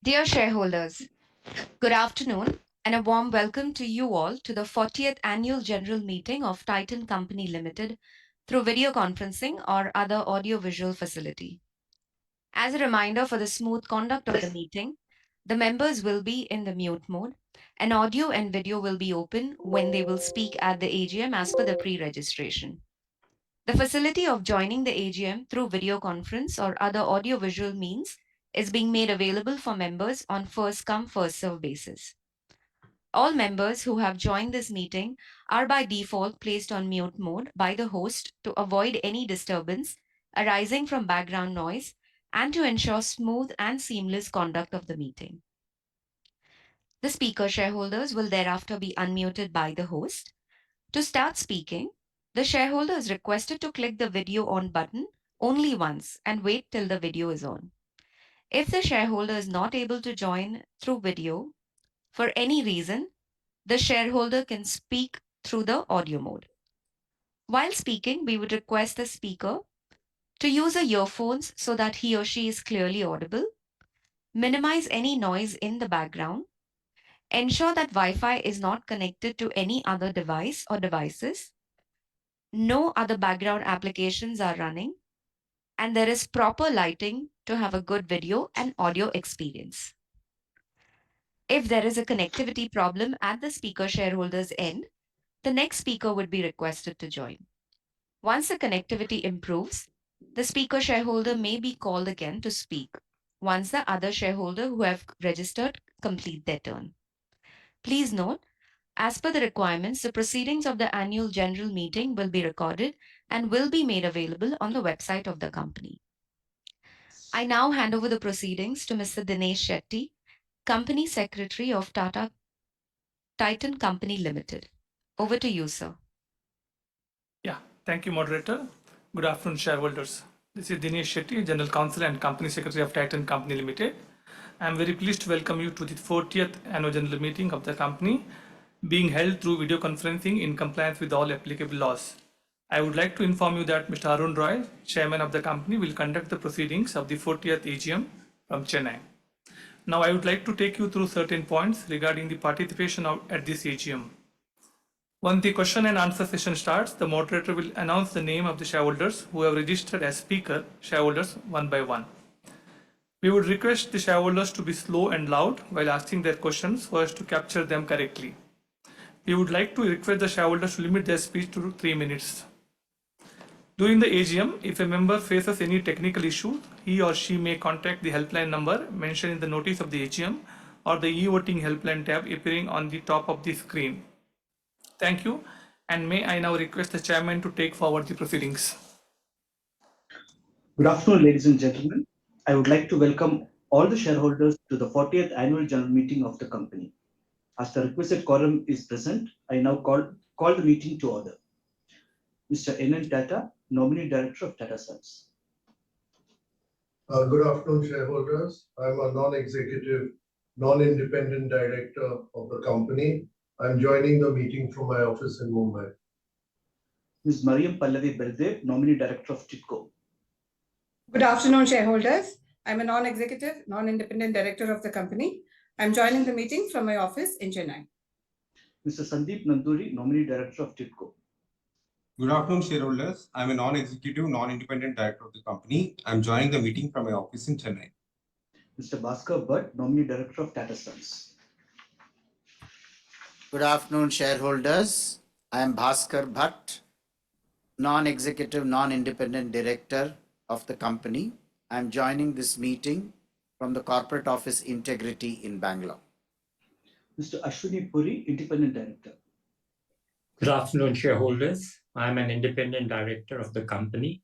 Dear shareholders, good afternoon and a warm welcome to you all to the 40th Annual General Meeting of Titan Company Limited through video conferencing or other audio-visual facility. As a reminder for the smooth conduct of the meeting, the members will be in the mute mode and audio and video will be open when they will speak at the AGM as per the pre-registration. The facility of joining the AGM through video conference or other audio-visual means is being made available for members on first come, first serve basis. All members who have joined this meeting are by default placed on mute mode by the host to avoid any disturbance arising from background noise and to ensure smooth and seamless conduct of the meeting. The speaker shareholders will thereafter be unmuted by the host. To start speaking, the shareholder is requested to click the video on button only once and wait till the video is on. If the shareholder is not able to join through video for any reason, the shareholder can speak through the audio mode. While speaking, we would request the speaker to use the earphones so that he or she is clearly audible, minimize any noise in the background, ensure that Wi-Fi is not connected to any other device or devices, no other background applications are running, and there is proper lighting to have a good video and audio experience. If there is a connectivity problem at the speaker shareholder's end, the next speaker would be requested to join. Once the connectivity improves, the speaker shareholder may be called again to speak once the other shareholder who have registered complete their turn. Please note, as per the requirements, the proceedings of the annual general meeting will be recorded and will be made available on the website of the company. I now hand over the proceedings to Mr. Dinesh Shetty, Company Secretary of Titan Company Limited. Over to you, sir. Yeah, thank you, moderator. Good afternoon, shareholders. This is Dinesh Shetty, General Counsel and Company Secretary of Titan Company Limited. I am very pleased to welcome you to the 40th Annual General Meeting of the company, being held through video conferencing in compliance with all applicable laws. I would like to inform you that Mr. Arun Roy, Chairman of the company, will conduct the proceedings of the 40th AGM from Chennai. Now, I would like to take you through certain points regarding the participation at this AGM. When the question and answer session starts, the moderator will announce the name of the shareholders who have registered as speaker shareholders one by one. We would request the shareholders to be slow and loud while asking their questions so as to capture them correctly. We would like to request the shareholders to limit their speech to 3 minutes. During the AGM, if a member faces any technical issue, he or she may contact the helpline number mentioned in the notice of the AGM or the e-voting helpline tab appearing on the top of the screen. Thank you, and may I now request the chairman to take forward the proceedings. Good afternoon, ladies and gentlemen. I would like to welcome all the shareholders to the 40th Annual General Meeting of the company. As the requisite quorum is present, I now call the meeting to order. Mr. N.N. Tata, Nominee Director of Tata Sons. Good afternoon, shareholders. I'm a non-executive, non-independent director of the company. I'm joining the meeting from my office in Mumbai. Ms. Mariam Pallavi Beldev, Nominee Director of TITCO. Good afternoon, shareholders. I'm a non-executive, non-independent director of the company. I'm joining the meeting from my office in Chennai. Mr. Sandeep Nanduri, Nominee Director of TITCO. Good afternoon, shareholders. I'm a non-executive, non-independent director of the company. I'm joining the meeting from my office in Chennai. Mr. Bhaskar Bhatt, Nominee Director of Tata Sons. Good afternoon, shareholders. I am Bhaskar Bhatt, non-executive, non-independent director of the company. I am joining this meeting from the corporate office Integrity in Bangalore. Mr. Ashwini Puri, Independent Director. Good afternoon, shareholders. I am an independent director of the company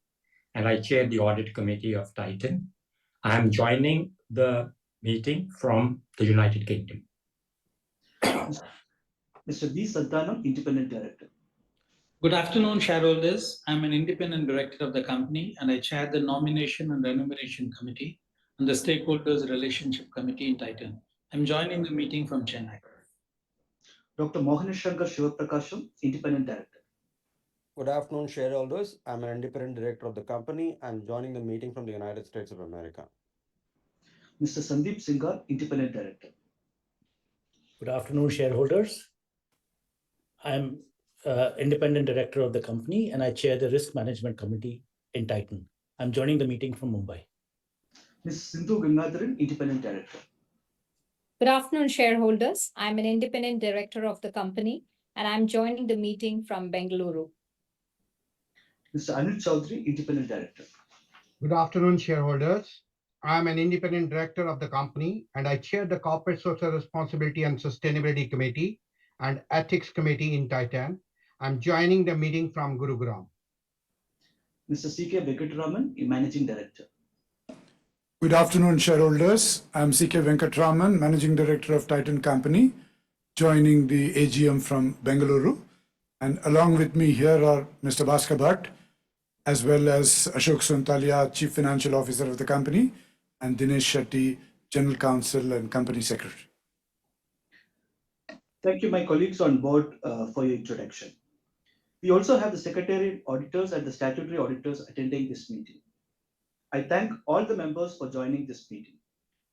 and I chair the audit committee of Titan. I am joining the meeting from the United Kingdom. Mr. B. Santanam, Independent Director. Good afternoon, shareholders. I'm an independent director of the company and I chair the Nomination and Remuneration Committee and the Stakeholders Relationship Committee in Titan. I'm joining the meeting from Chennai. Dr. Mohanashankar Shivaprakasham, Independent Director. Good afternoon, shareholders. I'm an independent director of the company. I'm joining the meeting from the United States of America. Mr. Sandeep Singhar, Independent Director. Good afternoon, shareholders. I'm independent director of the company and I chair the risk management committee in Titan. I'm joining the meeting from Mumbai. Ms. Sindhu Gangadharan, Independent Director. Good afternoon, shareholders. I'm an independent director of the company and I'm joining the meeting from Bengaluru. Mr. Anil Chaudhary, Independent Director. Good afternoon, shareholders. I'm an independent director of the company and I chair the Corporate Social Responsibility and Sustainability Committee and Ethics Committee in Titan. I'm joining the meeting from Gurugram. Mr. C.K. Venkataraman, Managing Director. Good afternoon, shareholders. I'm C.K. Venkatraman, Managing Director of Titan Company, joining the AGM from Bengaluru. And along with me here are Mr. Bhaskar Bhatt, as well as Ashok Sontalia, Chief Financial Officer of the company, and Dinesh Shetty, General Counsel and Company Secretary. Thank you, my colleagues on board, for your introduction. We also have the Secretariat Auditors and the Statutory Auditors attending this meeting. I thank all the members for joining this meeting.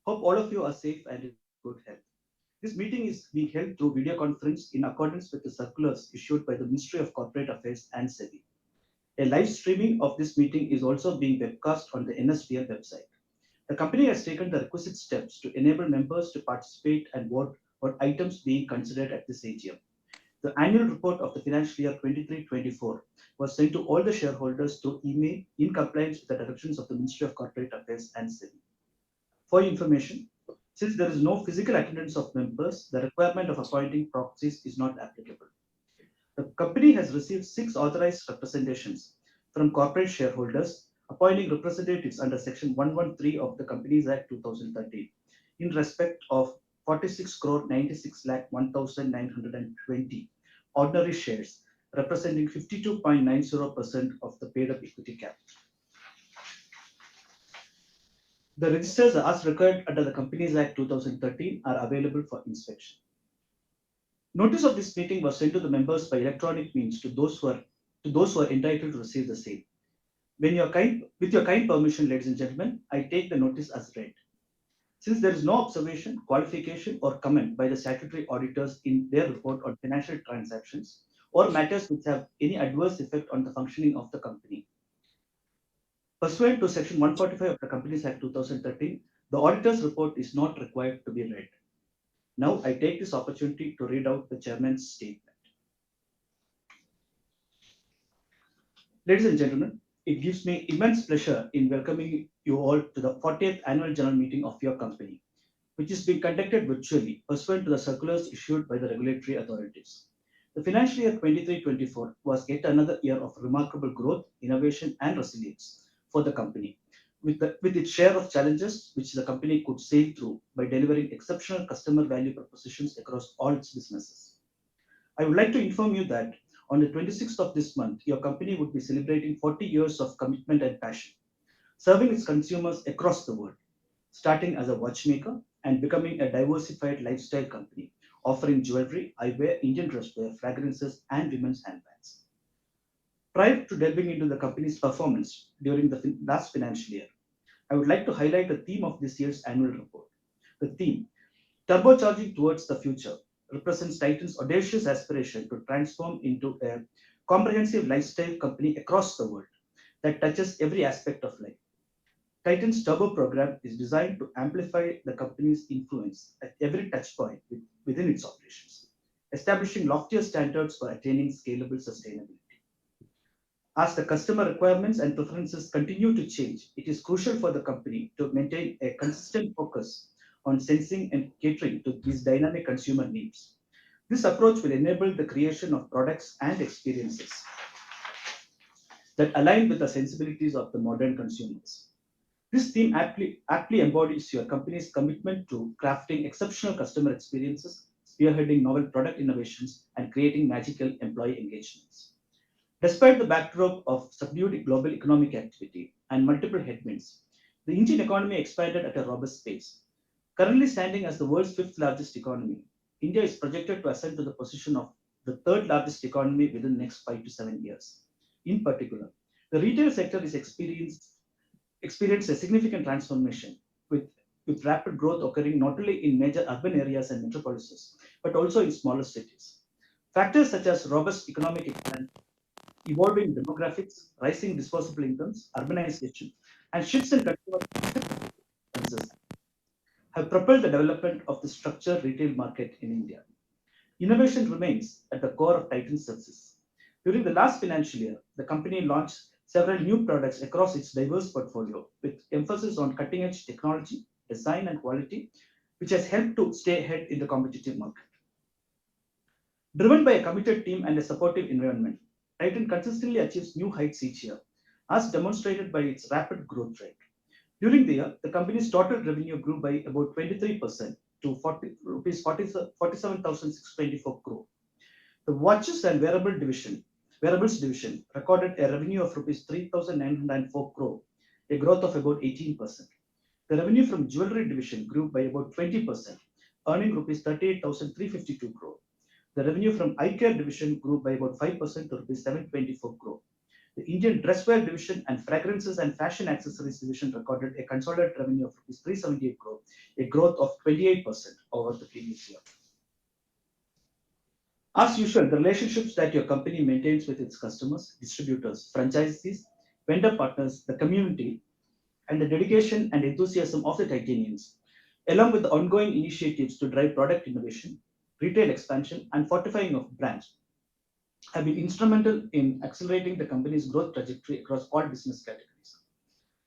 Hope all of you are safe and in good health. This meeting is being held through video conference in accordance with the circulars issued by the Ministry of Corporate Affairs and SEBI. A live streaming of this meeting is also being webcast on the NSDL website. The company has taken the requisite steps to enable members to participate and vote on items being considered at this AGM. The annual report of the financial year 23-24 was sent to all the shareholders through email in compliance with the directions of the Ministry of Corporate Affairs and SEBI. For your information, since there is no physical attendance of members, the requirement of appointing proxies is not applicable. The company has received 6 authorized representations from corporate shareholders appointing representatives under Section 113 of the Companies Act 2013 in respect of 46,96,01,920 ordinary shares, representing 52.90% of the paid-up equity capital. The registers as required under the Companies Act 2013 are available for inspection. Notice of this meeting was sent to the members by electronic means to those who are entitled to receive the same. With your kind permission, ladies and gentlemen, I take the notice as read. Since there is no observation, qualification, or comment by the statutory auditors in their report on financial transactions or matters which have any adverse effect on the functioning of the company, pursuant to Section 145 of the Companies Act 2013, the auditor's report is not required to be read. Now I take this opportunity to read out the chairman's statement. Ladies and gentlemen, it gives me immense pleasure in welcoming you all to the 40th annual general meeting of your company, which is being conducted virtually pursuant to the circulars issued by the regulatory authorities. The financial year 23-24 was yet another year of remarkable growth, innovation, and resilience for the company, with its share of challenges which the company could sail through by delivering exceptional customer value propositions across all its businesses. I would like to inform you that on the 26th of this month, your company would be celebrating 40 years of commitment and passion, serving its consumers across the world, starting as a watchmaker and becoming a diversified lifestyle company, offering jewelry, eyewear, Indian dresswear, fragrances, and women's handbags. Prior to delving into the company's performance during the last financial year, I would like to highlight the theme of this year's annual report. The theme, Turbocharging Towards the Future, represents Titan's audacious aspiration to transform into a comprehensive lifestyle company across the world that touches every aspect of life. Titan's Turbo program is designed to amplify the company's influence at every touchpoint within its operations, establishing loftier standards for attaining scalable sustainability. As the customer requirements and preferences continue to change, it is crucial for the company to maintain a consistent focus on sensing and catering to these dynamic consumer needs. This approach will enable the creation of products and experiences that align with the sensibilities of the modern consumers. This theme aptly embodies your company's commitment to crafting exceptional customer experiences, spearheading novel product innovations, and creating magical employee engagements. Despite the backdrop of subdued global economic activity and multiple headwinds, the Indian economy expanded at a robust pace. Currently standing as the world's 5th largest economy, India is projected to ascend to the position of the 3rd largest economy within the next 5 to 7 years. In particular, the retail sector is experienced a significant transformation with with rapid growth occurring not only in major urban areas and metropolises, but also in smaller cities. Factors such as robust economic expansion, evolving demographics, rising disposable incomes, urbanization, and shifts in consumer preferences have propelled the development of the structured retail market in India. Innovation remains at the core of Titan's success. During the last financial year, the company launched several new products across its diverse portfolio with emphasis on cutting edge technology, design, and quality, which has helped to stay ahead in the competitive market. Driven by a committed team and a supportive environment, Titan consistently achieves new heights each year, as demonstrated by its rapid growth rate. During the year, the company's total revenue grew by about 23% to rupees 47,624 crore. The watches and wearables division recorded a revenue of rupees 3,904 crore, a growth of about 18%. The revenue from jewelry division grew by about 20%, earning rupees 38,352 crore. The revenue from eye care division grew by about 5% to rupees 724 crore. The Indian dresswear division and fragrances and fashion accessories division recorded a consolidated revenue of rupees 378 crore, a growth of 28% over the previous year. As usual, the relationships that your company maintains with its customers, distributors, franchisees, vendor partners, the community, and the dedication and enthusiasm of the Titanians, along with the ongoing initiatives to drive product innovation, retail expansion, and fortifying of brands, have been instrumental in accelerating the company's growth trajectory across all business categories.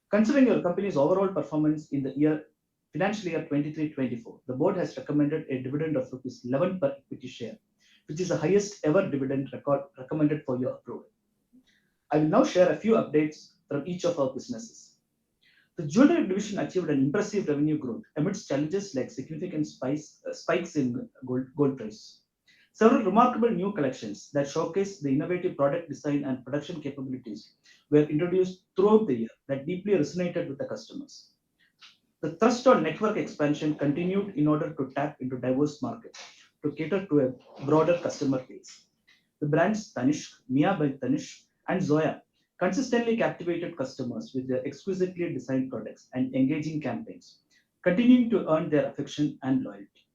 Considering your company's overall performance in the financial year 23-24, the board has recommended a dividend of rupees 11 per equity share, which is the highest ever dividend record recommended for your approval. I will now share a few updates from each of our businesses. The jewelry division achieved an impressive revenue growth amidst challenges like significant spikes in gold price. Several remarkable new collections that showcase the innovative product design and production capabilities were introduced throughout the year that deeply resonated with the customers. The thrust on network expansion continued in order to tap into diverse markets to cater to a broader customer base. The brands Tanishq, Mia by Tanishq, and Zoya consistently captivated customers with their exquisitely designed products and engaging campaigns, continuing to earn their affection and loyalty.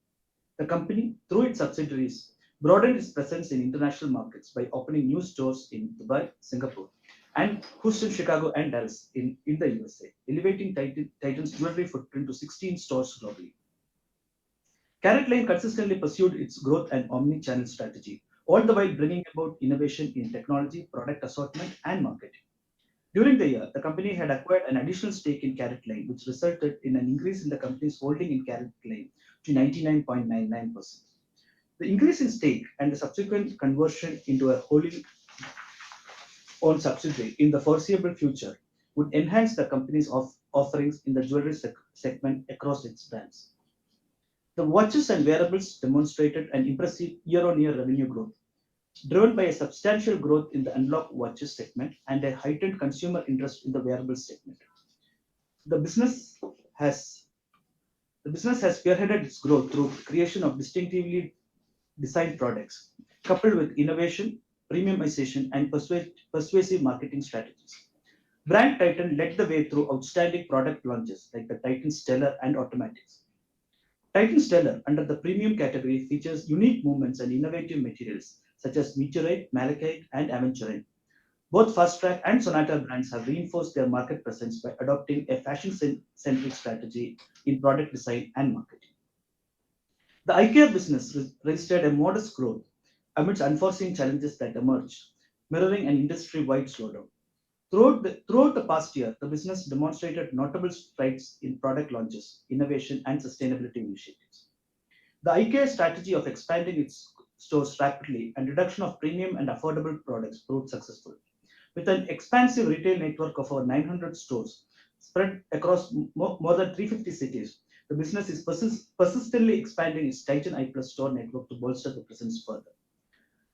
The company, through its subsidiaries, broadened its presence in international markets by opening new stores in Dubai, Singapore, and Houston, Chicago, and Dallas in the USA, elevating Titan's jewelry footprint to 16 stores globally. CaratLane consistently pursued its growth and omni-channel strategy, all the while bringing about innovation in technology, product assortment, and marketing. During the year, the company had acquired an additional stake in CaratLane, which resulted in an increase in the company's holding in CaratLane to 99.99%. The increase in stake and the subsequent conversion into a wholly owned subsidiary in the foreseeable future would enhance the company's offerings in the jewelry segment across its brands. The watches and wearables demonstrated an impressive year-on-year revenue growth, driven by a substantial growth in the unlocked watches segment and a heightened consumer interest in the wearables segment. The business has spearheaded its growth through creation of distinctively designed products, coupled with innovation, premiumization, and persuasive marketing strategies. Brand Titan led the way through outstanding product launches like the Titan Stellar and Automatics. Titan Stellar, under the premium category, features unique movements and innovative materials such as meteorite, malachite, and aventurine. Both Fast Track and Sonata brands have reinforced their market presence by adopting a fashion-centric strategy in product design and marketing. The eye care business registered a modest growth amidst unforeseen challenges that emerged, mirroring an industry-wide slowdown. Throughout the past year, the business demonstrated notable strides in product launches, innovation, and sustainability initiatives. The eye care strategy of expanding its stores rapidly and reduction of premium and affordable products proved successful. With an expansive retail network of over 900 stores spread across more than 350 cities, the business is persistently expanding its Titan Eye Plus store network to bolster the presence further.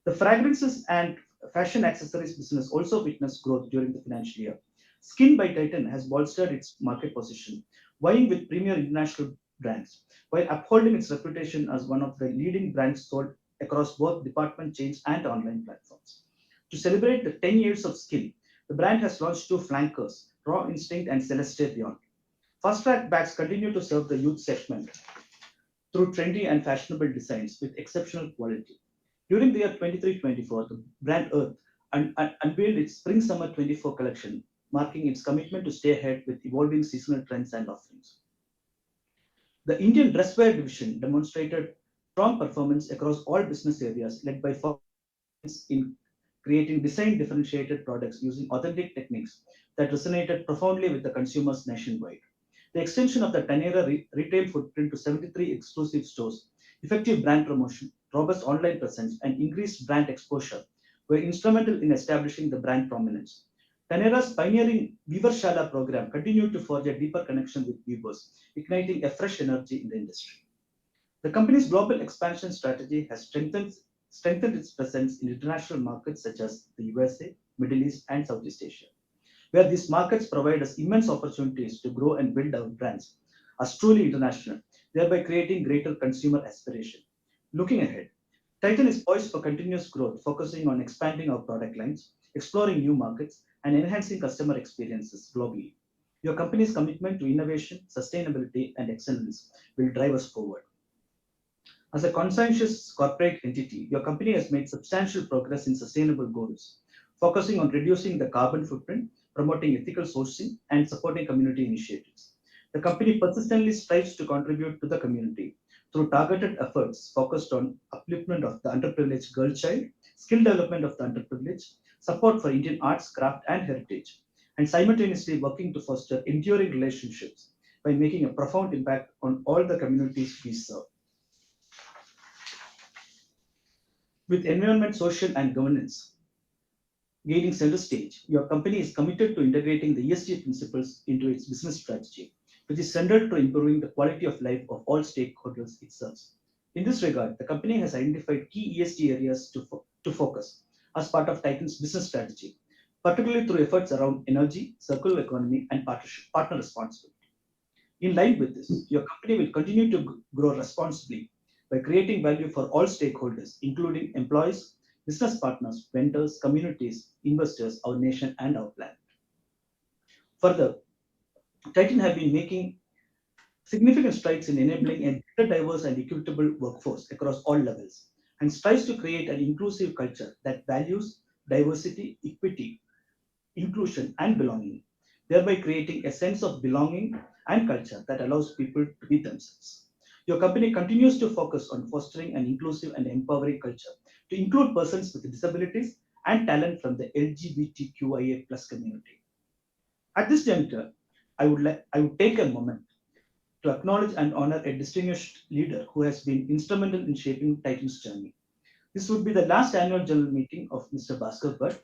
The fragrances and fashion accessories business also witnessed growth during the financial year. Skin by Titan has bolstered its market position, vying with premier international brands, while upholding its reputation as one of the leading brands sold across both department chains and online platforms. To celebrate the 10 years of Skin, the brand has launched two flankers, Raw Instinct and Celeste Beyond. Fast track bags continue to serve the youth segment through trendy and fashionable designs with exceptional quality. During the year 23-24, the brand Earth unveiled its Spring Summer 24 collection, marking its commitment to stay ahead with evolving seasonal trends and offerings. The Indian dresswear division demonstrated strong performance across all business areas, led by in creating design differentiated products using authentic techniques that resonated profoundly with the consumers nationwide. The extension of the Tanera retail footprint to 73 exclusive stores, effective brand promotion, robust online presence, and increased brand exposure were instrumental in establishing the brand prominence. Tanera's pioneering Weavershala program continued to forge a deeper connection with weavers, igniting a fresh energy in the industry. The company's global expansion strategy has strengthened its presence in international markets such as the USA, Middle East, and Southeast Asia, where these markets provide us immense opportunities to grow and build our brands as truly international, thereby creating greater consumer aspiration. Looking ahead, Titan is poised for continuous growth, focusing on expanding our product lines, exploring new markets, and enhancing customer experiences globally. Your company's commitment to innovation, sustainability, and excellence will drive us forward. As a conscientious corporate entity, your company has made substantial progress in sustainable goals, focusing on reducing the carbon footprint, promoting ethical sourcing, and supporting community initiatives. The company persistently strives to contribute to the community through targeted efforts focused on upliftment of the underprivileged girl child, skill development of the underprivileged, support for Indian arts, craft, and heritage, and simultaneously working to foster enduring relationships by making a profound impact on all the communities we serve. With environment, social, and governance gaining center stage, your company is committed to integrating the ESG principles into its business strategy, which is centered to improving the quality of life of all stakeholders it serves. In this regard, the company has identified key ESG areas to focus as part of Titan's business strategy, particularly through efforts around energy, circular economy, and partner responsibility. In line with this, your company will continue to grow responsibly by creating value for all stakeholders, including employees, business partners, vendors, communities, investors, our nation, and our planet. Further, Titan have been making significant strides in enabling a better, diverse, and equitable workforce across all levels and strives to create an inclusive culture that values diversity, equity, inclusion, and belonging, thereby creating a sense of belonging and culture that allows people to be themselves. Your company continues to focus on fostering an inclusive and empowering culture to include persons with disabilities and talent from the LGBTQIA community. At this juncture, I would take a moment to acknowledge and honor a distinguished leader who has been instrumental in shaping Titan's journey. This would be the last annual general meeting of Mr. Bhaskar Bhatt,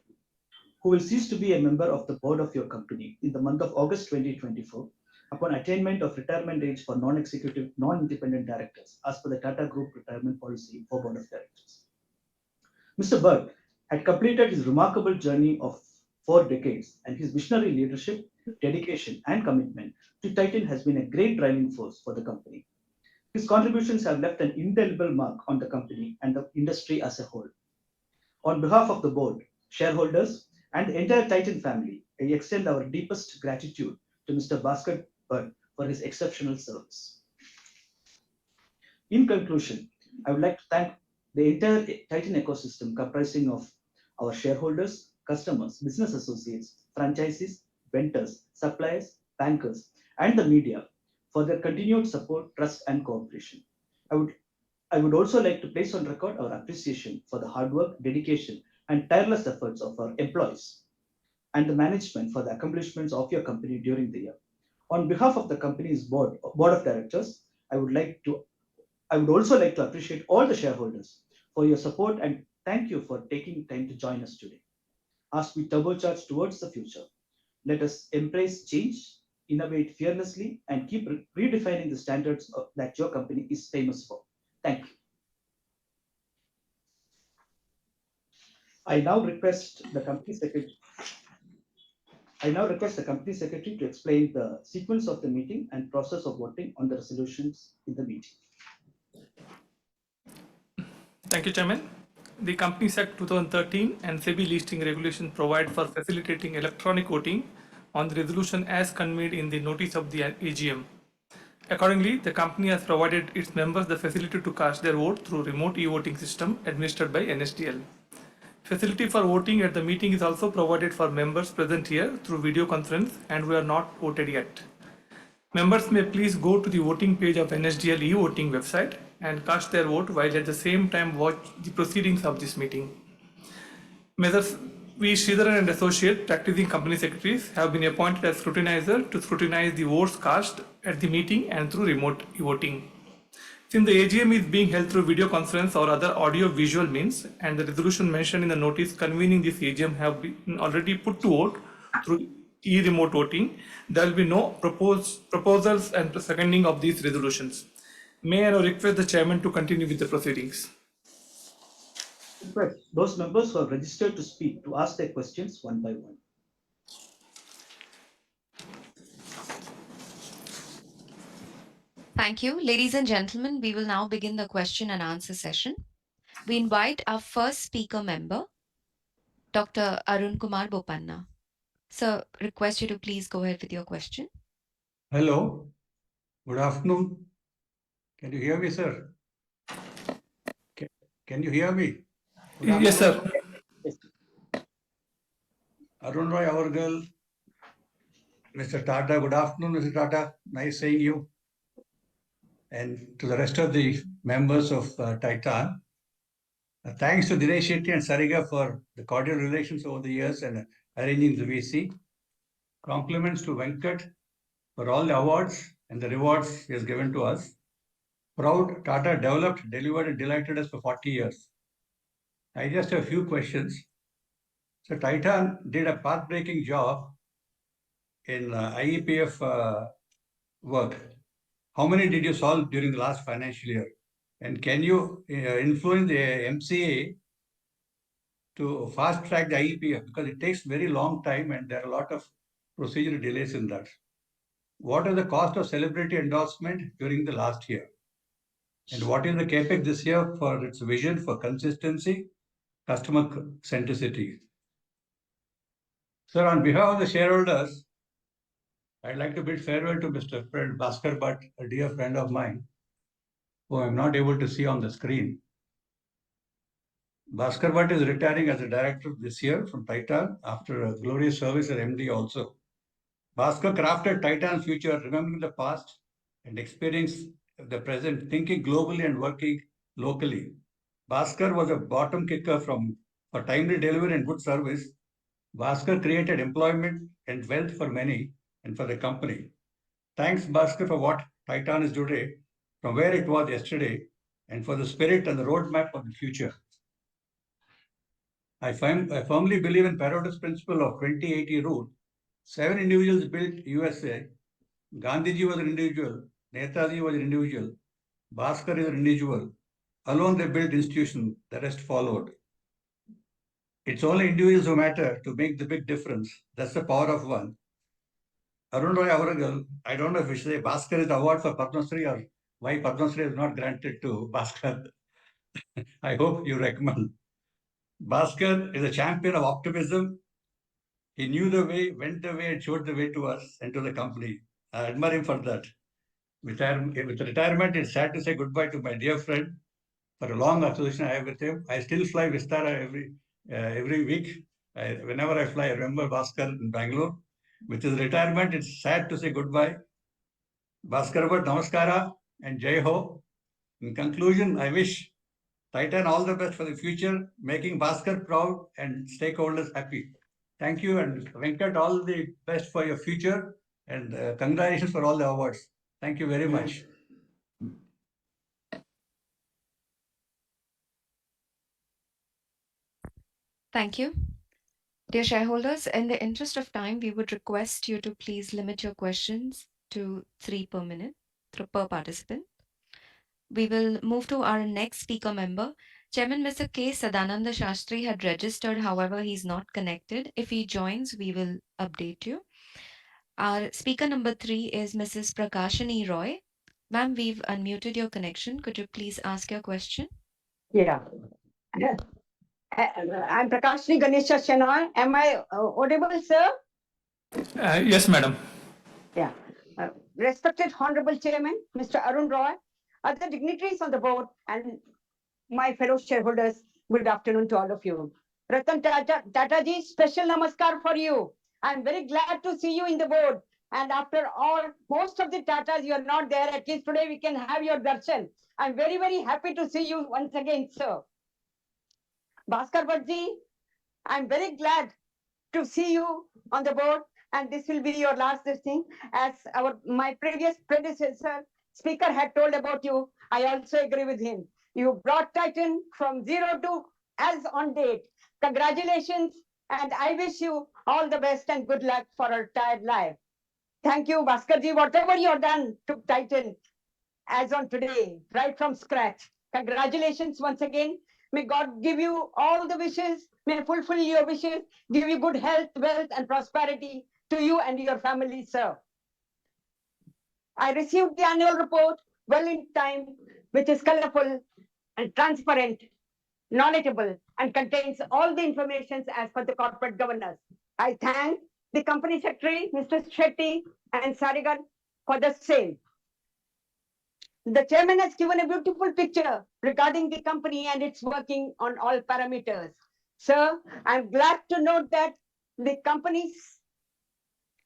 who will cease to be a member of the board of your company in the month of August 2024 upon attainment of retirement age for non-executive, non-independent directors as per the Tata Group retirement policy for board of directors. Mr. Bhatt had completed his remarkable journey of 4 decades, and his visionary leadership, dedication, and commitment to Titan has been a great driving force for the company. His contributions have left an indelible mark on the company and the industry as a whole. On behalf of the board, shareholders, and the entire Titan family, I extend our deepest gratitude to Mr. Bhaskar Bhatt for his exceptional service. In conclusion, I would like to thank the entire Titan ecosystem comprising of our shareholders, customers, business associates, franchisees, vendors, suppliers, bankers, and the media for their continued support, trust, and cooperation. I would also like to place on record our appreciation for the hard work, dedication, and tireless efforts of our employees and the management for the accomplishments of your company during the year. On behalf of the company's board of directors, I would also like to appreciate all the shareholders for your support and thank you for taking time to join us today. As we turbocharge towards the future, let us embrace change, innovate fearlessly, and keep redefining the standards that your company is famous for. Thank you. I now request the company secretary to explain the sequence of the meeting and process of voting on the resolutions in the meeting. Thank you, Chairman. The Companies Act 2013 and SEBI listing regulations provide for facilitating electronic voting on the resolution as conveyed in the notice of the AGM. Accordingly, the company has provided its members the facility to cast their vote through remote e-voting system administered by NSDL. Facility for voting at the meeting is also provided for members present here through video conference and who are not voted yet. Members may please go to the voting page of NSDL e-voting website and cast their vote while at the same time watch the proceedings of this meeting. Messrs. V. Sridharan and Associate Practicing Company Secretaries have been appointed as scrutinizer to scrutinize the votes cast at the meeting and through remote voting. Since the AGM is being held through video conference or other audio-visual means, and the resolution mentioned in the notice convening this AGM have been already put to vote through e-remote voting, there will be no proposals and seconding of these resolutions. May I now request the chairman to continue with the proceedings. Request those members who have registered to speak to ask their questions one by one. Thank you. Ladies and gentlemen, we will now begin the question and answer session. We invite our first speaker member, Dr. Arun Kumar Bopanna. Sir, request you to please go ahead with your question. Hello, good afternoon. Can you hear me, sir? Can you hear me? Yes, sir. Arun Roy, our girl, Mr. Tata. Good afternoon, Mr. Tata. Nice seeing you. And to the rest of the members of Titan. Thanks to Dinesh Shetty and Sariga for the cordial relations over the years and arranging the VC. Compliments to Venkat for all the awards and the rewards he has given to us. Proud Tata developed, delivered, and delighted us for 40 years. I just have a few questions. So Titan did a path-breaking job in IEPF work. How many did you solve during the last financial year? And can you influence the MCA to fast track the IEPF? Because it takes very long time and there are a lot of procedural delays in that. What is the cost of celebrity endorsement during the last year? And what is the CAPEX this year for its vision for consistency, customer centricity? Sir, on behalf of the shareholders, I'd like to bid farewell to Mr. Friend Bhaskar Bhatt, a dear friend of mine, who I'm not able to see on the screen. Bhaskar Bhatt is retiring as a director this year from Titan after a glorious service as MD also. Bhaskar crafted Titan's future, remembering the past and experience the present, thinking globally and working locally. Bhaskar was a bottom kicker for timely delivery and good service. Bhaskar created employment and wealth for many and for the company. Thanks, Bhaskar, for what Titan is today, from where it was yesterday, and for the spirit and the roadmap of the future. I firmly believe in Pareto's principle of 20-80 rule. 7 individuals built USA. Gandhiji was an individual. Netaji was an individual. Bhaskar is an individual. Alone they built institution. The rest followed. It's only individuals who matter to make the big difference. That's the power of one. Arun Roy Avaragal, I don't know if we should say Bhaskar is the award for Padma Shri or why Padma Shri is not granted to Bhaskar. I hope you recommend. Bhaskar is a champion of optimism. He knew the way, went the way, and showed the way to us and to the company. I admire him for that. With retirement, it's sad to say goodbye to my dear friend. For a long association I have with him, I still fly Vistara every week. Whenever I fly, I remember Bhaskar in Bangalore. With his retirement, it's sad to say goodbye. Bhaskar Bhatt, Namaskara and Jai Ho. In conclusion, I wish Titan all the best for the future, making Bhaskar proud and stakeholders happy. Thank you, and Venkat, all the best for your future, and congratulations for all the awards. Thank you very much. Thank you. Dear shareholders, in the interest of time, we would request you to please limit your questions to 3 per minute per participant. We will move to our next speaker member. Chairman Mr. K. Sadananda Shastri had registered, however, he's not connected. If he joins, we will update you. Our speaker number 3 is Mrs. Prakashini Roy. Ma'am, we've unmuted your connection. Could you please ask your question? Yeah. I'm Prakashini Ganesha Shenoy. Am I audible, sir? Yes, madam. Yeah. Respected Honorable Chairman, Mr. Arun Roy, other dignitaries on the board, and my fellow shareholders, good afternoon to all of you. Ratan Tataji, special namaskar for you. I'm very glad to see you in the board. And after all, most of the Tatas, you are not there. At least today we can have your darshan. I'm very, very happy to see you once again, sir. Bhaskar Bhattji, I'm very glad to see you on the board, and this will be your last thing. As my previous predecessor speaker had told about you, I also agree with him. You brought Titan from zero to as on date. Congratulations, and I wish you all the best and good luck for a retired life. Thank you, Bhaskarji. Whatever you have done to Titan as on today, right from scratch. Congratulations once again. May God give you all the wishes. May fulfill your wishes. Give you good health, wealth, and prosperity to you and your family, sir. I received the annual report well in time, which is colorful and transparent, knowledgeable, and contains all the information as per the corporate governance. I thank the company secretary, Mr. Shetty and Sarigan, for the same. The chairman has given a beautiful picture regarding the company and its working on all parameters. Sir, I'm glad to note that the company's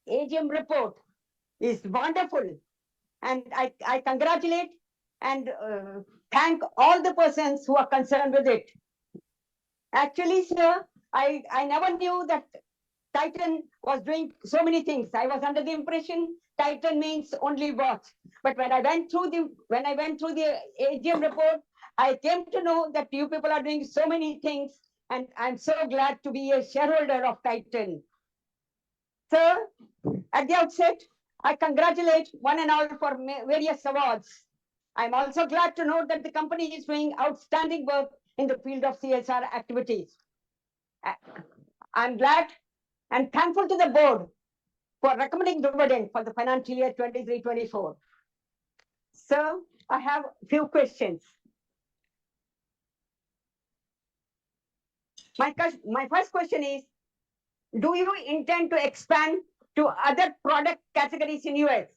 AGM report is wonderful, and I congratulate and thank all the persons who are concerned with it. Actually, sir, I never knew that Titan was doing so many things. I was under the impression Titan means only watch. But when I went through the AGM report, I came to know that you people are doing so many things, and I'm so glad to be a shareholder of Titan. Sir, at the outset, I congratulate one and all for various awards. I'm also glad to know that the company is doing outstanding work in the field of CSR activities. I'm glad and thankful to the board for recommending dividend for the financial year 23-24. Sir, I have a few questions. My first question is, do you intend to expand to other product categories in US?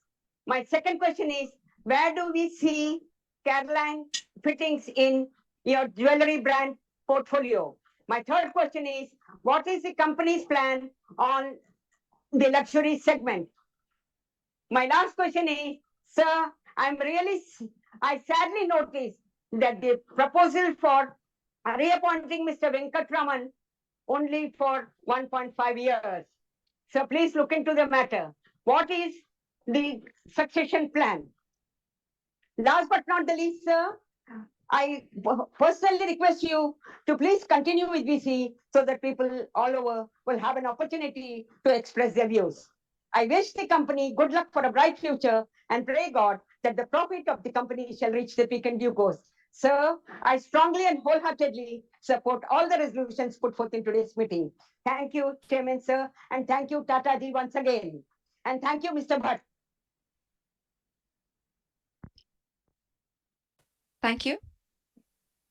My second question is, where do we see Caroline fittings in your jewelry brand portfolio? My third question is, what is the company's plan on the luxury segment? My last question is, sir, I sadly noticed that the proposal for reappointing Mr. Venkatraman only for 1.5 years. So please look into the matter. What is the succession plan? Last but not the least, sir, I personally request you to please continue with VC so that people all over will have an opportunity to express their views. I wish the company good luck for a bright future and pray God that the profit of the company shall reach the peak in due course. Sir, I strongly and wholeheartedly support all the resolutions put forth in today's meeting. Thank you, Chairman, sir, and thank you, Tata ji, once again. And thank you, Mr. Bhatt. Thank you.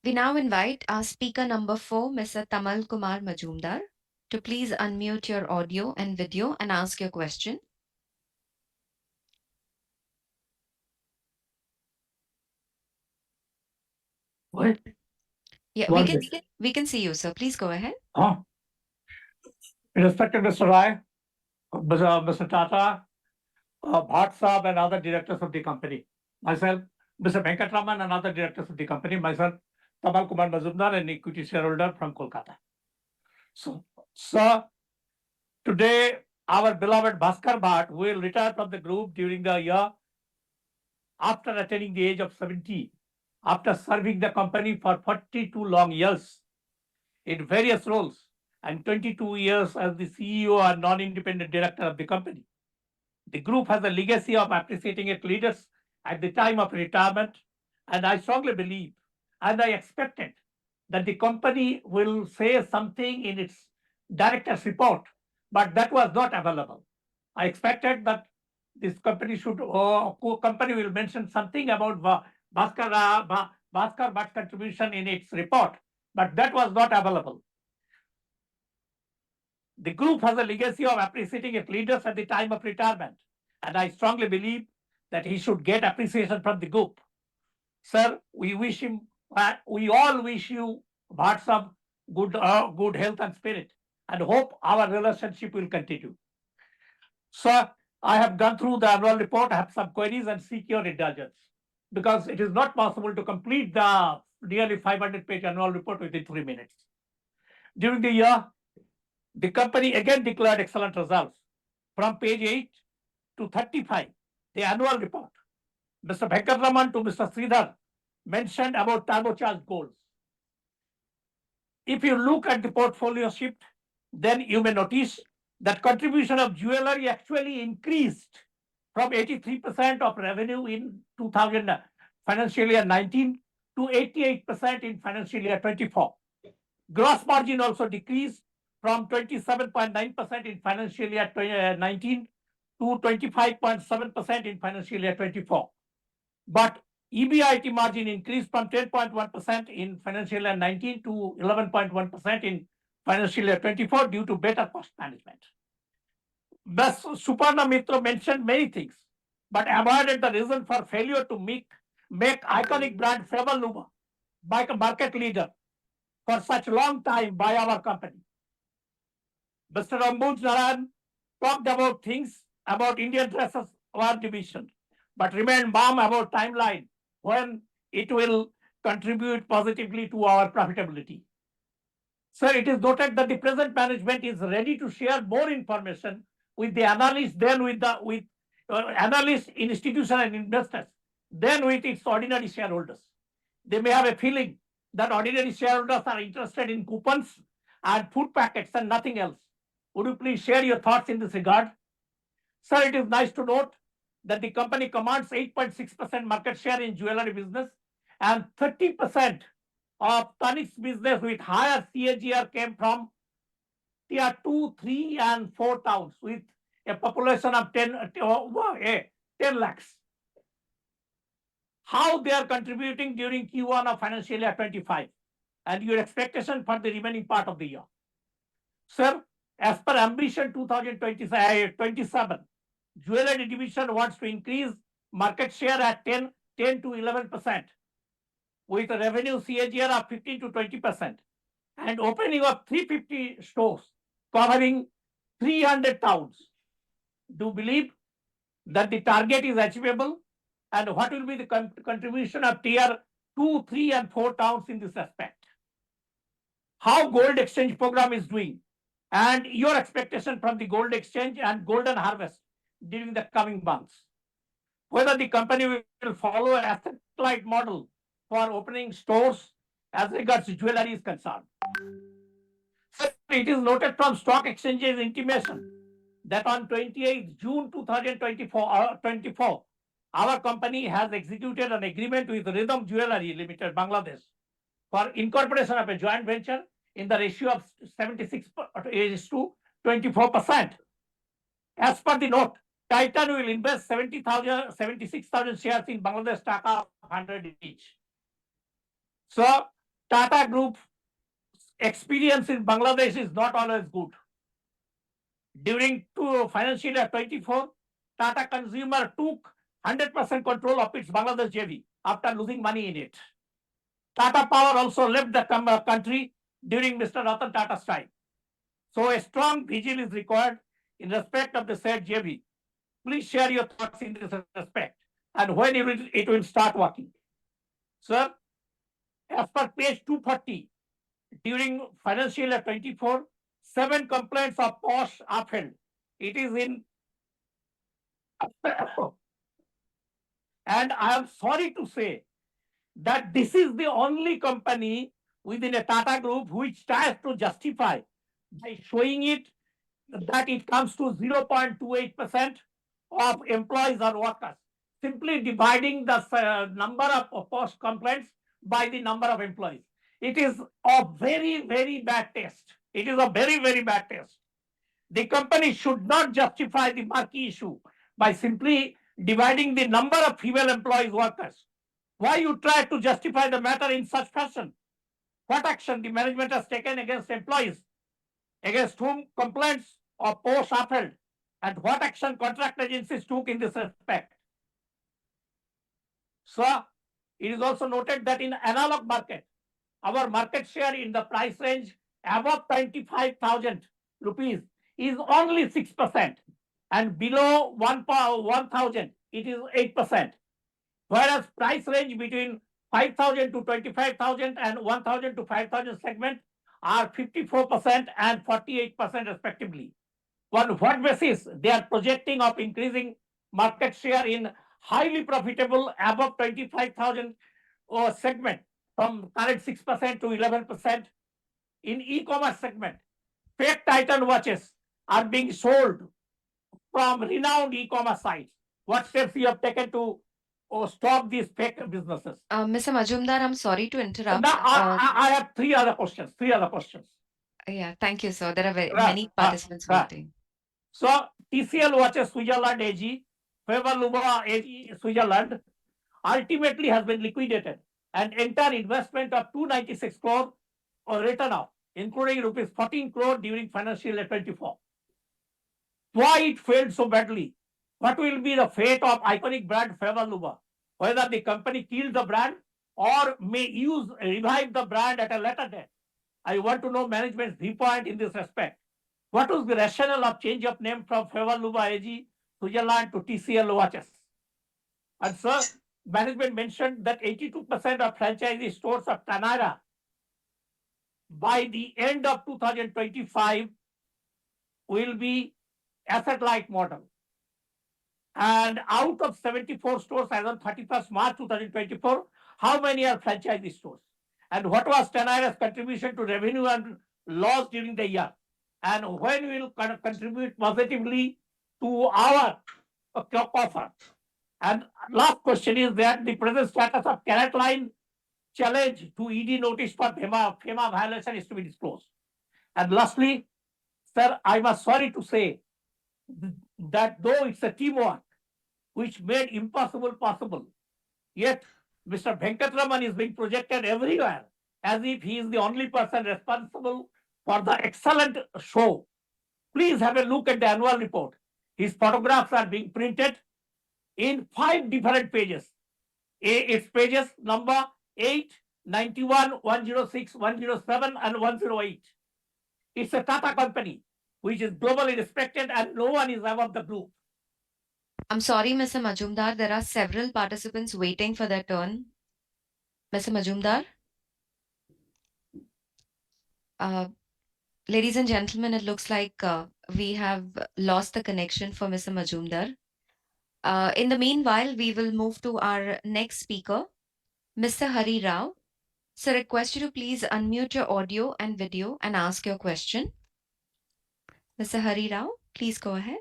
We now invite our speaker number 4, Mr. Tamal Kumar Majumdar, to please unmute your audio and video and ask your question. What? Yeah, we can see you, sir. Please go ahead. Respected Mr. Rai, Mr. Tata, Bhatt Saab and other directors of the company. Myself, Mr. Venkatraman and other directors of the company. Myself, Tamal Kumar Majumdar, an equity shareholder from Kolkata. So, sir, today our beloved Bhaskar Bhatt will retire from the group during the year after attaining the age of 70, after serving the company for 42 long years in various roles and 22 years as the CEO and non-independent director of the company. The group has a legacy of appreciating its leaders at the time of retirement, and I strongly believe and I expected that the company will say something in its director's report, but that was not available. I expected that this company company will mention something about Bhaskar Bhatt's contribution in its report, but that was not available. The group has a legacy of appreciating its leaders at the time of retirement, and I strongly believe that he should get appreciation from the group. Sir, we all wish you lots of good health and spirit, and hope our relationship will continue. Sir, I have gone through the annual report. I have some queries and seek your indulgence because it is not possible to complete the nearly 500-page annual report within 3 minutes. During the year, the company again declared excellent results. From page 8 to 35, the annual report, Mr. Venkatraman to Mr. Sridhar mentioned about turbocharged goals. If you look at the portfolio shift, then you may notice that contribution of jewelry actually increased from 83% of revenue in 2000 financial year 19 to 88% in financial year 24. Gross margin also decreased from 27.9% in financial year 19 to 25.7% in financial year 24. But EBIT margin increased from 10.1% in financial year 19 to 11.1% in financial year 24 due to better cost management. Thus, Suparna Mitra mentioned many things, but avoided the reason for failure to make iconic brand Fable Numa by a market leader for such long time by our company. Mr. Ambuj Naran talked about things about Indian dresses our division, but remained mum about timeline when it will contribute positively to our profitability. Sir, it is noted that the present management is ready to share more information with the analysts than with analysts, institutions and investors than with its ordinary shareholders. They may have a feeling that ordinary shareholders are interested in coupons and food packets and nothing else. Would you please share your thoughts in this regard? Sir, it is nice to note that the company commands 8.6% market share in jewelry business and 30% of tonnage business with higher CAGR came from tier 2, 3 and 4 towns with a population of 10 lakhs. How they are contributing during Q1 of financial year 25 and your expectation for the remaining part of the year. Sir, as per ambition 2027, jewelry division wants to increase market share at 10 to 11% with a revenue CAGR of 15 to 20% and opening of 350 stores covering 300 towns. Do you believe that the target is achievable? And what will be the contribution of tier 2, 3 and 4 towns in this aspect? How gold exchange program is doing and your expectation from the gold exchange and golden harvest during the coming months. Whether the company will follow an asset-light model for opening stores as regards jewelry is concerned. Sir, it is noted from stock exchanges intimation that on 28th June 2024, our company has executed an agreement with Rhythm Jewelry Limited, Bangladesh, for incorporation of a joint venture in the ratio of 76 to 24%. As per the note, Titan will invest 76,000 shares in Bangladesh Taka 100 each. So, Tata Group experience in Bangladesh is not always good. During financial year 24, Tata Consumer took 100% control of its Bangladesh JV after losing money in it. Tata Power also left the country during Mr. Ratan Tata's time. So a strong vigil is required in respect of the said JV. Please share your thoughts in this respect and when it will start working. Sir, as per page 240, during financial year 24, 7 complaints of POSH upheld. It is in and I am sorry to say that this is the only company within a Tata Group which tries to justify by showing it that it comes to 0.28% of employees or workers, simply dividing the number of post complaints by the number of employees. It is a very, very bad test. It is a very, very bad test. The company should not justify the marquee issue by simply dividing the number of female employees workers. Why you try to justify the matter in such fashion? What action the management has taken against employees against whom complaints of posts are filed, and what action contract agencies took in this respect. So, it is also noted that in analog market, our market share in the price range above 25,000 rupees is only 6%, and below 1,000 it is 8%. Whereas price range between 5,000 to 25,000 and 1,000 to 5,000 segment are 54% and 48% respectively. On what basis they are projecting of increasing market share in highly profitable above 25,000 segment from current 6% to 11%? In e-commerce segment, fake Titan watches are being sold from renowned e-commerce sites. What steps you have taken to stop these fake businesses? Mr. Majumdar, I'm sorry to interrupt. Now, I have three other questions. Yeah, thank you, sir. There are Right, many participants right. waiting. So, TCL watches Switzerland AG, Favor Luma AG Switzerland, ultimately has been liquidated and entire investment of 296 crore or written off, including rupees 14 crore during financial year 24. Why it failed so badly? What will be the fate of iconic brand Favor Luma? Whether the company killed the brand or may revive the brand at a later date. I want to know management's viewpoint in this respect. What was the rationale of change of name from Favor Luma AG Switzerland to TCL watches? And sir, management mentioned that 82% of franchisee stores of Tanara by the end of 2025 will be asset-light model. And out of 74 stores as on 31st March 2024, how many are franchisee stores? And what was Tanara's contribution to revenue and loss during the year? And when will contribute positively to our coffer? And last question is that the present status of Carrot Line challenge to ED notice for FEMA violation is to be disclosed. And lastly, sir, I must sorry to say that though it's a teamwork which made impossible possible, yet Mr. Venkatraman is being projected everywhere as if he is the only person responsible for the excellent show. Please have a look at the annual report. His photographs are being printed in 5 different pages. It's pages number 8, 91, 106, 107, and 108. It's a Tata company which is globally respected and no one is above the group. I'm sorry, Mr. Majumdar. There are several participants waiting for their turn. Mr. Majumdar? Ladies and gentlemen, it looks like we have lost the connection for Mr. Majumdar. In the meanwhile, we will move to our next speaker, Mr. Hari Rao. So request you to please unmute your audio and video and ask your question. Mr. Hari Rao, please go ahead.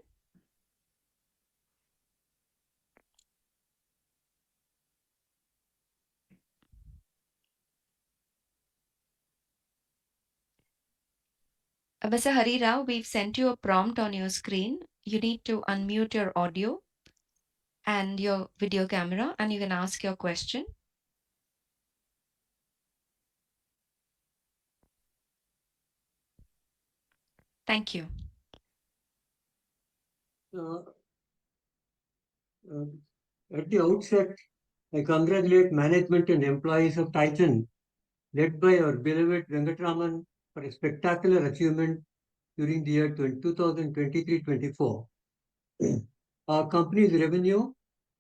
Mr. Hari Rao, we've sent you a prompt on your screen. You need to unmute your audio and your video camera, and you can ask your question. Thank you. At the outset, I congratulate management and employees of Titan, led by our beloved Venkatraman, for a spectacular achievement during the year 2023-24. Our company's revenue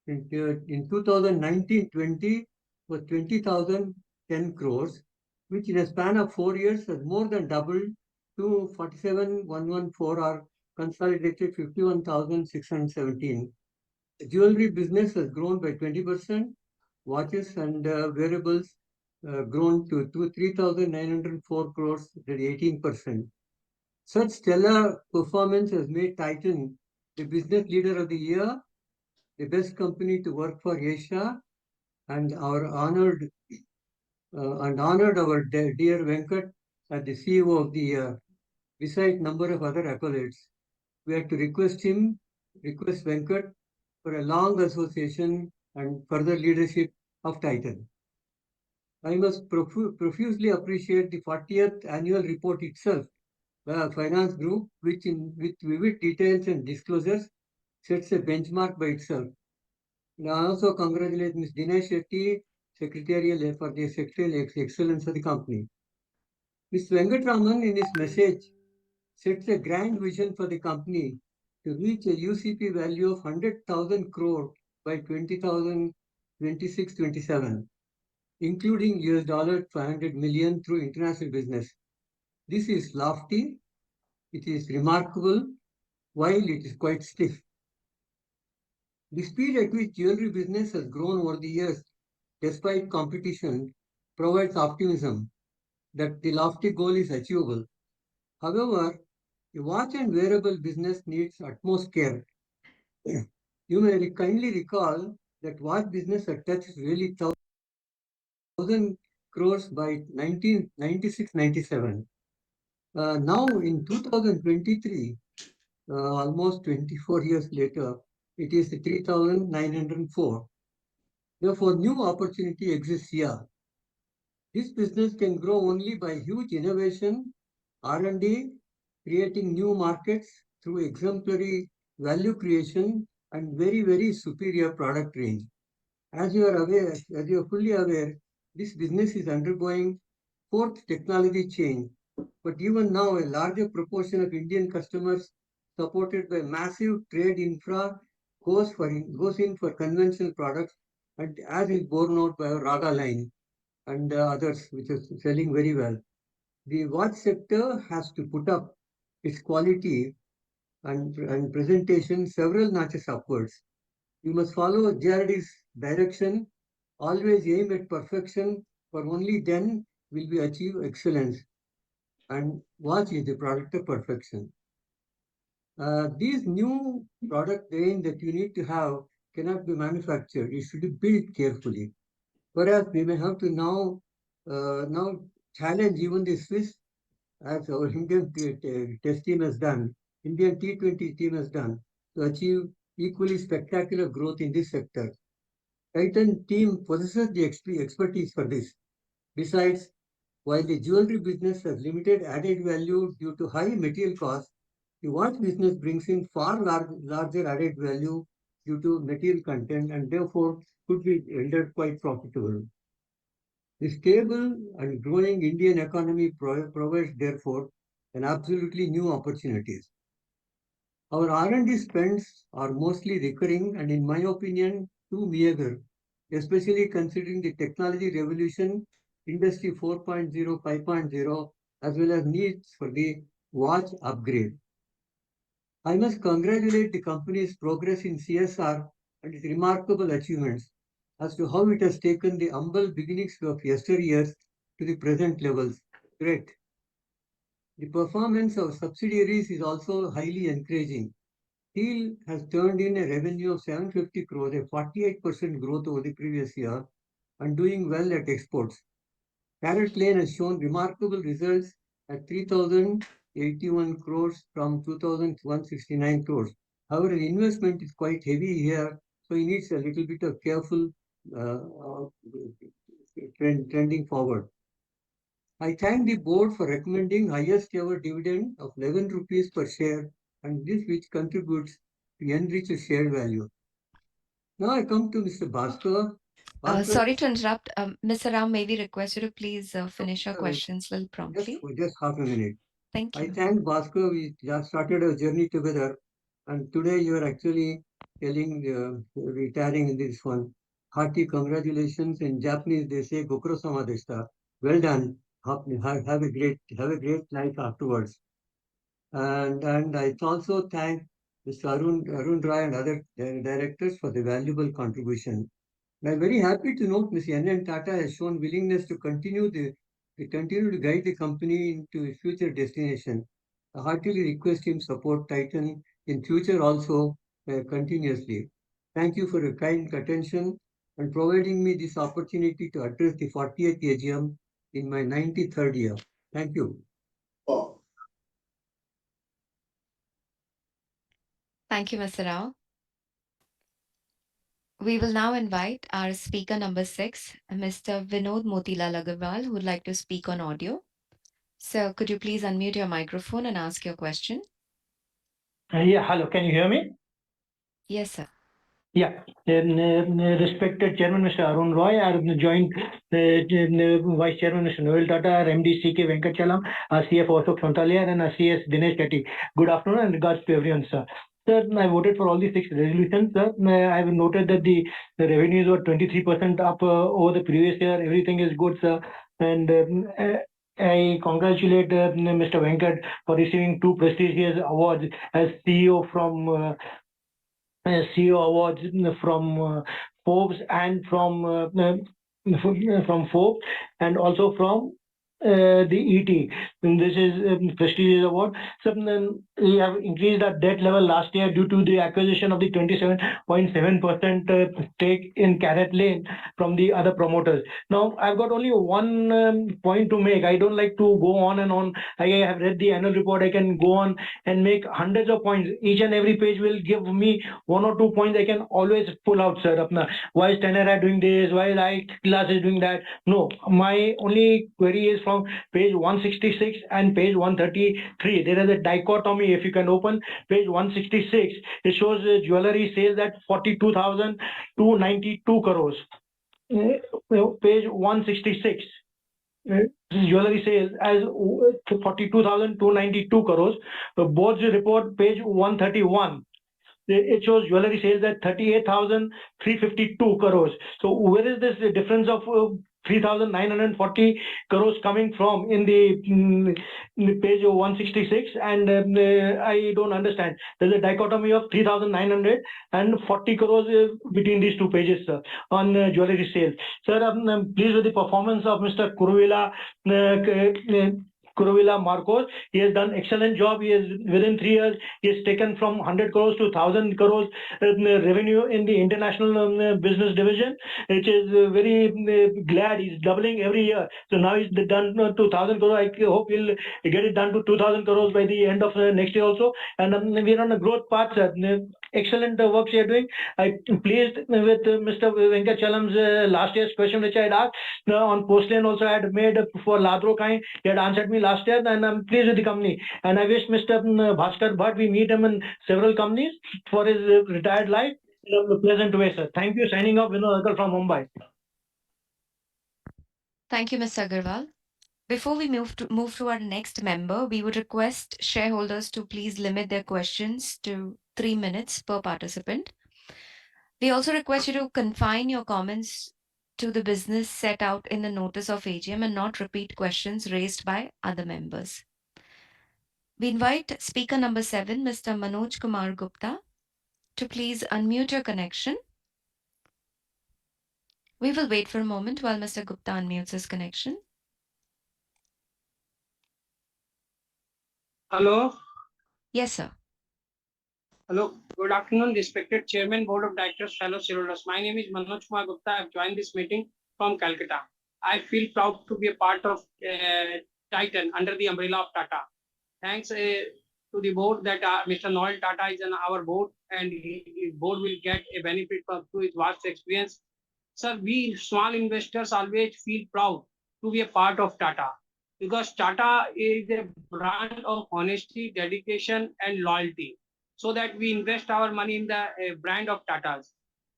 in 2019-20 was 20,010 crores, which in a span of 4 years has more than doubled to 47,114, or consolidated 51,617. The jewelry business has grown by 20%, watches and wearables grown to 3,904 crores, that is 18%. Such stellar performance has made Titan the business leader of the year, the best company to work for Asia, and honored our dear Venkat as the CEO of the year, besides number of other accolades. We had to request Venkat for a long association and further leadership of Titan. I must profusely appreciate the 40th annual report itself, finance group, which with vivid details and disclosures sets a benchmark by itself. And I also congratulate Ms. Dinesh Shetty, secretarial for the secretarial excellence of the company. Mr. Venkatraman, in his message, sets a grand vision for the company to reach a UCP value of 100,000 crore by 2026-27, including $500 million through international business. This is lofty, it is remarkable, while it is quite stiff. The speed at which jewelry business has grown over the years, despite competition, provides optimism that the lofty goal is achievable. However, the watch and wearable business needs utmost care. You may kindly recall that watch business had touched really 1,000 crores by 1996-97. Now in 2023, almost 24 years later, it is 3,904. Therefore, new opportunity exists here. This business can grow only by huge innovation, R&D, creating new markets through exemplary value creation and very, very superior product range. As you are aware, as you are fully aware, this business is undergoing fourth technology change. But even now, a larger proportion of Indian customers, supported by massive trade infra, goes in for conventional products, and as is borne out by our Raga line and others, which is selling very well. The watch sector has to put up its quality and presentation several notches upwards. You must follow JRD's direction, always aim at perfection, for only then will we achieve excellence. And watch is the product of perfection. These new product range that you need to have cannot be manufactured. It should be built carefully. Whereas we may have to now challenge even the Swiss, as our Indian test team has done, Indian T20 team has done, to achieve equally spectacular growth in this sector. Titan team possesses the expertise for this. Besides, while the jewelry business has limited added value due to high material costs, the watch business brings in far larger added value due to material content and therefore could be rendered quite profitable. The stable and growing Indian economy provides therefore an absolutely new opportunities. Our R&D spends are mostly recurring and in my opinion too meager, especially considering the technology revolution, industry 4.0, 5.0, as well as needs for the watch upgrade. I must congratulate the company's progress in CSR and its remarkable achievements as to how it has taken the humble beginnings of yesteryears to the present levels. Great. The performance of subsidiaries is also highly encouraging. Steel has turned in a revenue of 750 crores, a 48% growth over the previous year, and doing well at exports. Carrot Lane has shown remarkable results at 3,081 crores from 2,169 crores. However, the investment is quite heavy here, so it needs a little bit of careful trending forward. I thank the board for recommending highest ever dividend of 11 rupees per share, and this which contributes to enrich the share value. Now I come to Mr. Bhaskar. Sorry to interrupt. Mr. Rao, may we request you to please finish your questions a little promptly? Just half a minute. Thank I you. thank Bhaskar. We just started our journey together, and today you are actually retiring in this one. Hearty congratulations. In Japanese, they say "Gokuro sama deshita." Well done. Have a great life afterwards. And I also thank Mr. Arun Rai and other directors for the valuable contribution. I'm very happy to note Ms. N. Tata has shown willingness to continue to guide the company into its future destination. I heartily request him support Titan in future also continuously. Thank you for your kind attention and providing me this opportunity to address the 40th AGM in my 93rd year. Thank you. Thank you, Mr. Rao. We will now invite our speaker number 6, Mr. Vinod Motilal Agarwal, who would like to speak on audio. Sir, could you please unmute your microphone and ask your question? Yeah, hello. Can you hear me? Yes, sir. Yeah. Respected Chairman Mr. Arun Roy, I have joined Vice Chairman Mr. Noel Tata, our MD C.K. Venkachalam, our CFO Ashok Sontalia, and our CS Dinesh Shetty. Good afternoon and regards to everyone, sir. Sir, I voted for all the 6 resolutions, sir. I have noted that the revenues were 23% up over the previous year. Everything is good, sir. And I congratulate Mr. Venkat for receiving 2 prestigious awards as CEO from CEO awards from Forbes and from Forbes and also from the ET. And this is a prestigious award. So we have increased our debt level last year due to the acquisition of the 27.7% stake in Carrot Lane from the other promoters. Now, I've got only one point to make. I don't like to go on and on. I have read the annual report. I can go on and make hundreds of points. Each and every page will give me 1 or 2 points I can always pull out, sir. Why is Tenera doing this? Why is I-Class is doing that? No, my only query is from page 166 and page 133. There is a dichotomy. If you can open page 166, it shows jewelry sales at 42,292 crores. Page 166. Jewelry sales as 42,292 crores. The board's report, page 131. It shows jewelry sales at 38,352 crores. So where is this difference of 3,940 crores coming from in the page 166? And I don't understand. There's a dichotomy of 3,940 crores between these 2 pages, sir, on jewelry sales. Sir, I'm pleased with the performance of Mr. Kuruvilla Marcos. He has done excellent job. He is within 3 years. He has taken from 100 crores to 1,000 crores revenue in the international business division, which is very glad. He's doubling every year. So now he's done to 1,000 crores. I hope he'll get it done to 2,000 crores by the end of next year also. And we're on a growth path, sir. Excellent work you're doing. I'm pleased with Mr. Venkachalam's last year's question which I had asked. On Postline also I had made for Ladro Kai. He had answered me last year and I'm pleased with the company. And I wish Mr. Bhaskar Bhatt, we meet him in several companies for his retired life in a pleasant way, sir. Thank you. Signing off, Vinod Agarwal from Mumbai. Thank you, Mr. Agarwal. Before we move to our next member, we would request shareholders to please limit their questions to 3 minutes per participant. We also request you to confine your comments to the business set out in the notice of AGM and not repeat questions raised by other members. We invite speaker number 7, Mr. Manoj Kumar Gupta, to please unmute your connection. We will wait for a moment while Mr. Gupta unmutes his connection. Hello. Yes, sir. Hello. Good afternoon, respected Chairman, Board of Directors, fellow shareholders. My name is Manoj Kumar Gupta. I have joined this meeting from Calcutta. I feel proud to be a part of Titan under the umbrella of Tata. Thanks to the board that Mr. Noel Tata is on our board and his board will get a benefit through his vast experience. Sir, we small investors always feel proud to be a part of Tata because Tata is a brand of honesty, dedication and loyalty. So that we invest our money in the brand of Tata's.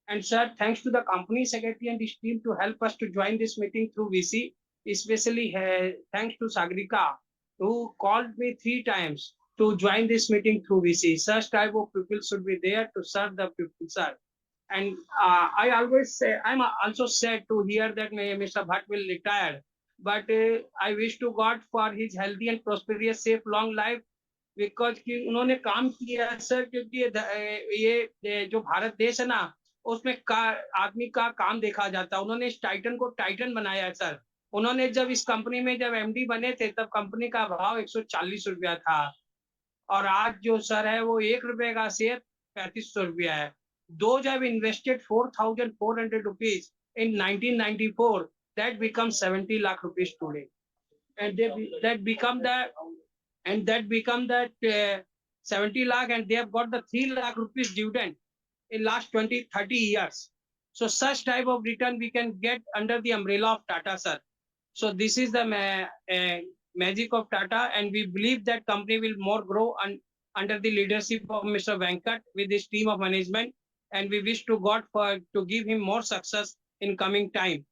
And sir, thanks to the company secretary and his team to help us to join this meeting through VC, especially thanks to Sagrika, who called me 3 times to join this meeting through VC. Such type of people should be there to serve the people, sir. And I always say, I'm also sad to hear that Mr. Bhatt will retire. But I wish to God for his healthy and prosperous, safe, long life. Because कि उन्होंने काम किया sir क्योंकि ये जो भारत देश है ना उसमें आदमी का काम देखा जाता है उन्होंने इस टाइटन को टाइटन बनाया है सर उन्होंने जब इस कंपनी में जब एमडी बने थे तब कंपनी का भाव 140 रुपया था और आज जो सर है वो 1 रुपए का शेयर 3500 रुपया है दो जब invested 4,400 rupees in 1994 that becomes 70 lakh rupees today and that become that 70 lakh and they have got the 3 lakh rupees dividend in last 20-30 years. So such type of return we can get under the umbrella of Tata, sir. So this is the magic of Tata, and we believe that company will more grow under the leadership of Mr. Venkat with his team of management, and we wish to God to give him more success in coming time.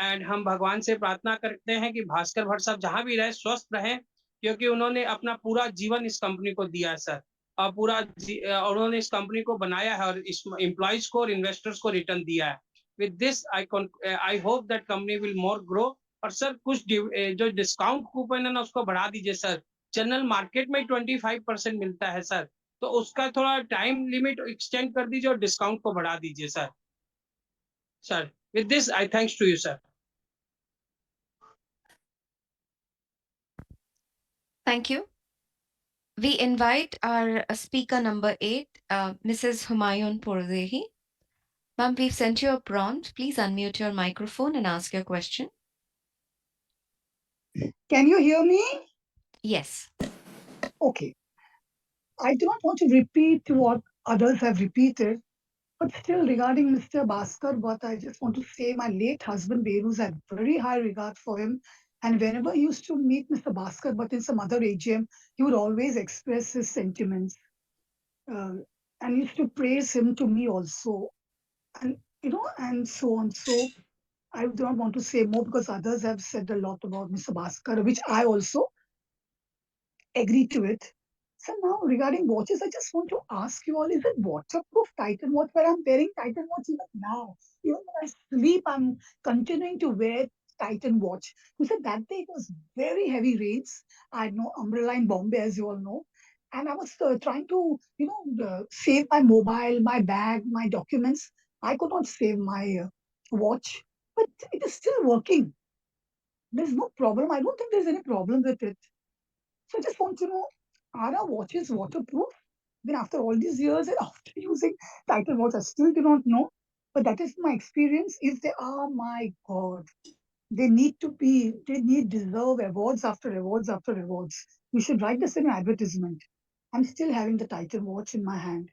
And हम भगवान से प्रार्थना करते हैं कि भास्कर भट्ट साहब जहां भी रहे स्वस्थ रहें, क्योंकि उन्होंने अपना पूरा जीवन इस कंपनी को दिया है सर, और उन्होंने इस कंपनी को बनाया है और इस एम्प्लॉइज को और इन्वेस्टर्स को रिटर्न दिया है. With this I hope that company will more grow. और सर कुछ जो डिस्काउंट कूपन है ना उसको बढ़ा दीजिए सर. जनरल मार्केट में 25% मिलता है सर, तो उसका थोड़ा टाइम लिमिट एक्सटेंड कर दीजिए और डिस्काउंट को बढ़ा दीजिए sir. Sir with this I thanks to you sir. Thank you. We invite our speaker number 8, Mrs. Humayun Pordehi. Ma'am, we've sent you a prompt. Please unmute your microphone and ask your question. Can you hear me? Yes. Okay. I do not want to repeat what others have repeated, but still regarding Mr. Bhaskar, but I just want to say my late husband Venu's had very high regard for him. And whenever he used to meet Mr. Bhaskar, but in some other AGM, he would always express his sentiments. And he used to praise him to me also. And, and so on. So I do not want to say more because others have said a lot about Mr. Bhaskar, which I also agree to it. So now regarding watches, I just want to ask you all, is it waterproof Titan watch where I'm wearing Titan watch even now? Even when I sleep, I'm continuing to wear Titan watch. You said that day it was very heavy rains. I had no umbrella in Bombay, as you all know. And I was trying to, save my mobile, my bag, my documents. I could not save my watch, but it is still working. There's no problem. I don't think there's any problem with it. So I just want to know, are our watches waterproof? Then after all these years and after using Titan watch, I still do not know. But that is my experience. If they are, my God, they deserve awards after awards after awards. We should write this in an advertisement. I'm still having the Titan watch in my hand.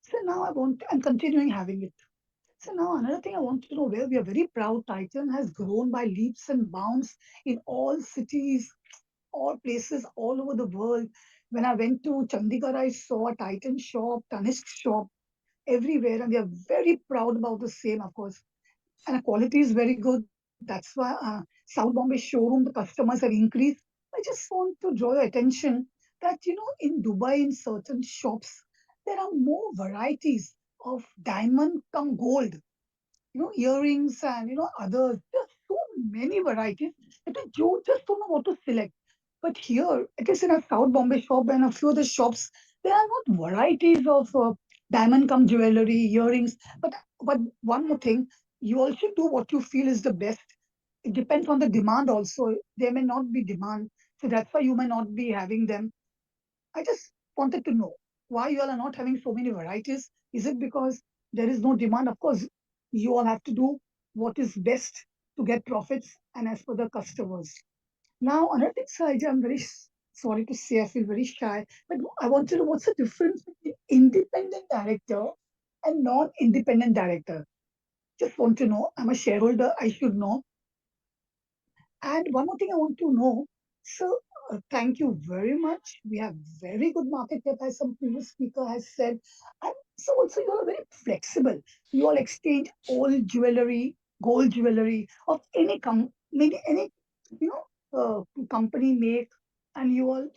So now I'm continuing having it. So now another thing I want to know, where we are very proud, Titan has grown by leaps and bounds in all cities, all places all over the world. When I went to Chandigarh, I saw a Titan shop, Tanishq shop everywhere, and we are very proud about the same, of course. And the quality is very good. That's why South Bombay showroom, the customers have increased. I just want to draw your attention that, in Dubai, in certain shops, there are more varieties of diamond come gold, earrings and, others. There's so many varieties that you just don't know what to select. But here, it is in a South Bombay shop and a few other shops, there are not varieties of diamond come jewelry, earrings. But one more thing, you also do what you feel is the best. It depends on the demand also. There may not be demand. So that's why you may not be having them. I just wanted to know why you all are not having so many varieties. Is it because there is no demand? Of course, you all have to do what is best to get profits and as for the customers. Now, another thing, Saija, I'm very sorry to say, I feel very shy, but I want to know what's the difference between independent director and non-independent director. Just want to know. I'm a shareholder. I should know. And one more thing I want to know. So, thank you very much. We have very good market cap, as some previous speaker has said. And so also you all are very flexible. You all exchange old jewelry, gold jewelry of any any company make, and you all,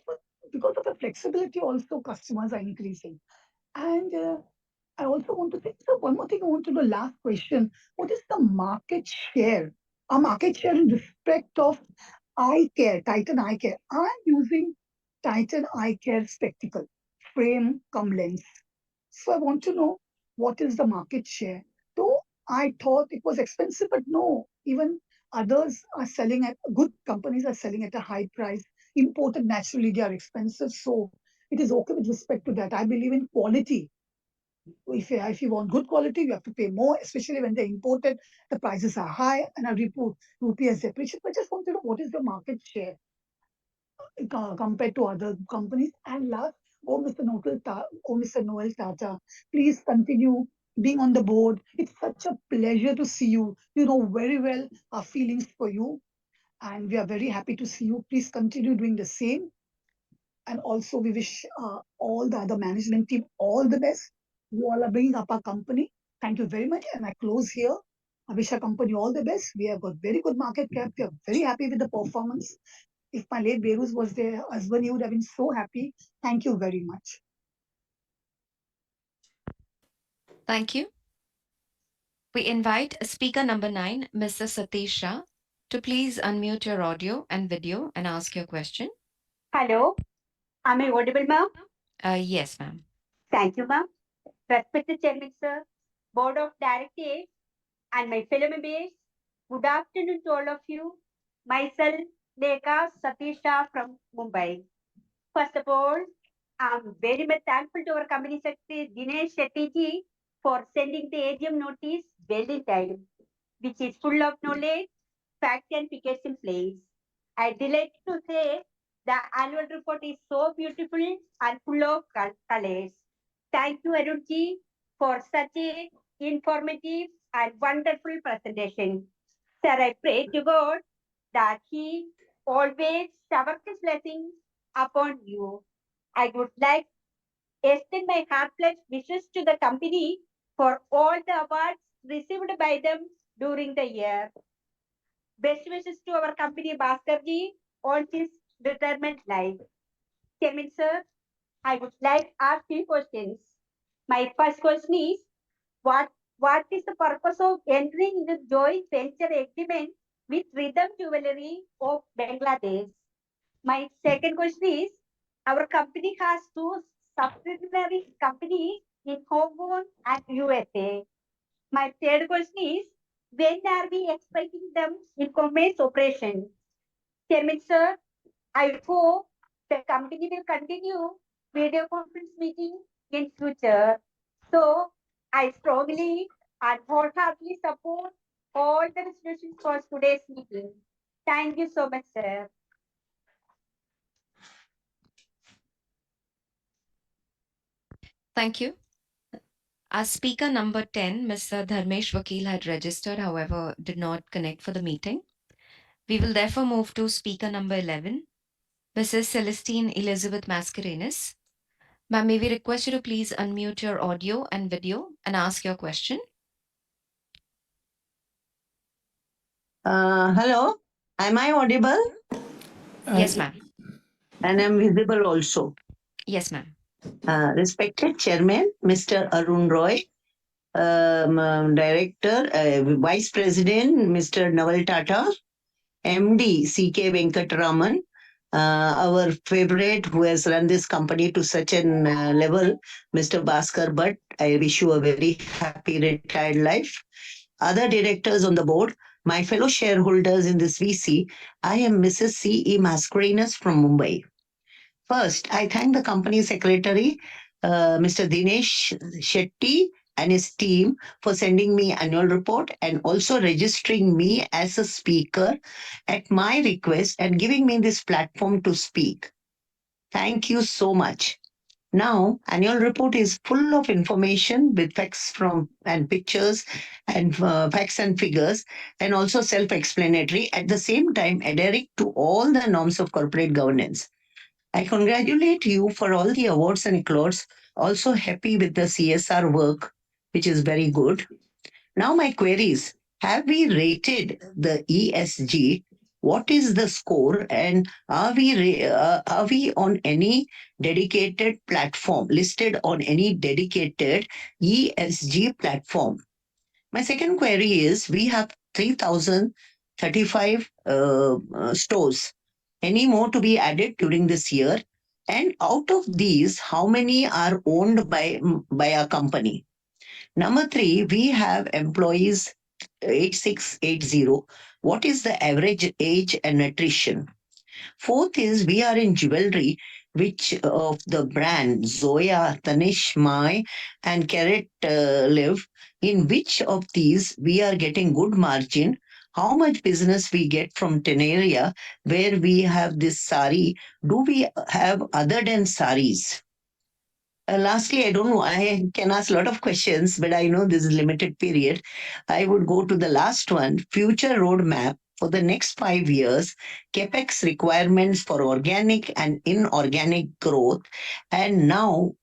because of the flexibility, also customers are increasing. And I also want to say, so one more thing I want to know, last question. What is the market share? Our market share in respect of eye care, Titan eye care. I'm using Titan eye care spectacle, frame cum lens. So I want to know what is the market share. Though I thought it was expensive, but no, even others are selling at, good companies are selling at a high price. Imported naturally, they are expensive. So it is okay with respect to that. I believe in quality. If you want good quality, you have to pay more, especially when they're imported. The prices are high and our rupee has depreciated. I just want to know what is the market share compared to other companies. And last, Mr. Noel Tata, please continue being on the board. It's such a pleasure to see you. You know very well our feelings for you. and we are very happy to see you. Please continue doing the same. And also, we wish all the other management team all the best. You all are bringing up our company. Thank you very much. And I close here. I wish our company all the best. We have got very good market cap. We are very happy with the performance. If my late Beruz was there, husband, he would have been so happy. Thank you very much. Thank you. We invite speaker number 9, Mr. Satish Shah, to please unmute your audio and video and ask your question. Hello, am I audible, ma'am? Yes, ma'am. Thank you, ma'am. Respected Chairman, sir, Board of Directors, and my fellow members, good afternoon to all of you. Myself, Lekha Satisha from Mumbai. First of all, I'm very much thankful to our company secretary Dinesh Shetty ji for sending the AGM notice well in time, which is full of knowledge, fact and figures in place. I delight to say the annual report is so beautiful and full of colors. Thank you, Arun ji, for such a informative and wonderful presentation. Sir, I pray to God that He always showers His blessings upon you. I would like to extend my heartfelt wishes to the company for all the awards received by them during the year. Best wishes to our company Bhaskarji on his retirement life. Chairman sir, I would like to ask few questions. My first question is, what is the purpose of entering into joint venture agreement with Rhythm Jewelry of Bangladesh? My second question is, our company has two subsidiary companies in Hong Kong and USA. My third question is, when are we expecting them in commerce operation? Chairman sir, I hope the company will continue video conference meeting in future. So I strongly and wholeheartedly support all the resolutions for today's meeting. Thank you so much, sir. Thank you. As speaker number 10, Mr. Dharmesh Vakil had registered, however, did not connect for the meeting. We will therefore move to speaker number 11, Mrs. Celestine Elizabeth Mascarenas. Ma'am, may we request you to please unmute your audio and video and ask your question? Hello, am I audible? Yes, ma'am. And I'm visible also. Yes, ma'am. Respected Chairman, Mr. Arun Roy, Director, Vice President, Mr. Naval Tata, MD, CK Venkatraman, our favorite who has run this company to such an level, Mr. Bhaskar Bhatt. I wish you a very happy retired life. Other directors on the board, my fellow shareholders in this VC, I am Mrs. C.E. Mascarenas from Mumbai. First, I thank the company secretary, Mr. Dinesh Shetty and his team for sending me annual report and also registering me as a speaker at my request and giving me this platform to speak. Thank you so much. Now, annual report is full of information with facts from and pictures and facts and figures, and also self-explanatory. At the same time, adhering to all the norms of corporate governance. I congratulate you for all the awards and accolades. Also happy with the CSR work, which is very good. Now my queries: have we rated the ESG? What is the score, and are we on any dedicated platform, listed on any dedicated ESG platform? My second query is: we have 3,035 stores. Any more to be added during this year? And out of these, how many are owned by our company? Number three, we have employees 8680. What is the average age and attrition? Fourth is we are in jewelry, which of the brand Zoya, Tanish, Mai, and Carrot live. In which of these we are getting good margin? How much business we get from Teneria, where we have this sari? Do we have other than saris? Lastly, I don't know. I can ask a lot of questions, but I know this is limited period. I would go to the last one: future roadmap for the next 5 years, capex requirements for organic and inorganic growth. And now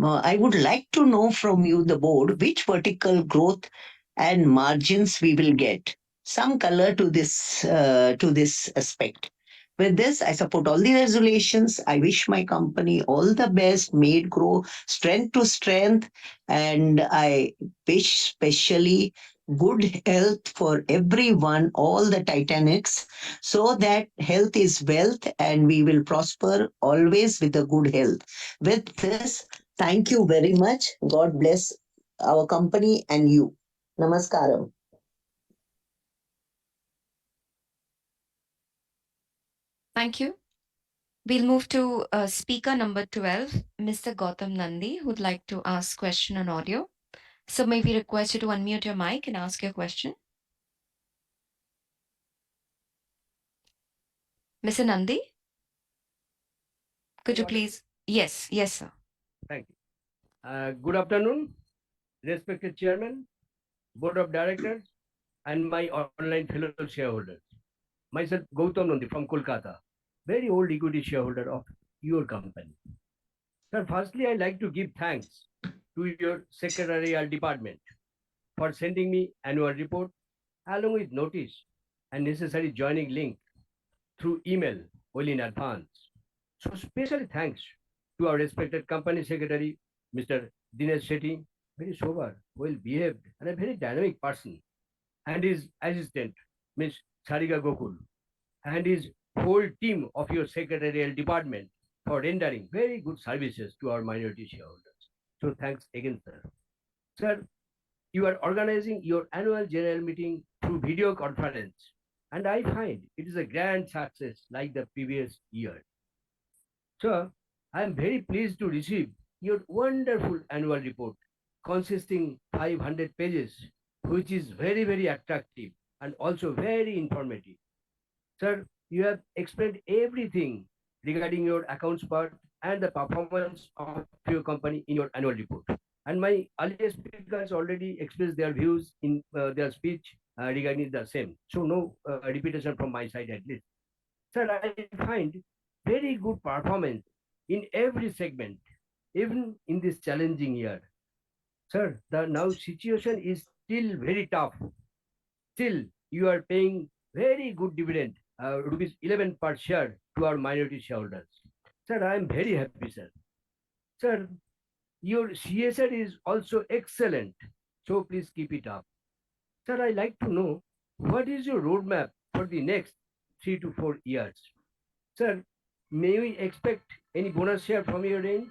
I would like to know from you, the board, which vertical growth and margins we will get. Some color to this aspect. With this, I support all the resolutions. I wish my company all the best, may it grow strength to strength, and I wish specially good health for everyone, all the Titanics, so that health is wealth and we will prosper always with a good health. With this, thank you very much. God bless our company and you. Namaskaram. Thank you. We'll move to speaker number 12, Mr. Gautam Nandi, who'd like to ask question on audio. So may we request you to unmute your mic and ask your question. Mr. Nandi, could you please? Yes, yes, sir. Thank you. Good afternoon, respected Chairman, Board of Directors, and my online fellow shareholders. Myself, Gautam Nandi from Kolkata, very old equity shareholder of your company. Sir, firstly, I'd like to give thanks to your secretarial department for sending me annual report along with notice and necessary joining link through email well in advance. So special thanks to our respected company secretary, Mr. Dinesh Shetty, very sober, well behaved, and a very dynamic person, and his assistant, Ms. Sarika Gokul, and his whole team of your secretarial department for rendering very good services to our minority shareholders. So thanks again, sir. Sir, you are organizing your annual general meeting through video conference, and I find it is a grand success like the previous year. Sir, I am very pleased to receive your wonderful annual report consisting 500 pages, which is very, very attractive and also very informative. Sir, you have explained everything regarding your accounts part and the performance of your company in your annual report. And my earlier speakers already expressed their views in their speech regarding the same. So no repetition from my side at least. Sir, I find very good performance in every segment, even in this challenging year. Sir, the now situation is still very tough. Still, you are paying very good dividend, rupees 11 per share to our minority shareholders. Sir, I am very happy, sir. Sir, your CSR is also excellent. So please keep it up. Sir, I like to know what is your roadmap for the next 3 to 4 years. Sir, may we expect any bonus share from your end?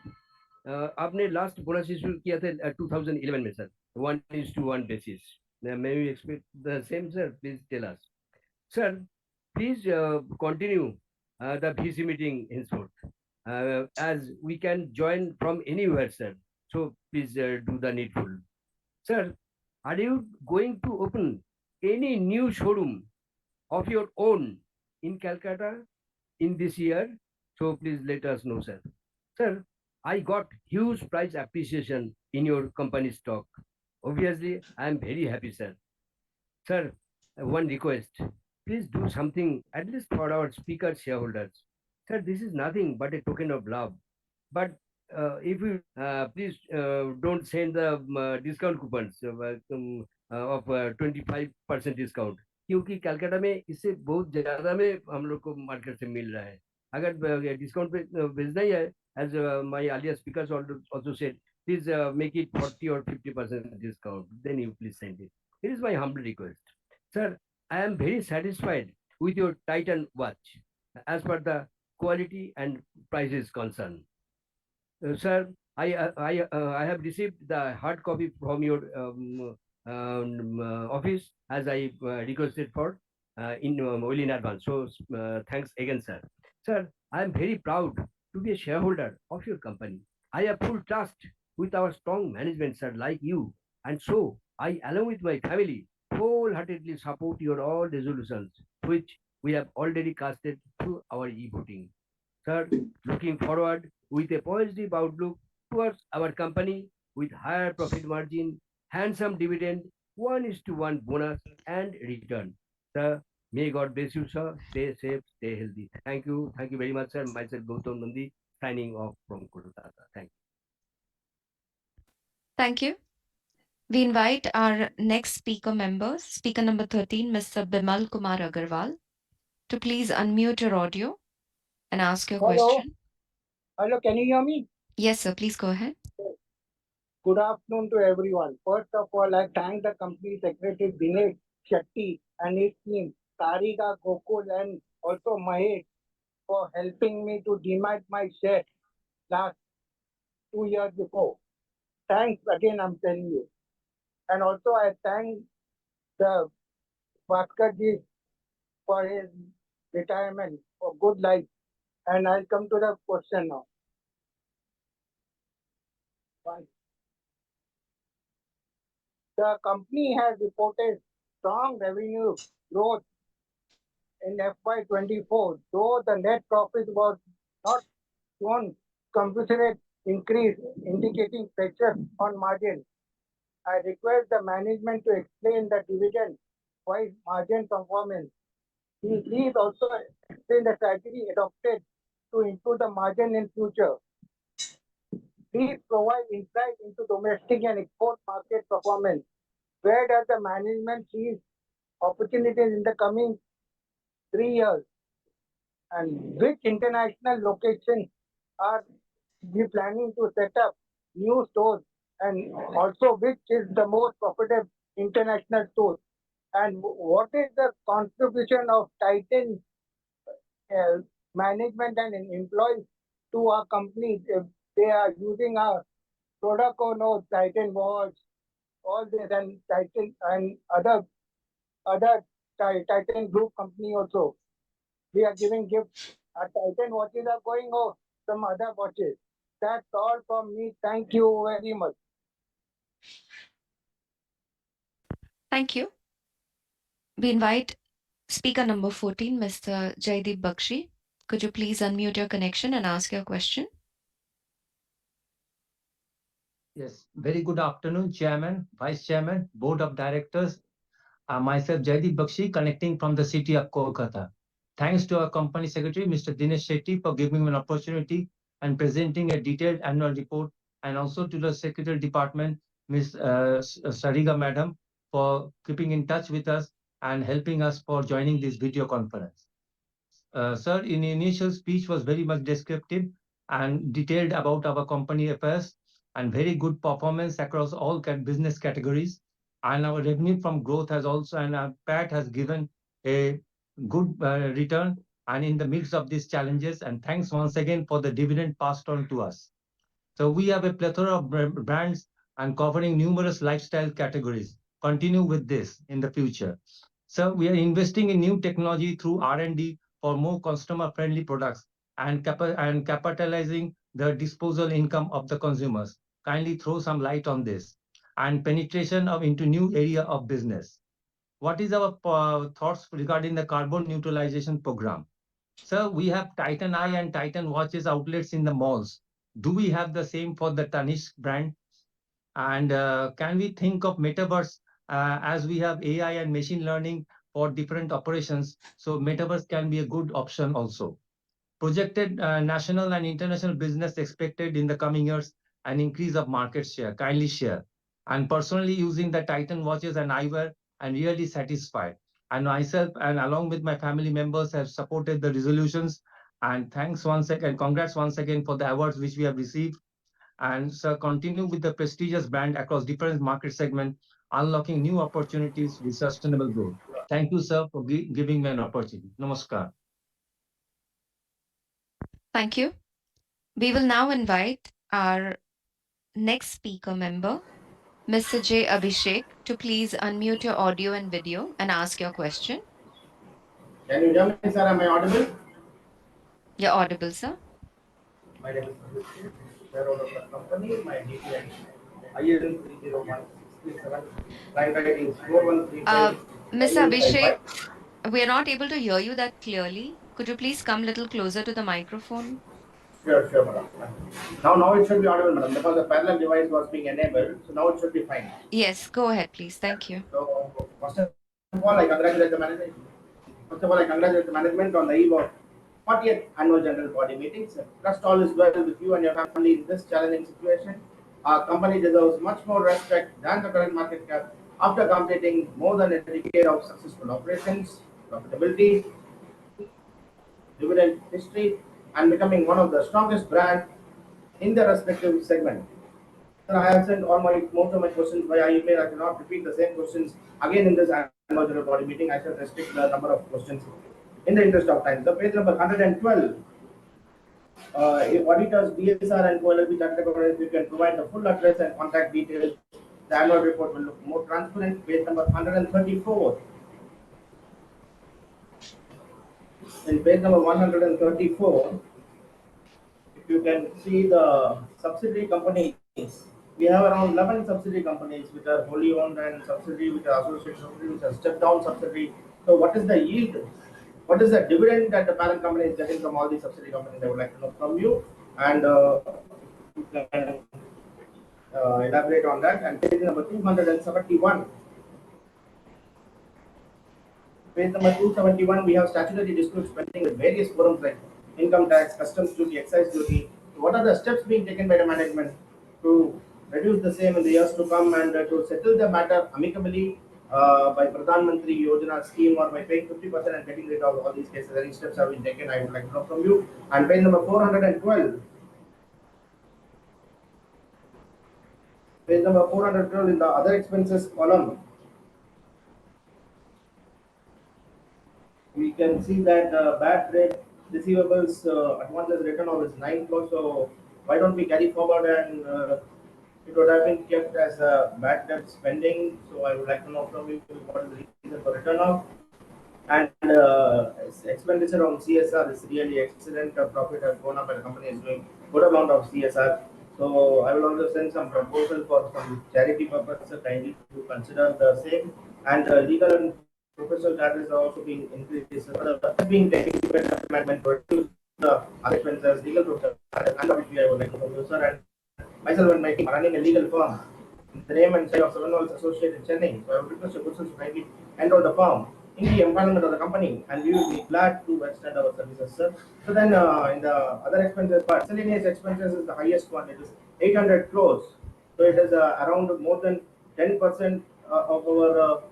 आपने last bonus issue किया था 2011 में sir 1:1 basis. May we expect the same, sir? Please tell us. Sir, please continue the VC meeting henceforth, as we can join from anywhere, sir. So please do the needful. Sir, are you going to open any new showroom of your own in Calcutta in this year? So please let us know, sir. Sir, I got huge price appreciation in your company stock. Obviously, I am very happy, sir. Sir, one request. Please do something at least for our speaker shareholders. Sir, this is nothing but a token of love. But if you please don't send the discount coupons of 25% discount, क्योंकि कलकत्ता में इससे बहुत ज्यादा में हम लोग को market से मिल रहा है. अगर डिस्काउंट पे भेजना ही है, as my earlier speakers also said, please make it 40 or 50% discount. Then you please send it. It is my humble request. Sir, I am very satisfied with your Titan watch as per the quality and price is concerned. Sir, I have received the hard copy from your office as I requested for well in advance. So thanks again, sir. Sir, I am very proud to be a shareholder of your company. I have full trust with our strong management, sir, like you. And so I, along with my family, wholeheartedly support your all resolutions, which we have already casted through our e-voting. Sir, looking forward with a positive outlook towards our company with higher profit margin, handsome dividend, 1:1 bonus and return. Sir, May God bless you, sir. Stay safe, stay healthy. Thank you. Thank you very much, sir. Myself, Gautam Nandi, signing off from Kolkata. Thank you. Thank you. We invite our next speaker member, speaker number 13, Mr. Bimal Kumar Agarwal, to please unmute your audio and ask your question. Hello, can you hear me? Yes, sir. Please go ahead. Good afternoon to everyone. First of all, I thank the company secretary Dinesh Shetty and his team, Tarika, Gokul, and also Mahesh for helping me to demat my share last 2 years before. Thanks again, I'm telling you. And also, I thank the Bhaskar for his retirement for good life. And I'll come to the question now. One. The company has reported strong revenue growth in FY24, though the net profit was not shown commensurate increase, indicating pressure on margin. I request the management to explain the division-wise margin performance. Please also explain the strategy adopted to improve the margin in future. Please provide insight into domestic and export market performance. Where does the management see opportunities in the coming 3 years? And which international locations are we planning to set up new stores? And also, which is the most profitable international store? And what is the contribution of Titan management and employees to our company if they are using our product or no, Titan watch, all this, and Titan and other Titan group company also. We are giving gifts. Our Titan watches are going or some other watches. That's all from me. Thank you very much. Thank you. We invite speaker number 14, Mr. Jaideep Bakshi. Could you please unmute your connection and ask your question? Yes, very good afternoon, Chairman, Vice Chairman, Board of Directors. Myself, Jaideep Bakshi, connecting from the city of Kolkata. Thanks to our company secretary, Mr. Dinesh Shetty, for giving me an opportunity and presenting a detailed annual report, and also to the Secretary Department, Ms. Sariga Madam, for keeping in touch with us and helping us for joining this video conference. Sir, in initial speech was very much descriptive and detailed about our company affairs and very good performance across all business categories. And our revenue from growth has also, and our PAT has given a good return and in the midst of these challenges. And thanks once again for the dividend passed on to us. So we have a plethora of brands and covering numerous lifestyle categories. Continue with this in the future. So we are investing in new technology through R&D for more customer-friendly products and capitalizing the disposal income of the consumers. Kindly throw some light on this. And penetration into new area of business. What is our thoughts regarding the carbon neutralization program? Sir, we have Titan Eye and Titan Watches outlets in the malls. Do we have the same for the Tanishq brand? And can we think of metaverse as we have AI and machine learning for different operations? So metaverse can be a good option also. Projected national and international business expected in the coming years, an increase of market share. Kindly share. And personally using the Titan watches and eyewear, I'm really satisfied. And myself and along with my family members have supported the resolutions. And thanks once again, congrats once again for the awards which we have received. And sir, continue with the prestigious brand across different market segments, unlocking new opportunities with sustainable growth. Thank you, sir, for giving me an opportunity. Namaskar. Thank you. We will now invite our next speaker member, Mr. J. Abhishek, to please unmute your audio and video and ask your question. Can you hear me, sir? Am I audible? You're audible, sir. My name is Abhishek, shareholder of the company. My DPI ISN 30167. Is 4135. Mr. Abhishek, we are not able to hear you that clearly. Could you please come a little closer to the microphone? Sure, madam. Now it should be audible, madam, because the parallel device was being enabled. So now it should be fine. Yes, go ahead, please. Thank you. So first of all, I congratulate the management. First of all, I congratulate the management on the eve of 40th annual general body meetings. Trust all is well with you and your family in this challenging situation. Our company deserves much more respect than the current market cap after completing more than a decade of successful operations, profitability, dividend history, and becoming one of the strongest brands in their respective segment. Sir, I have sent most of my questions via email. I cannot repeat the same questions again in this annual general body meeting. I shall restrict the number of questions in the interest of time. So page number 112. If auditors, DSR and co-LLP chartered accountants, you can provide the full address and contact details. The annual report will look more transparent. Page number 134. In page number 134, if you can see the subsidiary companies, we have around 11 subsidiary companies which are wholly owned and subsidiary which are associated subsidiary which are step down subsidiary. So what is the yield? What is the dividend that the parent company is getting from all these subsidiary companies? I would like to know from you, and you can elaborate on that. And page number 271. Page number 271, we have statutory disputes pending with various forums like income tax, customs duty, excise duty. What are the steps being taken by the management to reduce the same in the years to come and to settle the matter amicably by Pradhan Mantri Yojana scheme or by paying 50% and getting rid of all these cases? Any steps have been taken? I would like to know from you. And page number 412. Page number 412 in the other expenses column. We can see that bad debt receivables advances written off is 9 crores. So why don't we carry forward and it would have been kept as a bad debt spending. So I would like to know from you what is the reason for return off. And expenditure on CSR is really excellent. Profit has gone up and the company is doing good amount of CSR. So I will also send some proposal for some charity purpose. Kindly to consider the same. And legal and professional charges are also being increased. So being taken by the management to reduce the expenses, legal professional charges, and obviously I would like to know, sir, and myself and my team are running a legal firm. The name and site of Seven Walls Associate in Chennai. So I would request your good sir to kindly enroll the firm in the empanelment of the company, and we will be glad to extend our services, sir. So then, in the other expenses part, miscellaneous expenses is the highest one. It is 800 crores. So it is around more than 10% of our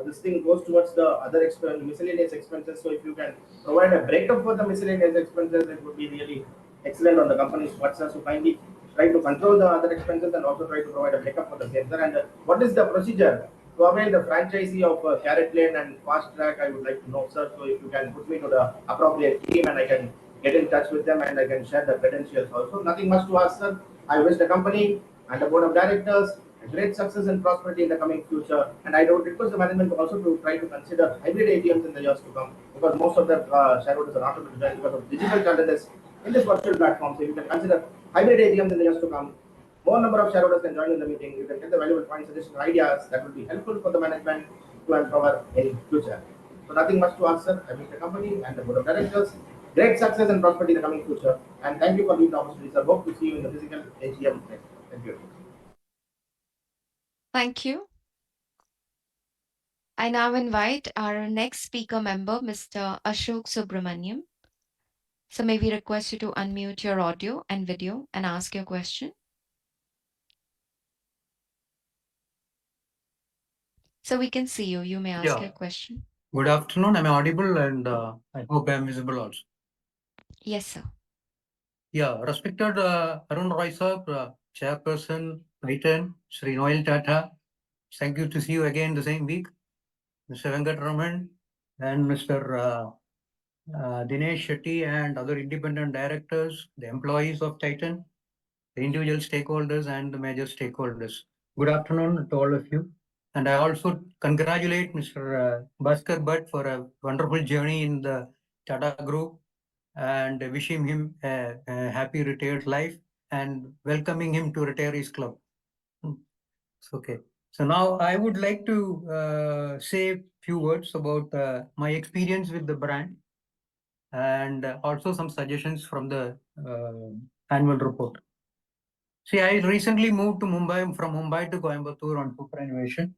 this thing goes towards the other miscellaneous expenses. So if you can provide a breakup for the miscellaneous expenses, it would be really excellent on the company's part, sir. So kindly try to control the other expenses and also try to provide a breakup for the same, sir. And what is the procedure to avail the franchisee of Carrot Lane and Fast Track? I would like to know, sir. So if you can put me to the appropriate team and I can get in touch with them and I can share the credentials also. Nothing much to ask, sir. I wish the company and the board of directors a great success and prosperity in the coming future. And I would request the management also to try to consider hybrid AGMs in the years to come, because most of the shareholders are not able to join because of digital challenges in this virtual platform. So you can consider hybrid AGMs in the years to come. More number of shareholders can join in the meeting. You can get the valuable points, suggestions, ideas that will be helpful for the management to empower in future. So nothing much to answer. I wish the company and the board of directors great success and prosperity in the coming future. And thank you for giving the opportunity, sir. Hope to see you in the physical AGM. Thank you. Thank you. I now invite our next speaker member, Mr. Ashok Subramaniam. So may we request you to unmute your audio and video and ask your question. So we can see you. You may ask your question. Good afternoon. I'm audible and I hope I'm visible also. Yes, sir. Yeah, respected Arun Roy sir, Chairperson, Titan, Sri Noel Tata. Thank you to see you again the same week. Mr. Venkatraman and Mr. Dinesh Shetty and other independent directors, the employees of Titan, the individual stakeholders and the major stakeholders. Good afternoon to all of you. And I also congratulate Mr. Bhaskar Bhatt for a wonderful journey in the Tata Group and wishing him a happy retired life and welcoming him to Retirees Club. It's okay. So now I would like to say a few words about my experience with the brand and also some suggestions from the annual report. See, I recently moved to Mumbai, from Mumbai to Coimbatore on superannuation.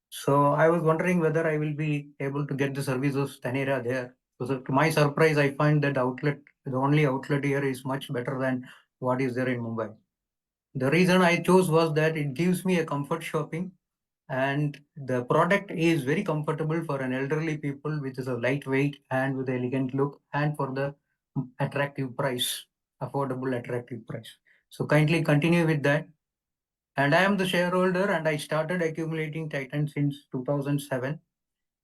So I was wondering whether I will be able to get the service of Tanera there. So to my surprise, I find that outlet, the only outlet here is much better than what is there in Mumbai. The reason I chose was that it gives me a comfort shopping, and the product is very comfortable for an elderly people, which is a lightweight and with elegant look, and for the attractive price, affordable attractive price. So kindly continue with that. And I am the shareholder, and I started accumulating Titan since 2007.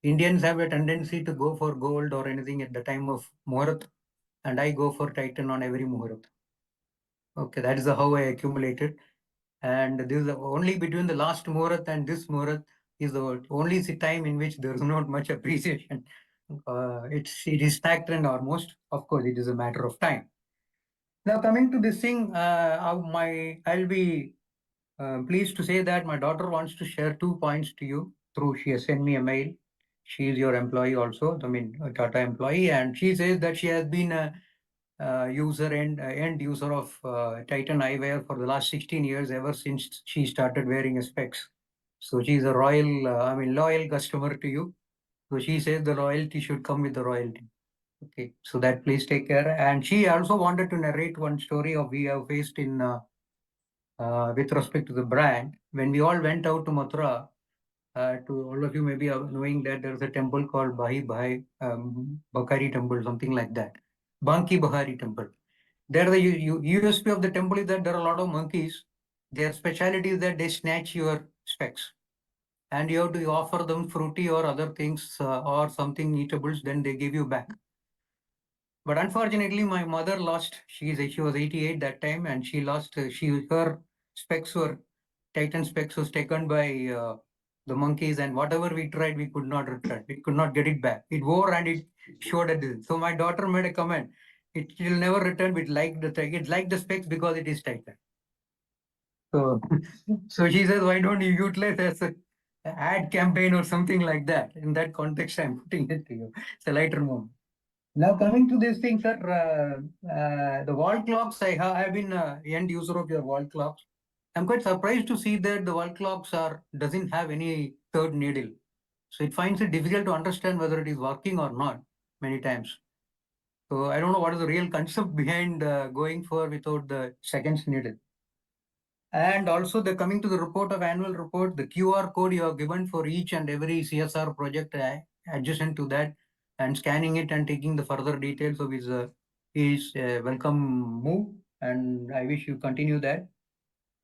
Indians have a tendency to go for gold or anything at the time of Muhurat, and I go for Titan on every Muhurat. Okay, that is how I accumulated. And this is only between the last Muhurat and this Muhurat is the only time in which there is not much appreciation. It is stagnant almost. Of course, it is a matter of time. Now coming to this thing, I'll be pleased to say that my daughter wants to share 2 points to you through she has sent me a mail. She is your employee also, I mean a Tata employee, and she says that she has been a end user of Titan eyewear for the last 16 years, ever since she started wearing specs. So she's a loyal customer to you. So she says the loyalty should come with the royalty. Okay, so that please take care. And she also wanted to narrate one story of we have faced in with respect to the brand. When we all went out to Mathura, to all of you maybe knowing that there's a temple called Bakari temple, something like that. Banki Bahari temple. There the USP of the temple is that there are a lot of monkeys. Their specialty is that they snatch your specs. And you have to offer them fruity or other things or something eatables, then they give you back. But unfortunately, my mother lost. She was 88 that time, and she lost. Her specs were Titan specs was taken by the monkeys, and whatever we tried, we could not return. We could not get it back. It wore and it showed at this. So my daughter made a comment. It will never return. It liked the specs because it is Titan. So, so she says, why don't you utilize as a ad campaign or something like that? In that context, I'm putting it to you. It's a lighter moment. Now coming to this thing, sir, the wall clocks, I've been end user of your wall clocks. I'm quite surprised to see that the wall clocks doesn't have any third needle. So it finds it difficult to understand whether it is working or not many times. So I don't know what is the real concept behind going for without the second needle. And also the coming to the report of annual report, the QR code you have given for each and every CSR project adjacent to that, and scanning it and taking the further details of is a welcome move, and I wish you continue that.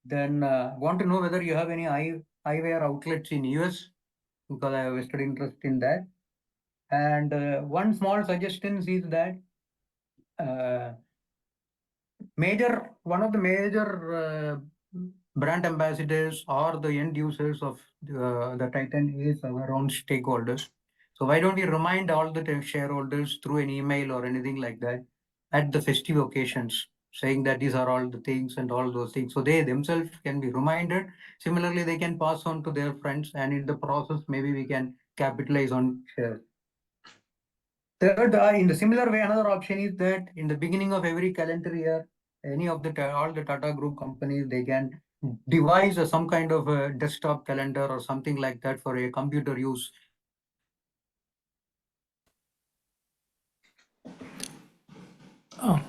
Then want to know whether you have any eyewear outlets in US, because I have vested interest in that. And one small suggestion is that one of the major brand ambassadors or the end users of the Titan is our own stakeholders. So why don't we remind all the shareholders through an email or anything like that at the festive occasions, saying that these are all the things and all those things. So they themselves can be reminded. Similarly, they can pass on to their friends, and in the process, maybe we can capitalize on shares. Third, in the similar way, another option is that in the beginning of every calendar year, any of all the Tata Group companies, they can devise some kind of a desktop calendar or something like that for a computer use.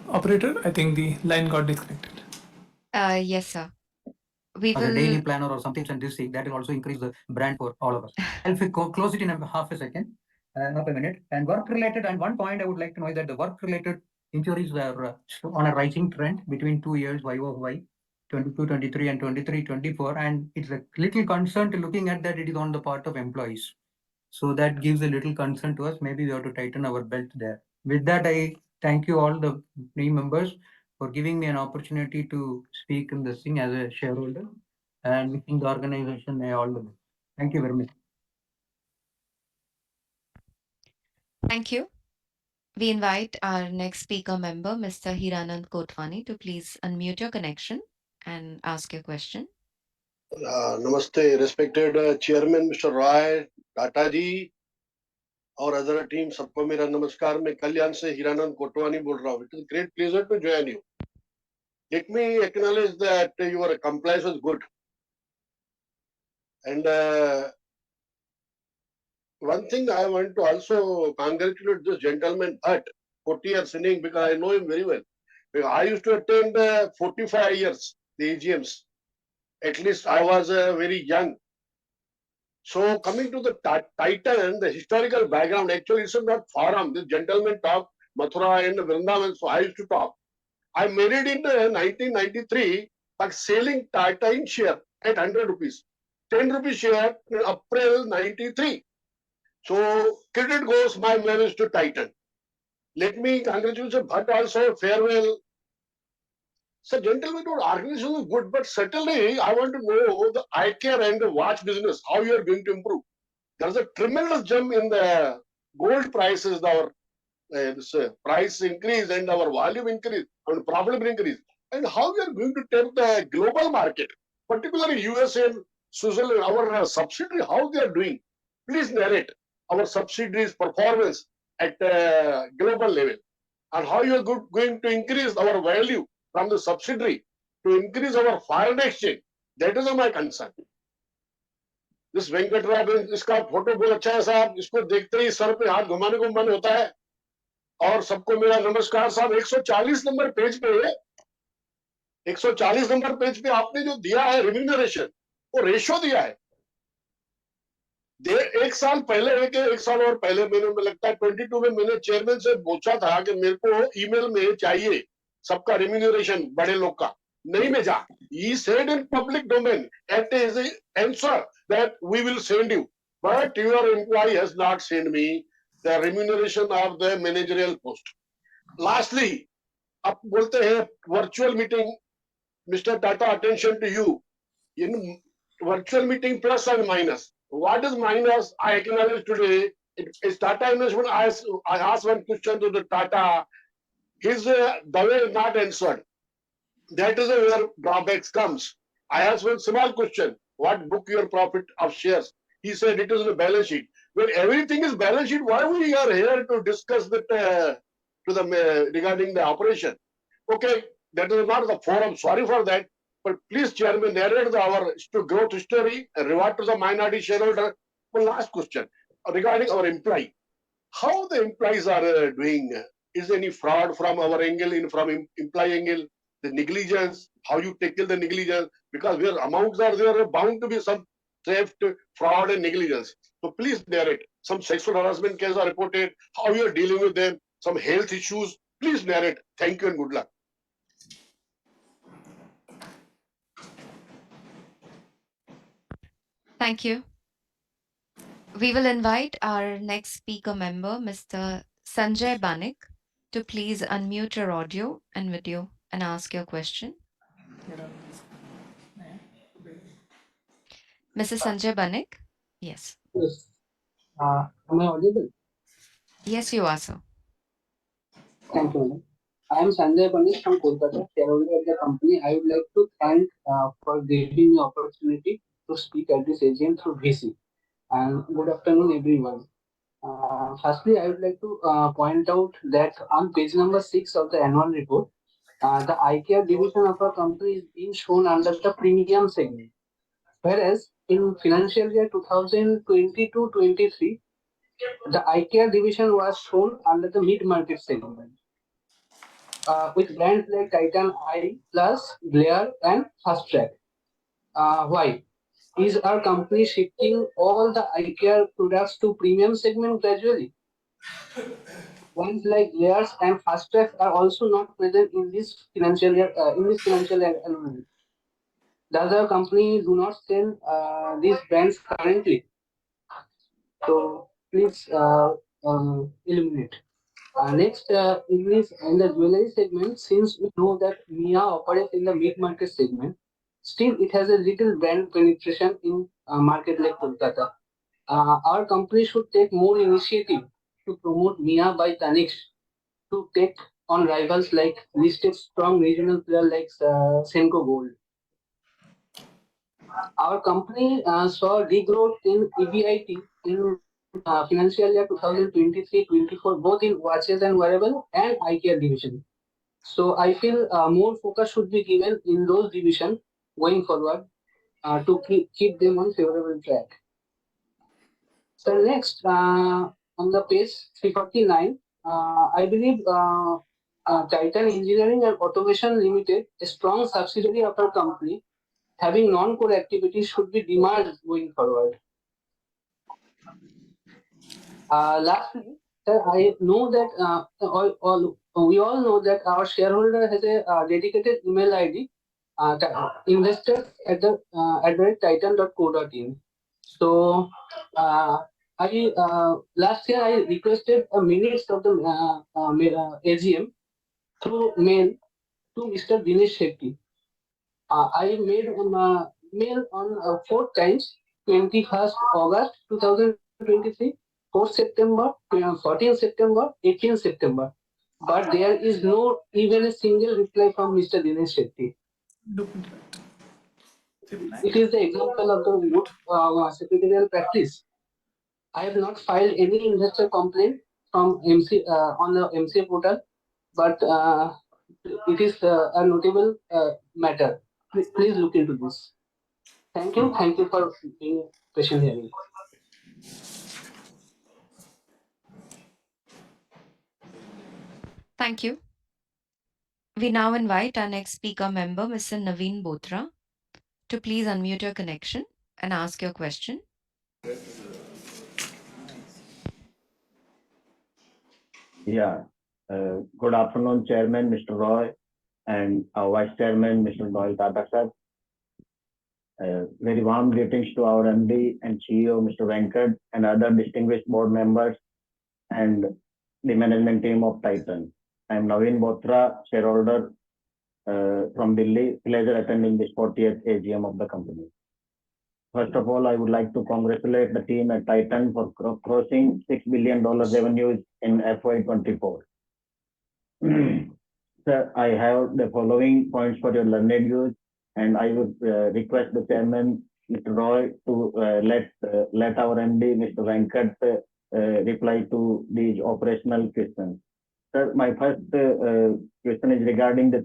Operator, I think the line got disconnected. Yes, sir. We As a daily will. planner or something, and this thing that will also increase the brand for all of us. I'll close it in half a second, half a minute. And work related, and one point I would like to know is that the work related injuries were on a rising trend between 2 years, YOY, 22, 23, and 23, 24. And it's a little concern to looking at that it is on the part of employees. So that gives a little concern to us. Maybe we have to tighten our belt there. With that, I thank you all the team members for giving me an opportunity to speak in this thing as a shareholder, and within the organization, all the best. Thank you very much. Thank you. We invite our next speaker member, Mr. Hiranand Kotwani, to please unmute your connection and ask your question. Namaste, respected Chairman Mr. Roy, Tata ji, और other team सबको मेरा नमस्कार. मैं कल्याण से हीरानंद कोटवानी बोल रहा हूँ. It is a great pleasure to join you. Let me acknowledge that your compliance was good, and one thing I want to also congratulate this gentleman at 40 years inning because I know him very well. Because I used to attend 45 years, the AGMs. At least I was very young. So coming to the Titan, the historical background, actually it's not forum. This gentleman talked Mathura and Vrindavan, so I used to talk. I married in 1993 by selling Titan share at 100 rupees. 10 rupees share in April 93. So credit goes my marriage to Titan. Let me congratulate you, but also farewell. So gentlemen, your organization is good, but certainly I want to know the eye care and the watch business, how you are going to improve. There's a tremendous jump in the gold prices, our price increase and our volume increase and profit increase. And how we are going to take the global market, particularly US and Switzerland, our subsidiary, how they are doing. Please narrate our subsidiaries performance at global level and how you are going to increase our value from the subsidiary to increase our foreign exchange. That is my concern. This Venkataraman इसका photo बहुत अच्छा है साहब, इसको देखते ही sir पे हाथ घुमाने को मन होता है। और सबको मेरा नमस्कार साहब। 140 नंबर पेज पे 140 नंबर पेज पे आपने जो दिया है रिम्यूनरेशन, वो रेशो दिया है। एक साल पहले एक साल और पहले मैंने लगता है 22 में मैंने चेयरमैन से पूछा था कि मेरे को ईमेल में चाहिए सबका रिम्यूनरेशन बड़े लोग का, नहीं भेजा। He said in public domain at his answer that we will send you, but your employee has not sent me the remuneration of the managerial post. Lastly, आप बोलते हैं virtual meeting, Mr. Tata, attention to you. In virtual meeting plus and minus. What is minus? I acknowledge today. It's Tata Investment. I asked one question to the Tata. His the way is not answered. That is where drawbacks comes. I asked one small question. What book your profit of shares? He said it is in the balance sheet. When everything is balance sheet, why we are here to discuss that to the regarding the operation? Okay, that is not the forum. Sorry for that. But please, Chairman, narrate our growth history, reward to the minority shareholder. One last question regarding our employee. How the employees are doing? Is there any fraud from our angle, from employee angle? The negligence, how you tackle the negligence? Because where amounts are there, bound to be some theft, fraud, and negligence. So please narrate. Some sexual harassment cases are reported. How you are dealing with them? Some health issues. Please narrate. Thank you and good luck. Thank you. We will invite our next speaker member, Mr. Sanjay Banik, to please unmute your audio and video and ask your question. Mr. Sanjay Banik? Yes. Yes. Am I audible? Yes, you are, sir. Thank you, madam. I am Sanjay Panis from Kolkata, shareholder of the company. I would like to thank for giving me opportunity to speak at this AGM through VC. And good afternoon, everyone. Firstly, I would like to point out that on page number 6 of the annual report, the eye care division of our company is being shown under the premium segment. Whereas in financial year 2022-23, the eye care division was shown under the mid-market segment, with brands like Titan Eye Plus, Glare, and Fast Track. Why? Is our company shifting all the eye care products to premium segment gradually? Brands like Glares and Fast Track are also not present in this financial year. Annual. Does our company do not sell these brands currently? So please eliminate. Next, in the jewelry segment, since we know that Mia operates in the mid-market segment, still it has a little brand penetration in market like Kolkata. Our company should take more initiative to promote Mia by Tanishq to take on rivals like listed strong regional player like Senco Gold. Our company saw degrowth in EBIT in financial year 2023-24, both in watches and wearable and eye care division. So I feel more focus should be given in those divisions going forward to keep them on favorable track. So next, on the page 349, I believe Titan Engineering and Automation Limited, a strong subsidiary of our company, having non-core activities should be demerged going forward. Lastly, sir, I know that we all know that our shareholder has a dedicated email ID, investors at titan.co.in. So last year I requested a minutes of the AGM through mail to Mr. Dinesh Shetty. I made mail on 4 times, 21st August 2023, 4th September, 14th September, 18th September. But there is no even a single reply from Mr. Dinesh Shetty. It is the example of the good secretarial practice. I have not filed any investor complaint from MC on the MCA portal, but it is a notable matter. Please look into this. Thank you. Thank you for being patient hearing. Thank you. We now invite our next speaker member, Mr. Naveen Bothra, to please unmute your connection and ask your question. Yeah. Good afternoon, Chairman Mr. Roy and our Vice Chairman Mr. Noel Tata sir. Very warm greetings to our MD and CEO Mr. Venkat and other distinguished board members and the management team of Titan. I am Naveen Bothra, shareholder from Delhi. Pleasure attending this 40th AGM of the company. First of all, I would like to congratulate the team at Titan for crossing $6 billion revenues in FY24. Sir, I have the following points for your learned use, and I would request the chairman, Mr. Roy, to let our MD, Mr. Venkat, reply to these operational questions. Sir, my first question is regarding the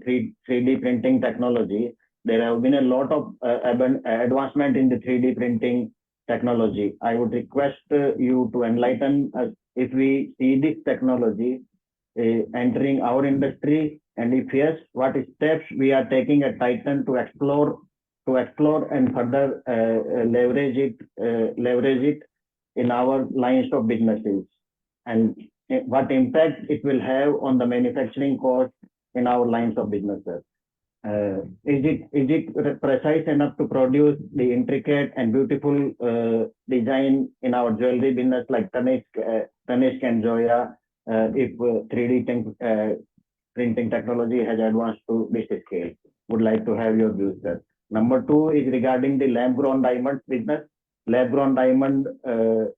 3D printing technology. There have been a lot of advancement in the 3D printing technology. I would request you to enlighten us if we see this technology entering our industry, and if yes, what steps we are taking at Titan to explore and further leverage it in our lines of businesses, and what impact it will have on the manufacturing cost in our lines of businesses. Is it precise enough to produce the intricate and beautiful design in our jewelry business like Tanishq and Joya, if 3D printing technology has advanced to this scale? Would like to have your views, sir. Number 2 is regarding the lab-grown diamond business. Lab-grown diamond, the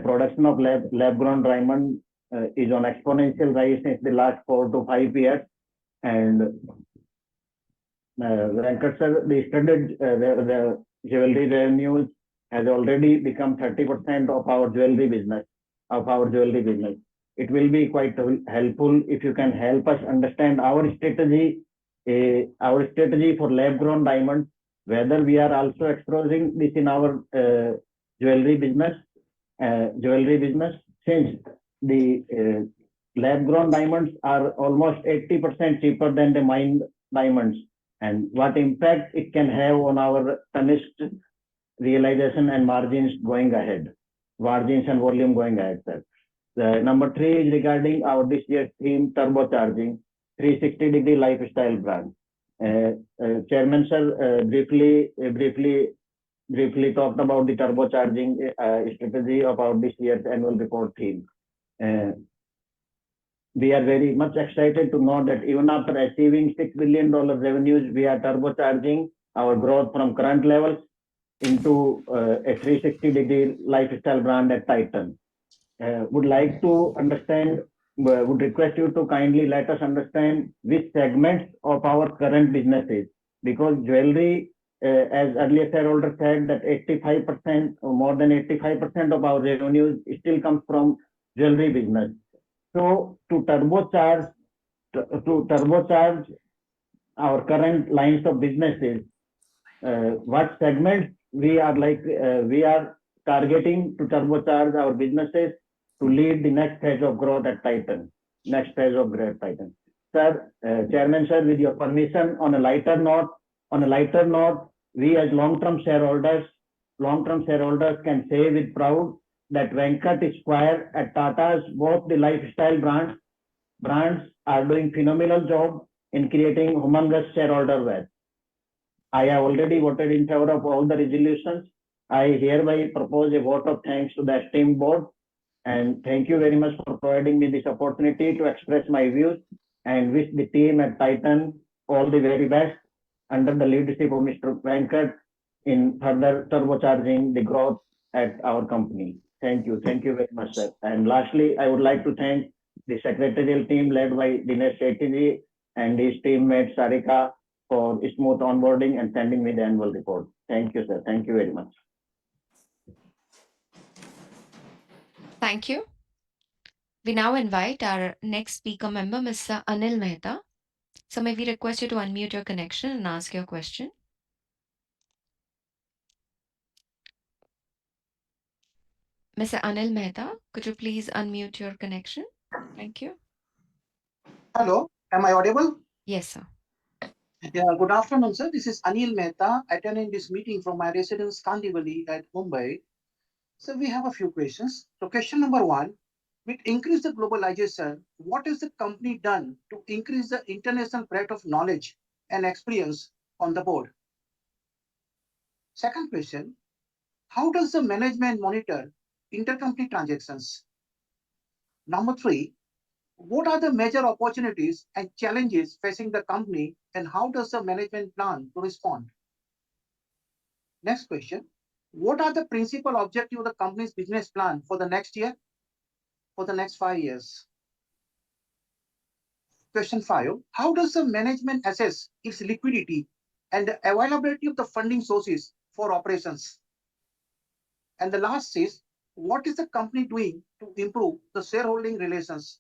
production of lab-grown diamond is on exponential rise since the last 4 to 5 years, and Venkat sir, the studded the jewelry revenues has already become 30% of our jewelry business. It will be quite helpful if you can help us understand our strategy for lab-grown diamonds, whether we are also exposing this in our jewelry business, since the lab-grown diamonds are almost 80% cheaper than the mined diamonds, and what impact it can have on our Tanishq realization and margins going ahead, margins and volume going ahead, sir. Number 3 is regarding our this year's theme, turbocharging 360-degree lifestyle brand. Chairman sir briefly talked about the turbocharging strategy of our this year's annual report theme. We are very much excited to know that even after achieving $6 billion revenues, we are turbocharging our growth from current levels into a 360-degree lifestyle brand at Titan. Would like to understand, would request you to kindly let us understand which segments of our current businesses, because jewelry, as earlier shareholder said, that 85% or more than 85% of our revenues still comes from jewelry business. So to turbocharge our current lines of businesses, what segments we are targeting to turbocharge our businesses to lead the next phase of growth at Titan. Next phase of growth at Titan. Sir, Chairman sir, with your permission, on a lighter note, we as long-term shareholders can say with proud that Venkat Esquire at Tata's both the lifestyle brands are doing phenomenal job in creating humongous shareholder wealth. I have already voted in favor of all the resolutions. I hereby propose a vote of thanks to the esteemed board, and thank you very much for providing me this opportunity to express my views, and wish the team at Titan all the very best under the leadership of Mr. Venkat in further turbocharging the growth at our company. Thank you very much, sir. And lastly, I would like to thank the secretarial team led by Dinesh Shetty and his teammate Sarika for smooth onboarding and sending me the annual report. Thank you, sir. Thank you very much. Thank you. We now invite our next speaker member, Mr. Anil Mehta. So may we request you to unmute your connection and ask your question. Mr. Anil Mehta, could you please unmute your connection? Thank you. Hello, am I audible? Yes, sir. Yeah, good afternoon, sir. This is Anil Mehta attending this meeting from my residence Kandivali at Mumbai. So we have a few questions. So question number one, with increased globalization, what has the company done to increase the international breadth of knowledge and experience on the board? Second question, how does the management monitor intercompany transactions? Number three, what are the major opportunities and challenges facing the company, and how does the management plan to respond? Next question, what are the principal objectives of the company's business plan for the next year, for the next 5 years? Question 5, how does the management assess its liquidity and the availability of the funding sources for operations? And the last is, what is the company doing to improve the shareholding relations?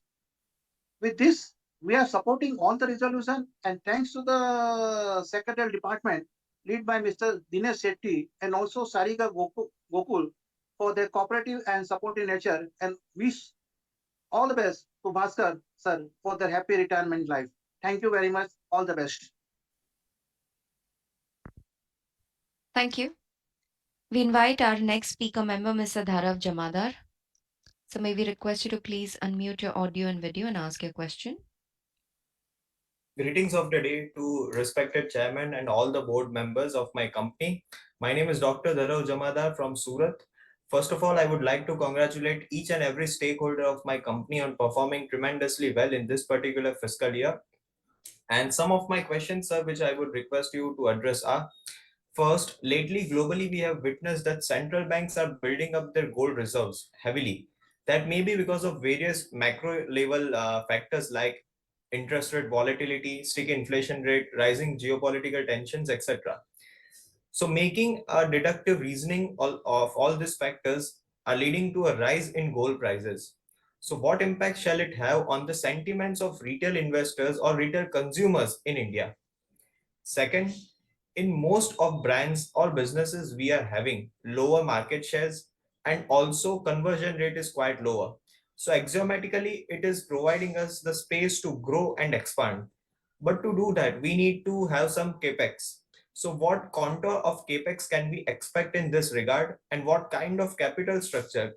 With this, we are supporting all the resolution, and thanks to the secretarial department led by Mr. Dinesh Shetty and also Sarika Gokul for their cooperative and supportive nature, and wish all the best to Bhaskar sir for their happy retirement life. Thank you very much. All the best. Thank you. We invite our next speaker member, Mr. Dharav Jamadar. So may we request you to please unmute your audio and video and ask your question. Greetings of the day to respected chairman and all the board members of my company. My name is Dr. Dharav Jamadar from Surat. First of all, I would like to congratulate each and every stakeholder of my company on performing tremendously well in this particular fiscal year. And some of my questions, sir, which I would request you to address are: first, lately globally we have witnessed that central banks are building up their gold reserves heavily. That may be because of various macro level factors like interest rate volatility, sticky inflation rate, rising geopolitical tensions, etc. So making a deductive reasoning of all these factors are leading to a rise in gold prices. So what impact shall it have on the sentiments of retail investors or retail consumers in India? Second, in most of brands or businesses we are having lower market shares, and also conversion rate is quite lower. So axiomatically it is providing us the space to grow and expand. But to do that we need to have some capex. So what contour of capex can we expect in this regard, and what kind of capital structure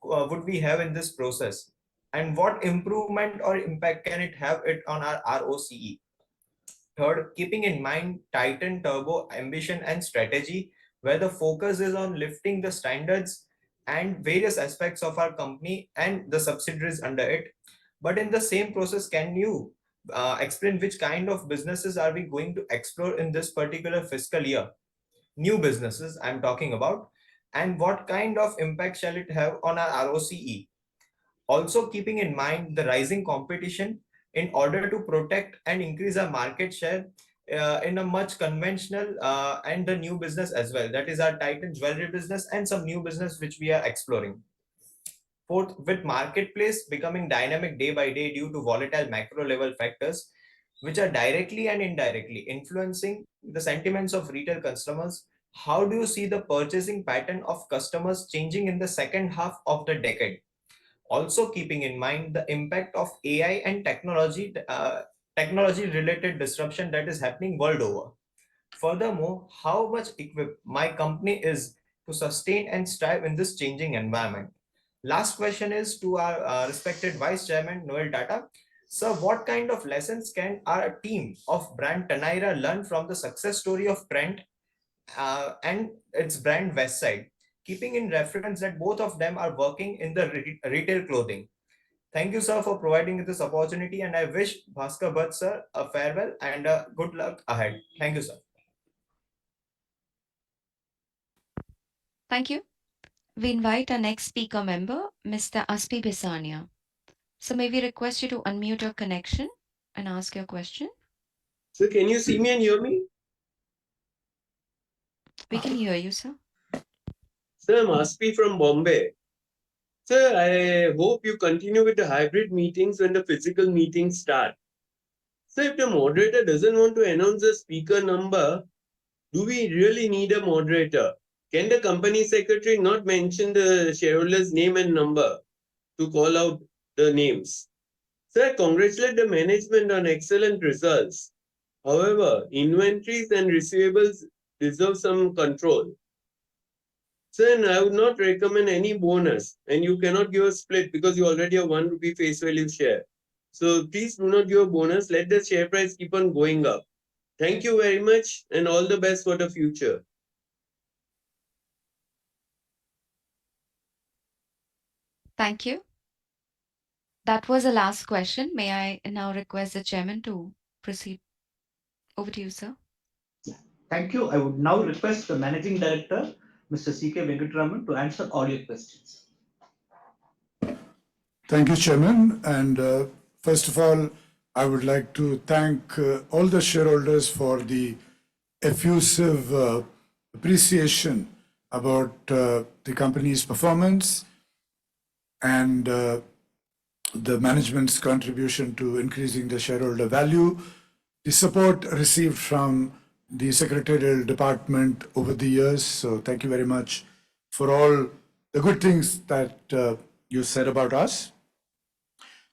would we have in this process, and what improvement or impact can it have it on our ROCE? Third, keeping in mind Titan Turbo ambition and strategy, where the focus is on lifting the standards and various aspects of our company and the subsidiaries under it. But in the same process, can you explain which kind of businesses are we going to explore in this particular fiscal year? New businesses I'm talking about, and what kind of impact shall it have on our ROCE? Also keeping in mind the rising competition, in order to protect and increase our market share in a much conventional and the new business as well, that is our Titan jewelry business and some new business which we are exploring. Fourth, with marketplace becoming dynamic day by day due to volatile macro level factors which are directly and indirectly influencing the sentiments of retail customers, how do you see the purchasing pattern of customers changing in the second half of the decade? Also keeping in mind the impact of AI and technology related disruption that is happening world over. Furthermore, how much equipped my company is to sustain and strive in this changing environment. Last question is to our respected Vice Chairman Noel Tata. Sir, what kind of lessons can our team of brand Tanaira learn from the success story of Trent and its brand Westside, keeping in reference that both of them are working in the retail clothing? Thank you, sir, for providing this opportunity, and I wish Bhaskar Bhatt, sir, a farewell and good luck ahead. Thank you, sir. Thank you. We invite our next speaker member, Mr. Aspi Bisania. So may we request you to unmute your connection and ask your question? Sir, can you see me and hear me? We can hear you, sir. Sir, I'm Aspi from Bombay. Sir, I hope you continue with the hybrid meetings when the physical meetings start. Sir, if the moderator doesn't want to announce the speaker number, do we really need a moderator? Can the company secretary not mention the shareholder's name and number to call out the names? Sir, I congratulate the management on excellent results. However, inventories and receivables deserve some control. Sir, I would not recommend any bonus, and you cannot give a split because you already have 1 rupee face value share. So please do not give a bonus. Let the share price keep on going up. Thank you very much and all the best for the future. Thank you. That was the last question. May I now request the chairman to proceed? Over to you, sir. Thank you. I would now request the Managing Director, Mr. C.K. Venkataraman, to answer all your questions. Thank you, Chairman. And first of all, I would like to thank all the shareholders for the effusive appreciation about the company's performance and the management's contribution to increasing the shareholder value, the support received from the secretarial department over the years. So thank you very much for all the good things that you said about us.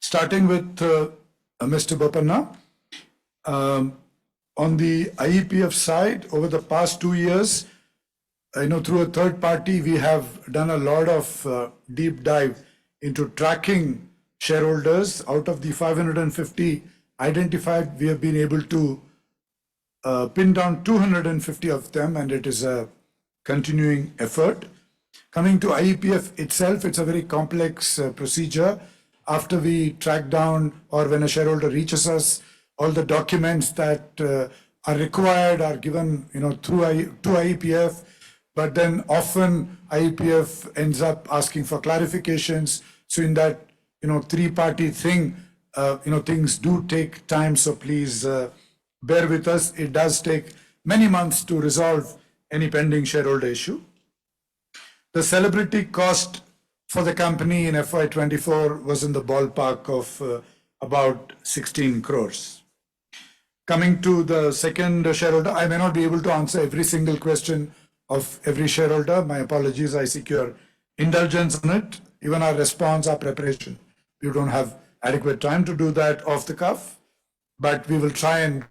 Starting with Mr. Bopanna, on the IEPF side, over the past 2 years, through a third party, we have done a lot of deep dive into tracking shareholders. Out of the 550 identified, we have been able to pin down 250 of them, and it is a continuing effort. Coming to IEPF itself, it's a very complex procedure. After we track down, or when a shareholder reaches us, all the documents that are required are given, to IEPF. But then often IEPF ends up asking for clarifications. So in that, three-party thing, things do take time. So please bear with us. It does take many months to resolve any pending shareholder issue. The celebrity cost for the company in FY24 was in the ballpark of about 16 crores. Coming to the second shareholder, I may not be able to answer every single question of every shareholder. My apologies. I seek your indulgence on it. Even our response, our preparation, we don't have adequate time to do that off the cuff, but we will try and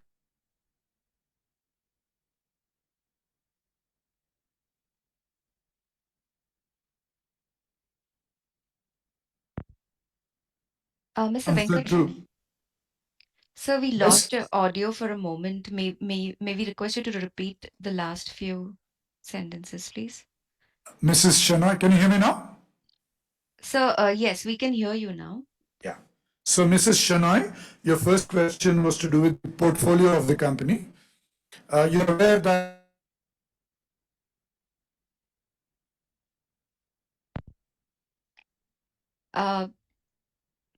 Mr. answer Venkat, to. sir, we Yes. lost your audio for a moment. May we request you to repeat the last few sentences, please? Mrs. Shanoy, can you hear me now? Sir, yes, we can hear you now. Yeah. So, Mrs. Shanoy, your first question was to do with the portfolio of the company. You're aware that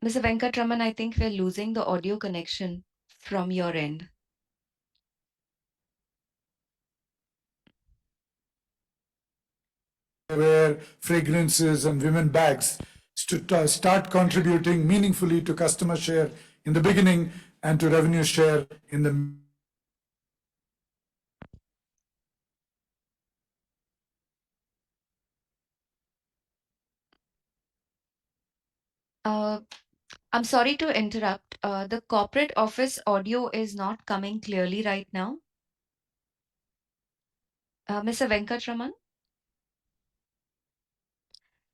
Mr. Venkatraman, I think we're losing the audio connection from your end. where fragrances and women bags to start contributing meaningfully to customer share in the beginning and to revenue share in the Uh, I'm sorry to interrupt. The corporate office audio is not coming clearly right now. Mr. Venkatraman,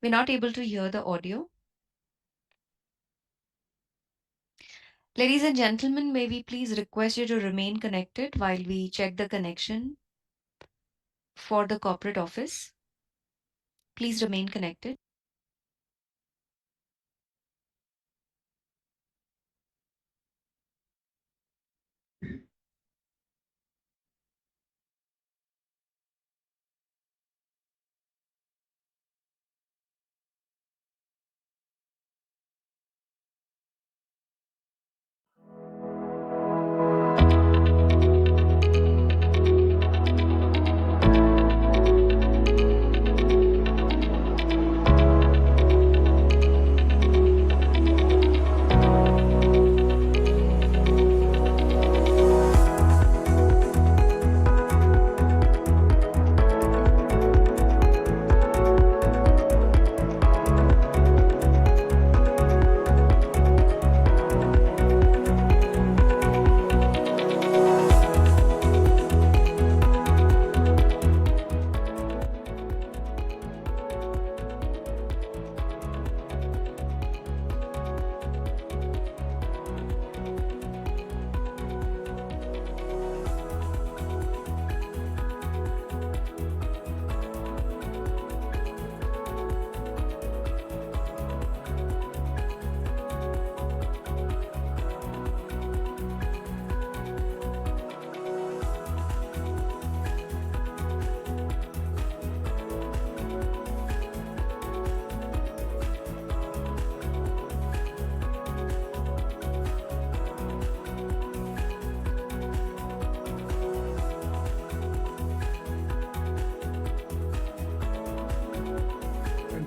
we're not able to hear the audio. Ladies and gentlemen, may we please request you to remain connected while we check the connection for the corporate office. Please remain connected.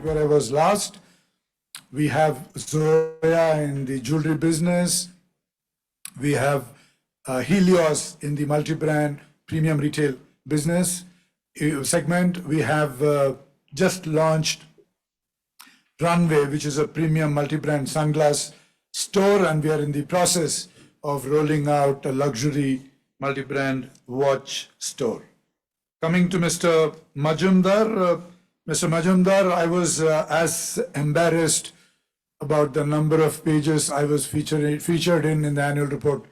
Where I was last, we have Zoya in the jewelry business. We have Helios in the multi-brand premium retail business segment. We have just launched Runway, which is a premium multi-brand sunglass store, and we are in the process of rolling out a luxury multi-brand watch store. Coming to Mr. Majumdar, Mr. Majumdar, I was as embarrassed about the number of pages I was featured in the annual report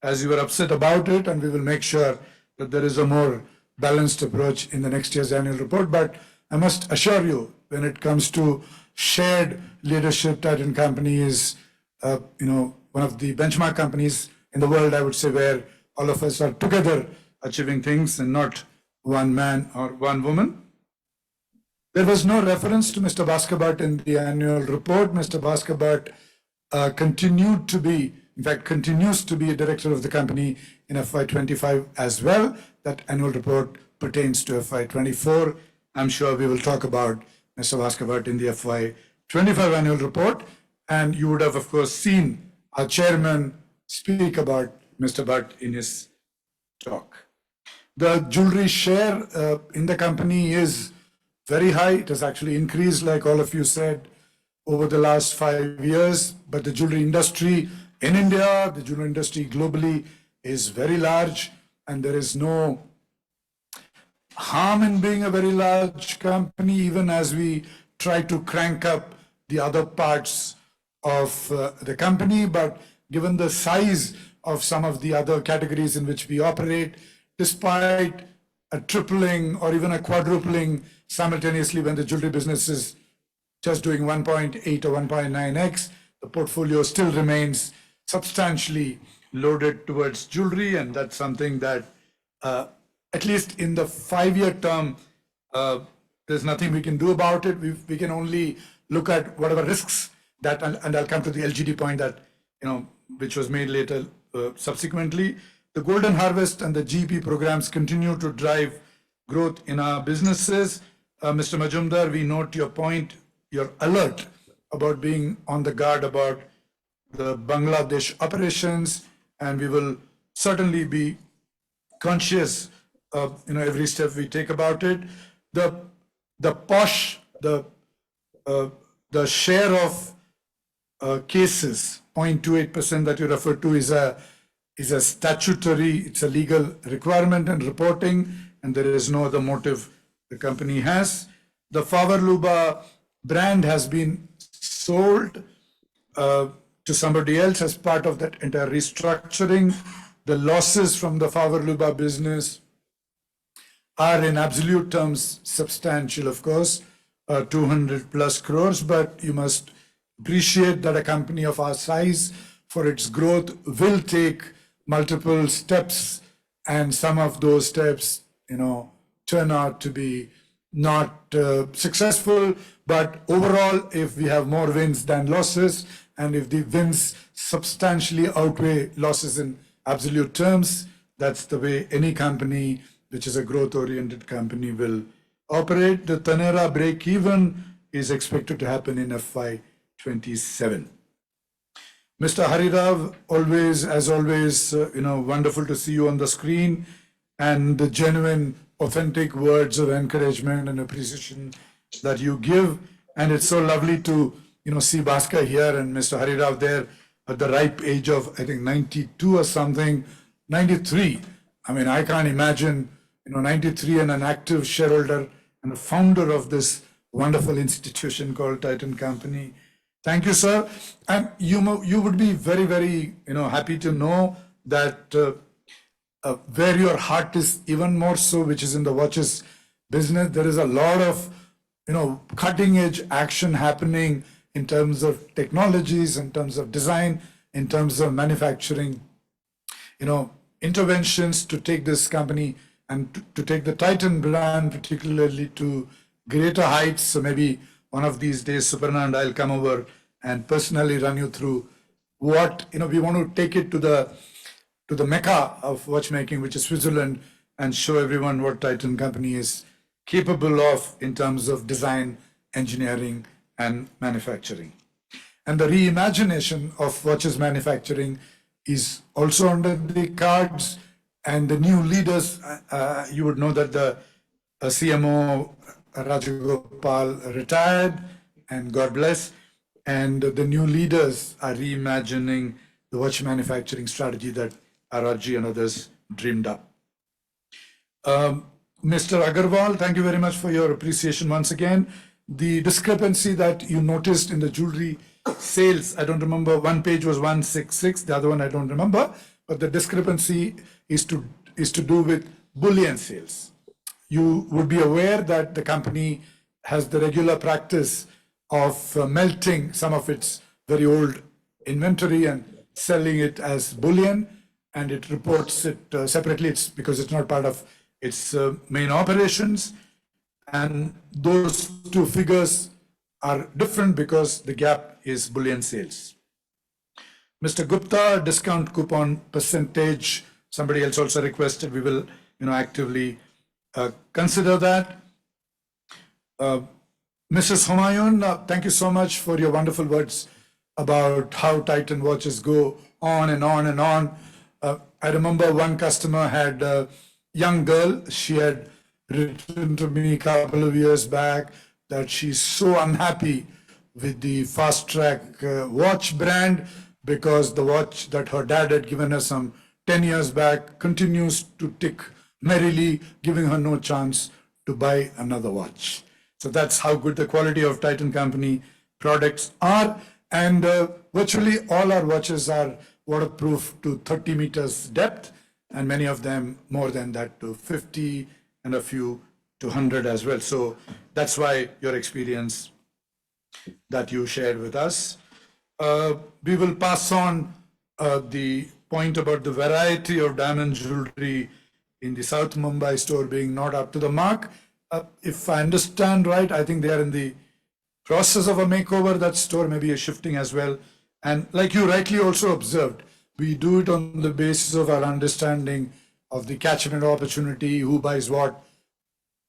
as you were upset about it, and we will make sure that there is a more balanced approach in the next year's annual report. But I must assure you, when it comes to shared leadership, Titan Company is, one of the benchmark companies in the world, I would say, where all of us are together achieving things and not one man or one woman. There was no reference to Mr. Bhaskar in the annual report. Mr. Bhaskar continued to be, in fact, continues to be a director of the company in FY25 as well. That annual report pertains to FY24. I'm sure we will talk about Mr. Bhaskar in the FY25 annual report. And you would have, of course, seen our chairman speak about Mr. Bhatt in his talk. The jewelry share in the company is very high. It has actually increased, like all of you said, over the last 5 years. But the jewelry industry in India, the jewelry industry globally is very large, and there is no harm in being a very large company, even as we try to crank up the other parts of the company. But given the size of some of the other categories in which we operate, despite a tripling or even a quadrupling simultaneously when the jewelry business is just doing 1.8 or 1.9x, the portfolio still remains substantially loaded towards jewelry, and that's something that, at least in the 5-year term, there's nothing we can do about it. We can only look at whatever risks that, and I'll come to the LGD point that, which was made later subsequently. The Golden Harvest and the GP programs continue to drive growth in our businesses. Mr. Majumdar, we note your point, your alert about being on the guard about the Bangladesh operations, and we will certainly be conscious of every step we take about it. The share of cases. 0.28% that you refer to is a statutory, it's a legal requirement and reporting, and there is no other motive the company has. The Favarluba brand has been sold to somebody else as part of that entire restructuring. The losses from the Favarluba business are in absolute terms substantial, of course, 200 plus crores, but you must appreciate that a company of our size, for its growth, will take multiple steps, and some of those steps, turn out to be not successful. But overall, if we have more wins than losses, and if the wins substantially outweigh losses in absolute terms, that's the way any company which is a growth-oriented company will operate. The Tanera break-even is expected to happen in FY27. Mr. Harirav, as always, wonderful to see you on the screen, and the genuine, authentic words of encouragement and appreciation that you give. And it's so lovely to, see Bhaskar here and Mr. Harirav there at the ripe age of, I think, 92 or something, 93. I mean, I can't imagine, 93 and an active shareholder and a founder of this wonderful institution called Titan Company. Thank you, sir. And you would be very, very, happy to know that where your heart is even more so, which is in the watches business, there is a lot of, cutting edge action happening in terms of technologies, in terms of design, in terms of manufacturing, interventions to take this company and to take the Titan brand particularly to greater heights. So maybe one of these days, Suparna and I'll come over and personally run you through what, we want to take it to the mecca of watchmaking, which is Switzerland, and show everyone what Titan Company is capable of in terms of design, engineering, and manufacturing. And the reimagination of watches manufacturing is also under the cards. And the new leaders, you would know that the CMO Rajagopal retired, and God bless. And the new leaders are reimagining the watch manufacturing strategy that Araji and others dreamed up. Mr. Agarwal, thank you very much for your appreciation once again. The discrepancy that you noticed in the jewelry sales, I don't remember, one page was 166, the other one I don't remember, but the discrepancy is to do with bullion sales. You would be aware that the company has the regular practice of melting some of its very old inventory and selling it as bullion, and it reports it separately. It's because it's not part of its main operations, and those two figures are different because the gap is bullion sales. Mr. Gupta, discount coupon percentage, somebody else also requested, we will actively consider that. Mrs. Humayun, thank you so much for your wonderful words about how Titan watches go on and on and on. I remember one customer had a young girl. She had written to me a couple of years back that she's so unhappy with the Fast Track watch brand because the watch that her dad had given her some 10 years back continues to tick merrily, giving her no chance to buy another watch. So that's how good the quality of Titan Company products are. And virtually all our watches are waterproof to 30 meters depth, and many of them more than that, to 50, and a few to 100 as well. So that's why your experience that you shared with us. We will pass on the point about the variety of diamond jewelry in the South Mumbai store being not up to the mark. If I understand right, I think they are in the process of a makeover. That store maybe is shifting as well. And like you rightly also observed, we do it on the basis of our understanding of the catchment opportunity, who buys what,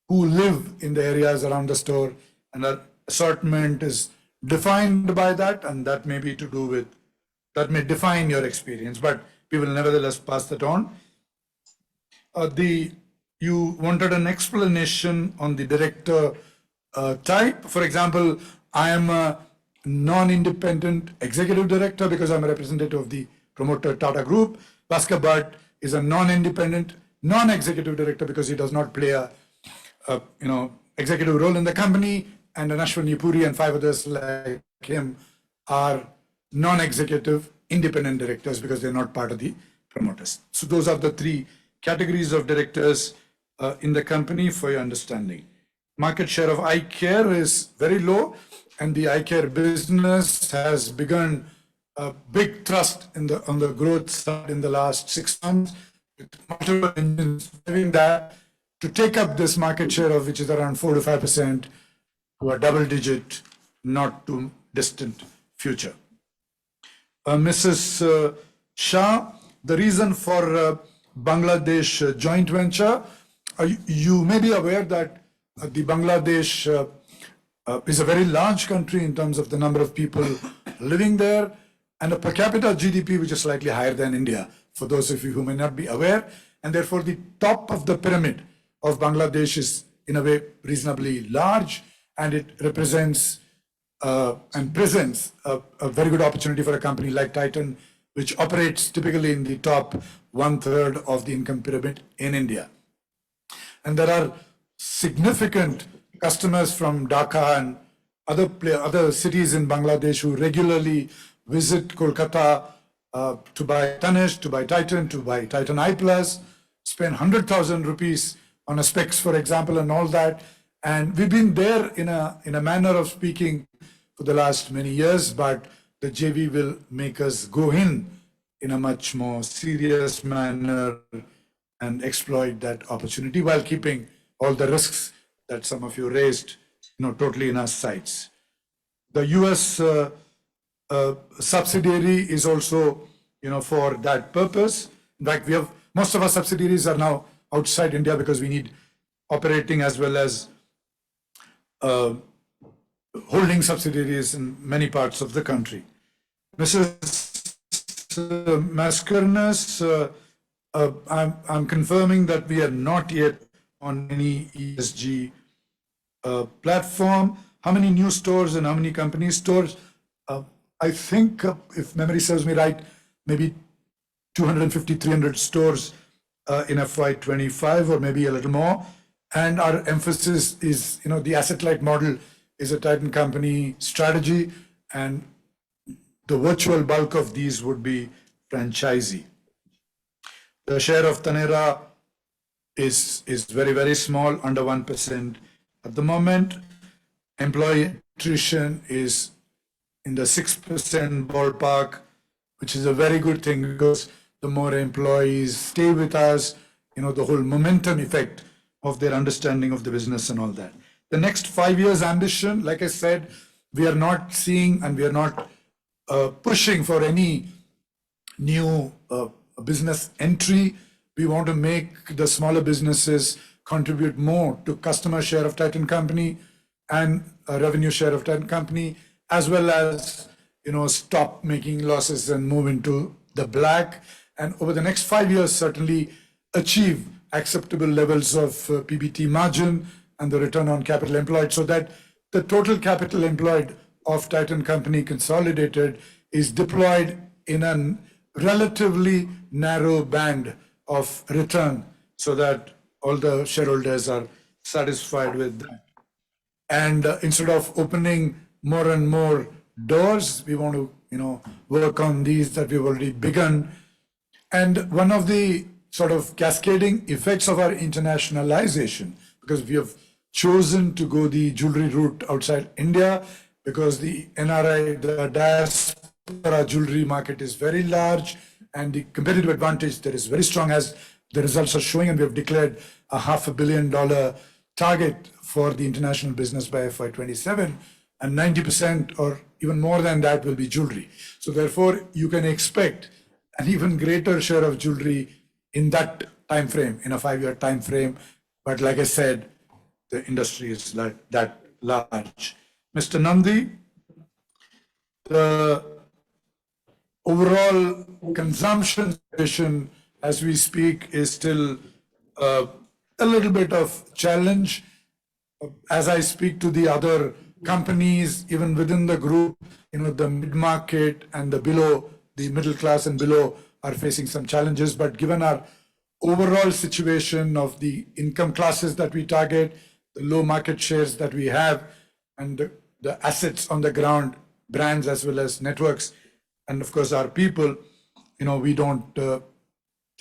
who live in the areas around the store, and our assortment is defined by that, and that may be to do with, that may define your experience, but we will nevertheless pass that on. You wanted an explanation on the director type. For example, I am a non-independent executive director because I'm a representative of the promoter Tata Group. Bhaskar Bhatt is a non-independent, non-executive director because he does not play a executive role in the company, and Ashwani Puri and 5 others like him are non-executive independent directors because they're not part of the promoters. So those are the 3 categories of directors in the company for your understanding. Market share of eye care is very low, and the eye care business has begun a big thrust on the growth side in the last 6 months, with multiple engines driving that to take up this market share of which is around 4 to 5% to a double digit, not too distant future. Mrs. Shah, the reason for Bangladesh joint venture, you may be aware that the Bangladesh is a very large country in terms of the number of people living there, and a per capita GDP which is slightly higher than India, for those of you who may not be aware, and therefore the top of the pyramid of Bangladesh is in a way reasonably large, and it represents and presents a very good opportunity for a company like Titan, which operates typically in the top 1/3 of the income pyramid in India. And there are significant customers from Dhaka and other cities in Bangladesh who regularly visit Kolkata to buy Tanishq, to buy Titan, to buy Titan I Plus, spend 100,000 rupees on a specs, for example, and all that. And we've been there in a manner of speaking for the last many years, but the JV will make us go in a much more serious manner and exploit that opportunity while keeping all the risks that some of you raised, totally in our sights. The US subsidiary is also, for that purpose. In fact, most of our subsidiaries are now outside India because we need operating as well as holding subsidiaries in many parts of the country. Mrs. Mascarenhas, I'm confirming that we are not yet on any ESG platform. How many new stores and how many company stores? I think, if memory serves me right, maybe 250, 300 stores in FY25 or maybe a little more. And our emphasis is, the asset-light model is a Titan company strategy, and the virtual bulk of these would be franchisee. The share of Taneira is very, very small, under 1% at the moment. Employee attrition is in the 6% ballpark, which is a very good thing because the more employees stay with us, the whole momentum effect of their understanding of the business and all that. The next 5 years ambition, like I said, we are not seeing and we are not pushing for any new business entry. We want to make the smaller businesses contribute more to customer share of Titan Company and revenue share of Titan Company, as well as, stop making losses and move into the black. And over the next 5 years, certainly achieve acceptable levels of PBT margin and the return on capital employed, so that the total capital employed of Titan Company consolidated is deployed in a relatively narrow band of return, so that all the shareholders are satisfied with that. And instead of opening more and more doors, we want to, work on these that we've already begun. And one of the sort of cascading effects of our internationalization, because we have chosen to go the jewelry route outside India, because the NRI, the diaspora jewelry market is very large, and the competitive advantage there is very strong, as the results are showing, and we have declared a $500 million target for the international business by FY27, and 90% or even more than that will be jewelry. So therefore, you can expect an even greater share of jewelry in that time frame, in a 5-year time frame. But like I said, the industry is that large. Mr. Nandi, the overall consumption situation as we speak is still a little bit of challenge. As I speak to the other companies, even within the group, the mid-market and the below, the middle class and below are facing some challenges. But given our overall situation of the income classes that we target, the low market shares that we have, and the assets on the ground, brands as well as networks, and of course our people, we don't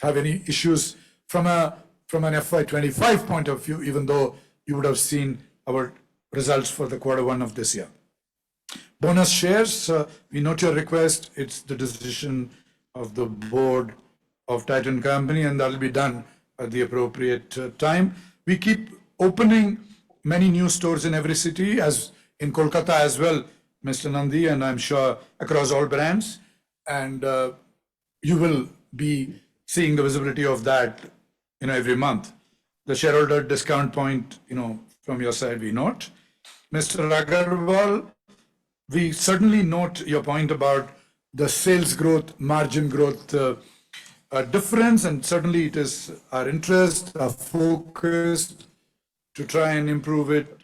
have any issues from an FY25 point of view, even though you would have seen our results for the Q1 of this year. Bonus shares, we note your request. It's the decision of the board of Titan Company, and that'll be done at the appropriate time. We keep opening many new stores in every city, as in Kolkata as well, Mr. Nandi, and I'm sure across all brands. And you will be seeing the visibility of that, every month. The shareholder discount point, from your side, we note. Mr. Agarwal, we certainly note your point about the sales growth, margin growth difference, and certainly it is our interest, our focus to try and improve it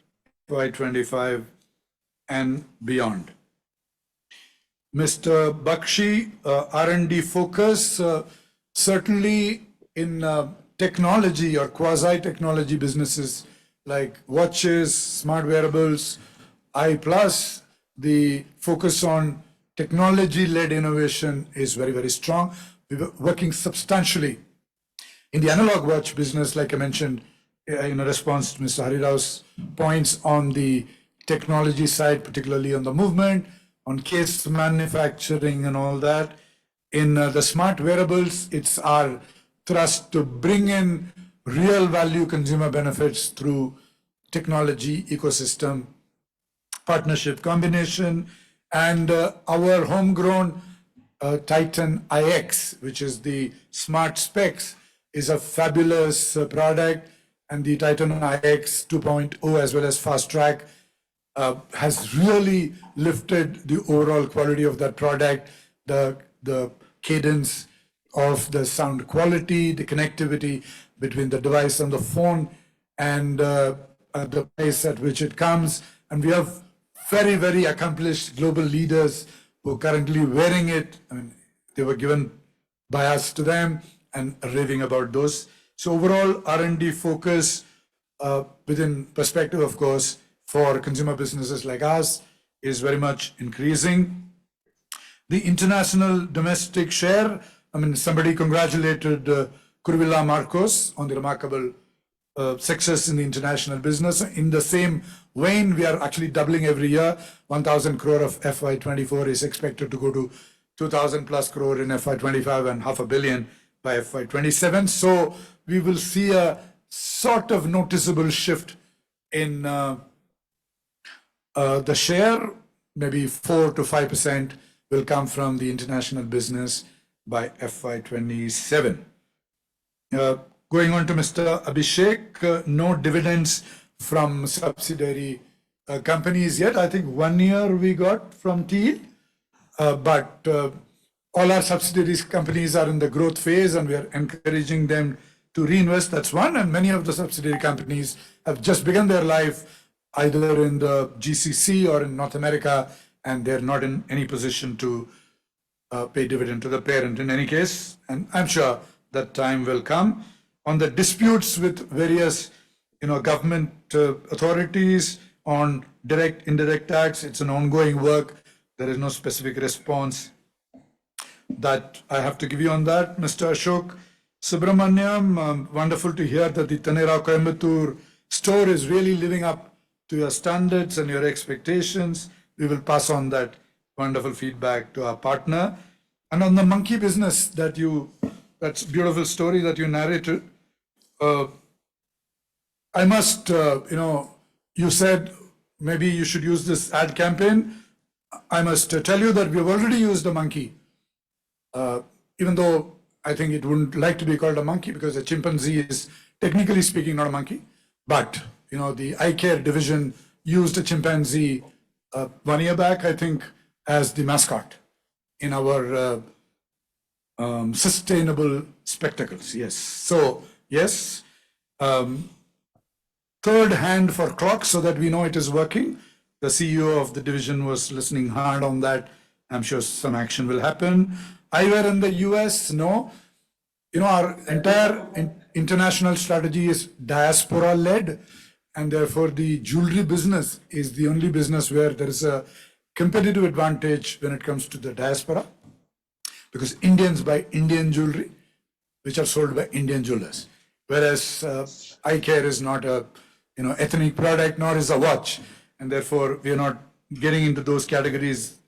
by 25 and beyond. Mr. Bakshi, R&D focus, certainly in technology or quasi-technology businesses like watches, smart wearables, I+, the focus on technology-led innovation is very, very strong. We were working substantially in the analog watch business, like I mentioned, in response to Mr. Harirao's points on the technology side, particularly on the movement, on case manufacturing and all that. In the smart wearables, it's our thrust to bring in real value consumer benefits through technology, ecosystem, partnership combination, and our homegrown Titan iX, which is the smart specs, is a fabulous product, and the Titan iX 2.0 as well as Fast Track has really lifted the overall quality of that product, the cadence of the sound quality, the connectivity between the device and the phone, and the price at which it comes. And we have very, very accomplished global leaders who are currently wearing it. I mean, they were given by us to them and raving about those. So overall, R&D focus within perspective, of course, for consumer businesses like us is very much increasing. The international domestic share, I mean, somebody congratulated Kurvilla Marcos on the remarkable success in the international business. In the same vein, we are actually doubling every year. 1,000 crore of FY24 is expected to go to 2,000 plus crore in FY25 and $500 million by FY27. So we will see a sort of noticeable shift in the share, maybe 4 to 5% will come from the international business by FY27. Going on to Mr. Abhishek, no dividends from subsidiary companies yet. I think 1 year we got from TL, but all our subsidiaries companies are in the growth phase and we are encouraging them to reinvest. That's one. And many of the subsidiary companies have just begun their life either in the GCC or in North America, and they're not in any position to pay dividend to the parent in any case. And I'm sure that time will come. On the disputes with various, government authorities on direct, indirect tax, it's an ongoing work. There is no specific response that I have to give you on that. Mr. Ashok Subramaniam, wonderful to hear that the Tanera Coimbatore store is really living up to your standards and your expectations. We will pass on that wonderful feedback to our partner. And on the monkey business that's beautiful story that you narrated. I must, you said maybe you should use this ad campaign. I must tell you that we've already used a monkey, even though I think it wouldn't like to be called a monkey because a chimpanzee is technically speaking not a monkey. But, the eye care division used a chimpanzee 1 year back, I think, as the mascot in our sustainable spectacles. Yes. So, yes. Third hand for clock so that we know it is working. The CEO of the division was listening hard on that. I'm sure some action will happen. Eyewear in the US, no. Our entire international strategy is diaspora-led, and therefore the jewelry business is the only business where there is a competitive advantage when it comes to the diaspora, because Indians buy Indian jewelry, which are sold by Indian jewelers, whereas eye care is not a ethnic product, nor is a watch, and therefore we are not getting into those categories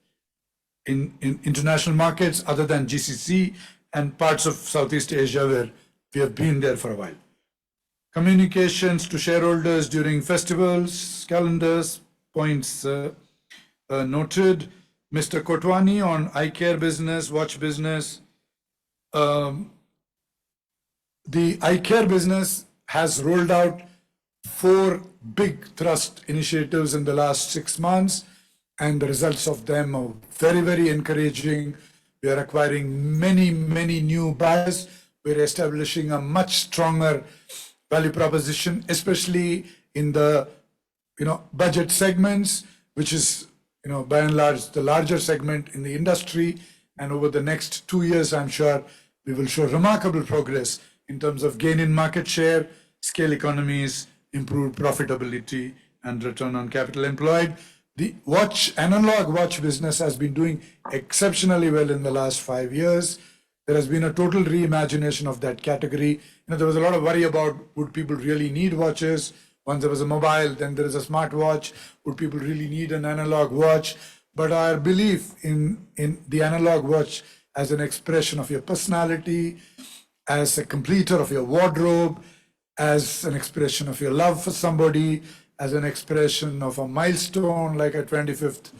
in international markets other than GCC and parts of Southeast Asia where we have been there for a while. Communications to shareholders during festivals, calendars, points noted. Mr. Kotwani on eye care business, watch business. The eye care business has rolled out 4 big thrust initiatives in the last 6 months, and the results of them are very, very encouraging. We are acquiring many, many new buyers. We're establishing a much stronger value proposition, especially in the budget segments, which is by and large the larger segment in the industry. And over the next 2 years, I'm sure we will show remarkable progress in terms of gain in market share, scale economies, improved profitability, and return on capital employed. The analog watch business has been doing exceptionally well in the last 5 years. There has been a total reimagination of that category. There was a lot of worry about, would people really need watches? Once there was a mobile, then there is a smartwatch. Would people really need an analog watch? But our belief in the analog watch as an expression of your personality, as a completer of your wardrobe, as an expression of your love for somebody, as an expression of a milestone like a 25th,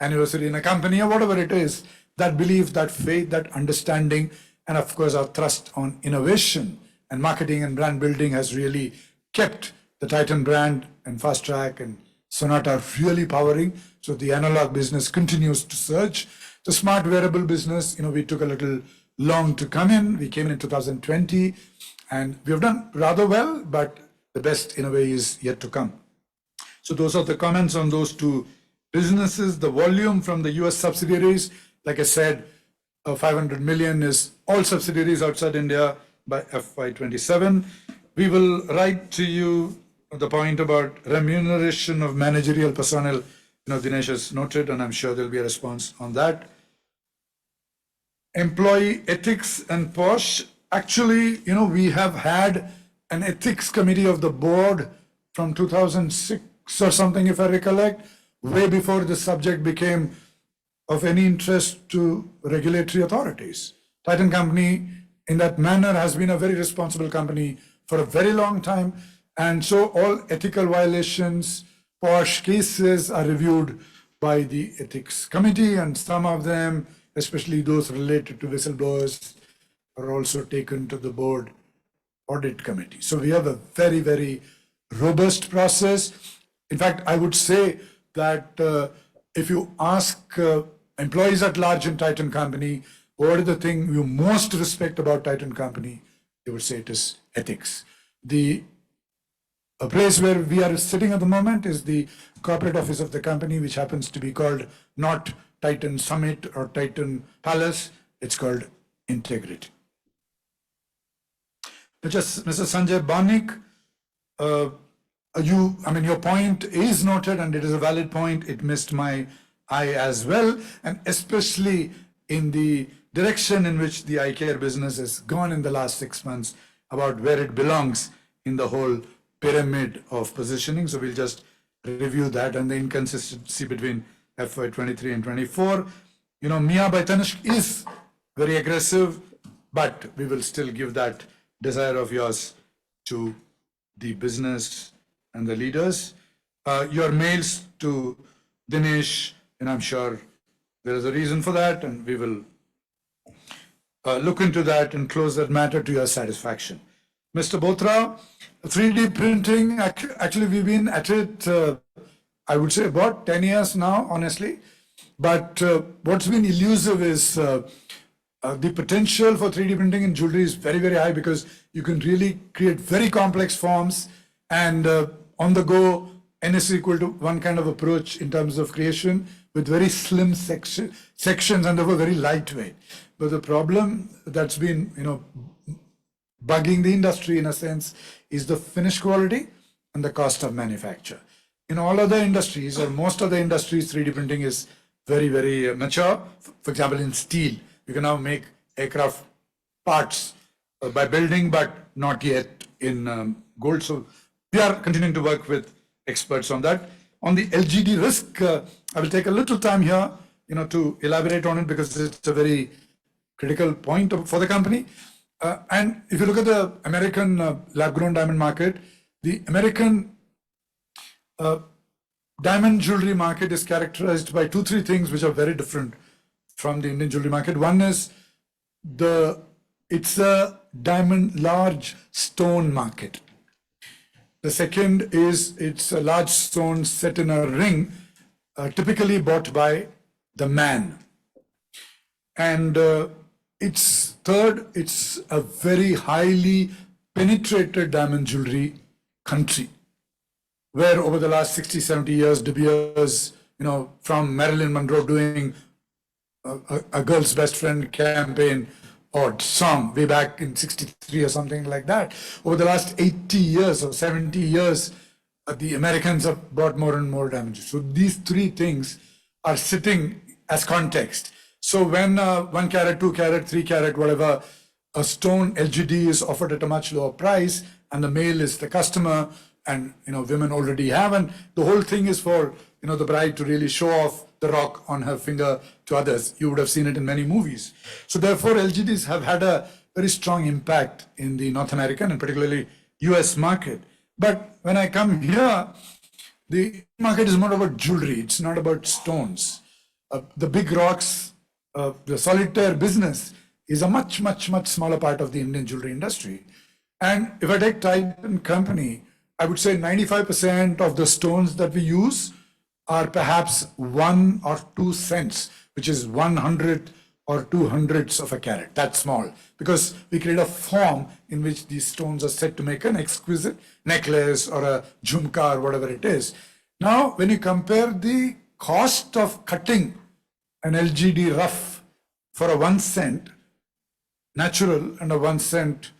anniversary in a company or whatever it is, that belief, that faith, that understanding, and of course our thrust on innovation and marketing and brand building has really kept the Titan brand and Fast Track and Sonata really powering. So the analog business continues to surge. The smart wearable business, we took a little long to come in. We came in 2020 and we have done rather well, but the best in a way is yet to come. So those are the comments on those 2 businesses. The volume from the US subsidiaries, like I said, 500 million is all subsidiaries outside India by FY27. We will write to you the point about remuneration of managerial personnel. Dinesh has noted, and I'm sure there'll be a response on that. Employee ethics and POSH. Actually, we have had an ethics committee of the board from 2006 or something, if I recollect, way before the subject became of any interest to regulatory authorities. Titan Company, in that manner, has been a very responsible company for a very long time. And so all ethical violations, POSH cases are reviewed by the ethics committee, and some of them, especially those related to whistleblowers, are also taken to the board audit committee. So we have a very, very robust process. In fact, I would say that if you ask employees at large in Titan Company, what is the thing you most respect about Titan Company, they would say it is ethics. A place where we are sitting at the moment is the corporate office of the company, which happens to be called not Titan Summit or Titan Palace. It's called Integrity. Mr. Sanjay Banik, your point is noted and it is a valid point. It missed my eye as well, and especially in the direction in which the eye care business has gone in the last 6 months, about where it belongs in the whole pyramid of positioning. So we'll just review that and the inconsistency between FY23 and 24. Mia by Tanishq is very aggressive, but we will still give that desire of yours to the business and the leaders. Your mails to Dinesh, and I'm sure there is a reason for that, and we will look into that and close that matter to your satisfaction. Mr. Botra, 3D printing, actually we've been at it, I would say about 10 years now, honestly. But what's been elusive is the potential for 3D printing in jewelry is very, very high, because you can really create very complex forms and on the go N is equal to one kind of approach in terms of creation with very slim sections and therefore very lightweight. But the problem that's been, bugging the industry in a sense is the finish quality and the cost of manufacture. In all other industries or most of the industries, 3D printing is very, very mature. For example, in steel, you can now make aircraft parts by building, but not yet in gold. So we are continuing to work with experts on that. On the LGD risk, I will take a little time here, to elaborate on it because it's a very critical point for the company. And if you look at the American lab-grown diamond market, the American diamond jewelry market is characterized by 2-3 things which are very different from the Indian jewelry market. One is it's a diamond large stone market. The second is it's a large stone set in a ring, typically bought by the man. And it's a very highly penetrated diamond jewelry country, where over the last 60, 70 years, De Beers, from Marilyn Monroe doing a girl's best friend campaign or song way back in 63 or something like that. Over the last 80 years or 70 years, the Americans have bought more and more damages. So these 3 things are sitting as context. So when 1 carat, 2 carat, 3 carat, whatever, a stone LGD is offered at a much lower price and the male is the customer and, women already have, and the whole thing is for, the bride to really show off the rock on her finger to others. You would have seen it in many movies. So therefore, LGDs have had a very strong impact in the North American and particularly US market. But when I come here, the market is more about jewelry. It's not about stones. The big rocks, the solitaire business is a much, much, much smaller part of the Indian jewelry industry. And if I take Titan Company, I would say 95% of the stones that we use are perhaps 1 or 2 cents, which is 100 or 200ths of a carat. That's small, because we create a form in which these stones are set to make an exquisite necklace or a jhumka or whatever it is. Now, when you compare the cost of cutting an LGD rough for a 1 cent natural and a 1 cent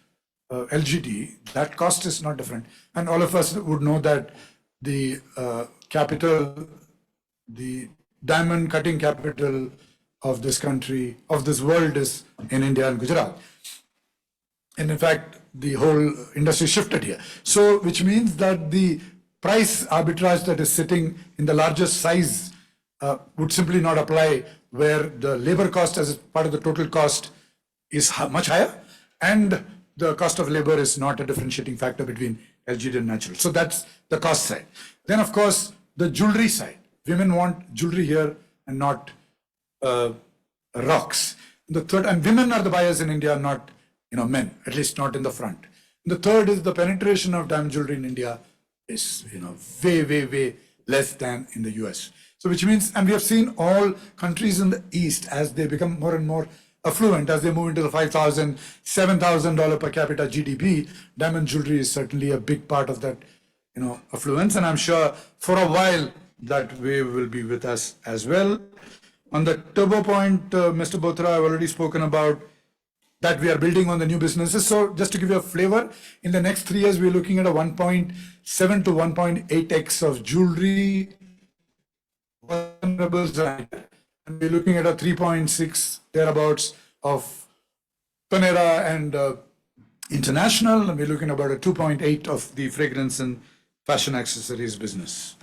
LGD, that cost is not different. And all of us would know that the the diamond cutting capital of this country, of this world, is in India and Gujarat. And in fact, the whole industry shifted here. So, which means that the price arbitrage that is sitting in the largest size would simply not apply, where the labor cost as part of the total cost is much higher, and the cost of labor is not a differentiating factor between LGD and natural. So that's the cost side. Then, of course, the jewelry side. Women want jewelry here and not rocks. The third, and women are the buyers in India, not men, at least not in the front. The third is the penetration of diamond jewelry in India is way less than in the US. So which means, and we have seen all countries in the East, as they become more and more affluent, as they move into the $5,000, $7,000 per capita GDP, diamond jewelry is certainly a big part of that, affluence. And I'm sure for a while that wave will be with us as well. On the turbo point, Mr. Bothra, I've already spoken about that we are building on the new businesses. So just to give you a flavor, in the next 3 years, we're looking at a 1.7 to 1.8x of jewelry, and we're looking at a 3.6 thereabouts of Panera and international, and we're looking at about a 2.8 of the fragrance and fashion accessories business.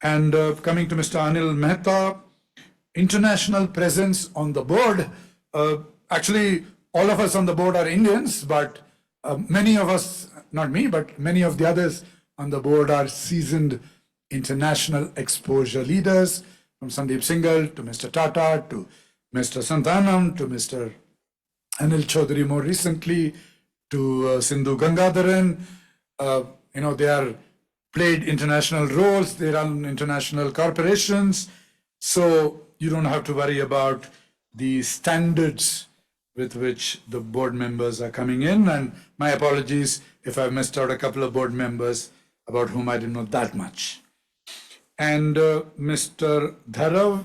And coming to Mr. Anil Mehta, international presence on the board. Actually, all of us on the board are Indians, but many of us, not me, but many of the others on the board are seasoned international exposure leaders, from Sandeep Singhal to Mr. Tata to Mr. Santhanam to Mr. Anil Chaudhary more recently to Sindhu Gangadharan. They are played international roles, they run international corporations, so you don't have to worry about the standards with which the board members are coming in. And my apologies if I've missed out a couple of board members about whom I didn't know that much. And Mr. Dharav,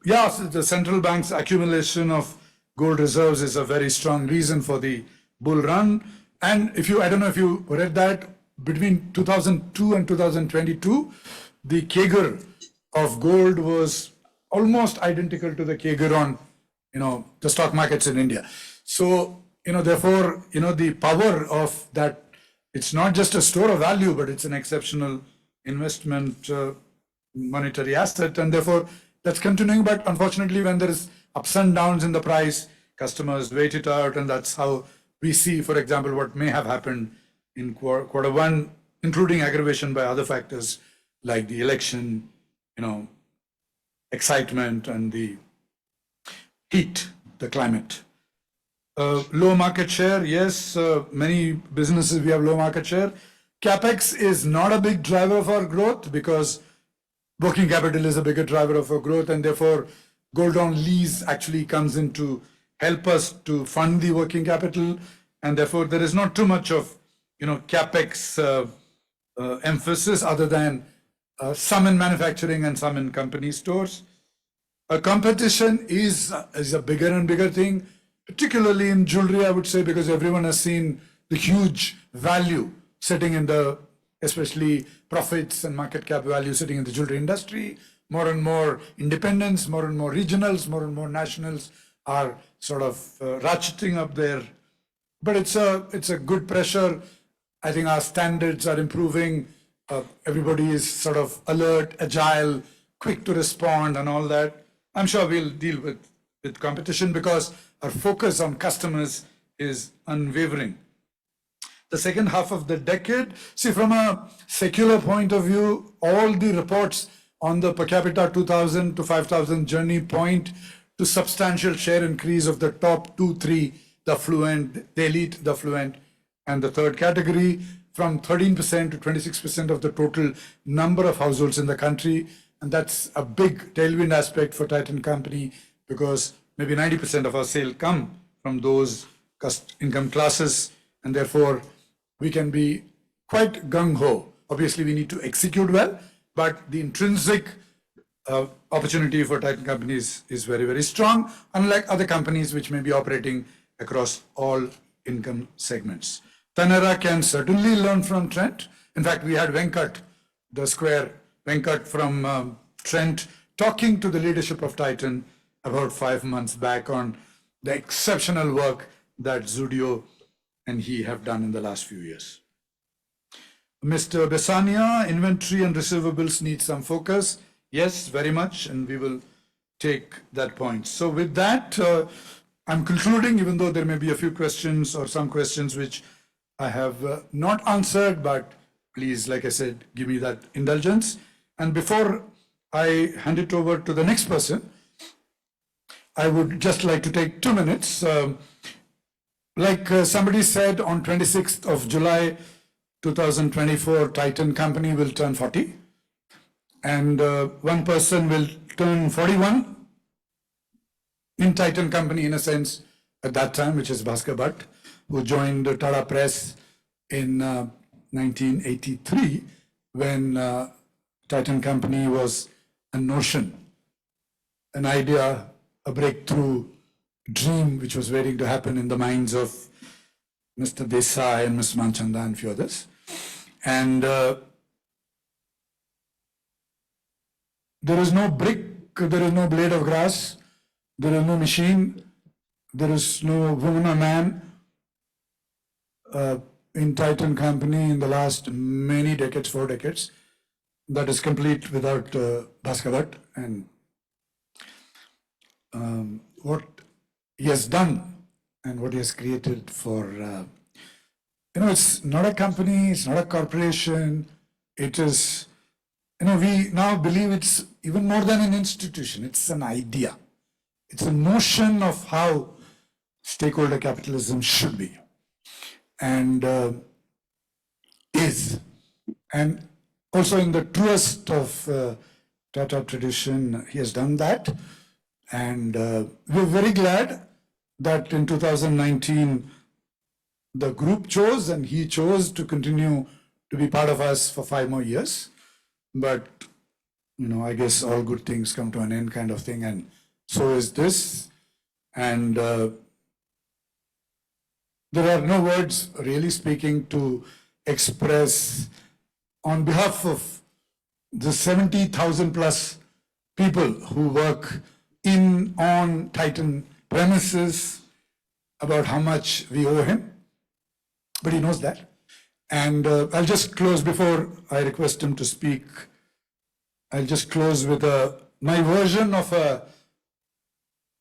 yes, the central bank's accumulation of gold reserves is a very strong reason for the bull run. And I don't know if you read that, between 2002 and 2022, the CAGR of gold was almost identical to the CAGR on, the stock markets in India. So, therefore, the power of that, it's not just a store of value, but it's an exceptional investment monetary asset, and therefore that's continuing. But unfortunately, when there is ups and downs in the price, customers wait it out, and that's how we see, for example, what may have happened in quarter one, including aggravation by other factors like the election, excitement, and the heat, the climate. Low market share, yes, many businesses we have low market share. CapEx is not a big driver of our growth because working capital is a bigger driver of our growth, and therefore gold on lease actually comes in to help us to fund the working capital, and therefore there is not too much of CapEx emphasis other than some in manufacturing and some in company stores. Competition is a bigger and bigger thing, particularly in jewelry, I would say, because everyone has seen the huge value sitting in especially profits and market cap value sitting in the jewelry industry. More and more independents, more and more regionals, more and more nationals are sort of ratcheting up their, but it's a good pressure. I think our standards are improving. Everybody is sort of alert, agile, quick to respond and all that. I'm sure we'll deal with competition because our focus on customers is unwavering. The second half of the decade, see, from a secular point of view, all the reports on the per capita 2,000 to 5,000 journey point to substantial share increase of the top 2, 3, the affluent, the elite, the affluent, and the third category, from 13% to 26% of the total number of households in the country. And that's a big tailwind aspect for Titan Company because maybe 90% of our sales come from those income classes, and therefore we can be quite gung-ho. Obviously, we need to execute well, but the intrinsic opportunity for Titan companies is very, very strong, unlike other companies which may be operating across all income segments. Taneira can certainly learn from Trent. In fact, we had Venkat, the square Venkat from Trent, talking to the leadership of Titan about 5 months back on the exceptional work that Zudio and he have done in the last few years. Mr. Besania, inventory and receivables need some focus. Yes, very much, and we will take that point. So with that, I'm concluding, even though there may be a few questions or some questions which I have not answered, but please, like I said, give me that indulgence. And before I hand it over to the next person, I would just like to take 2 minutes. Like somebody said, on 26th of July, 2024, Titan Company will turn 40. And one person will turn 41 in Titan Company, in a sense, at that time, which is Bhaskar Bhatt, who joined Tata Press in 1983, when Titan Company was a notion, an idea, a breakthrough dream which was waiting to happen in the minds of Mr. Desai and Mr. Manchanda and a few others. And there is no brick, there is no blade of grass, there is no machine, there is no woman or man in Titan Company in the last many decades, 4 decades, that is complete without Bhaskar Bhatt. And what he has done and what he has created for, it's not a company, it's not a corporation, it is, we now believe it's even more than an institution, it's an idea. It's a notion of how stakeholder capitalism should be and is. And also in the truest of Tata tradition, he has done that. And we're very glad that in 2019, the group chose and he chose to continue to be part of us for 5 more years. but I guess all good things come to an end kind of thing, and so is this. And there are no words really speaking to express on behalf of the 70,000 plus people who work on Titan premises about how much we owe him, but he knows that. And I'll just close before I request him to speak. I'll just close with my version of a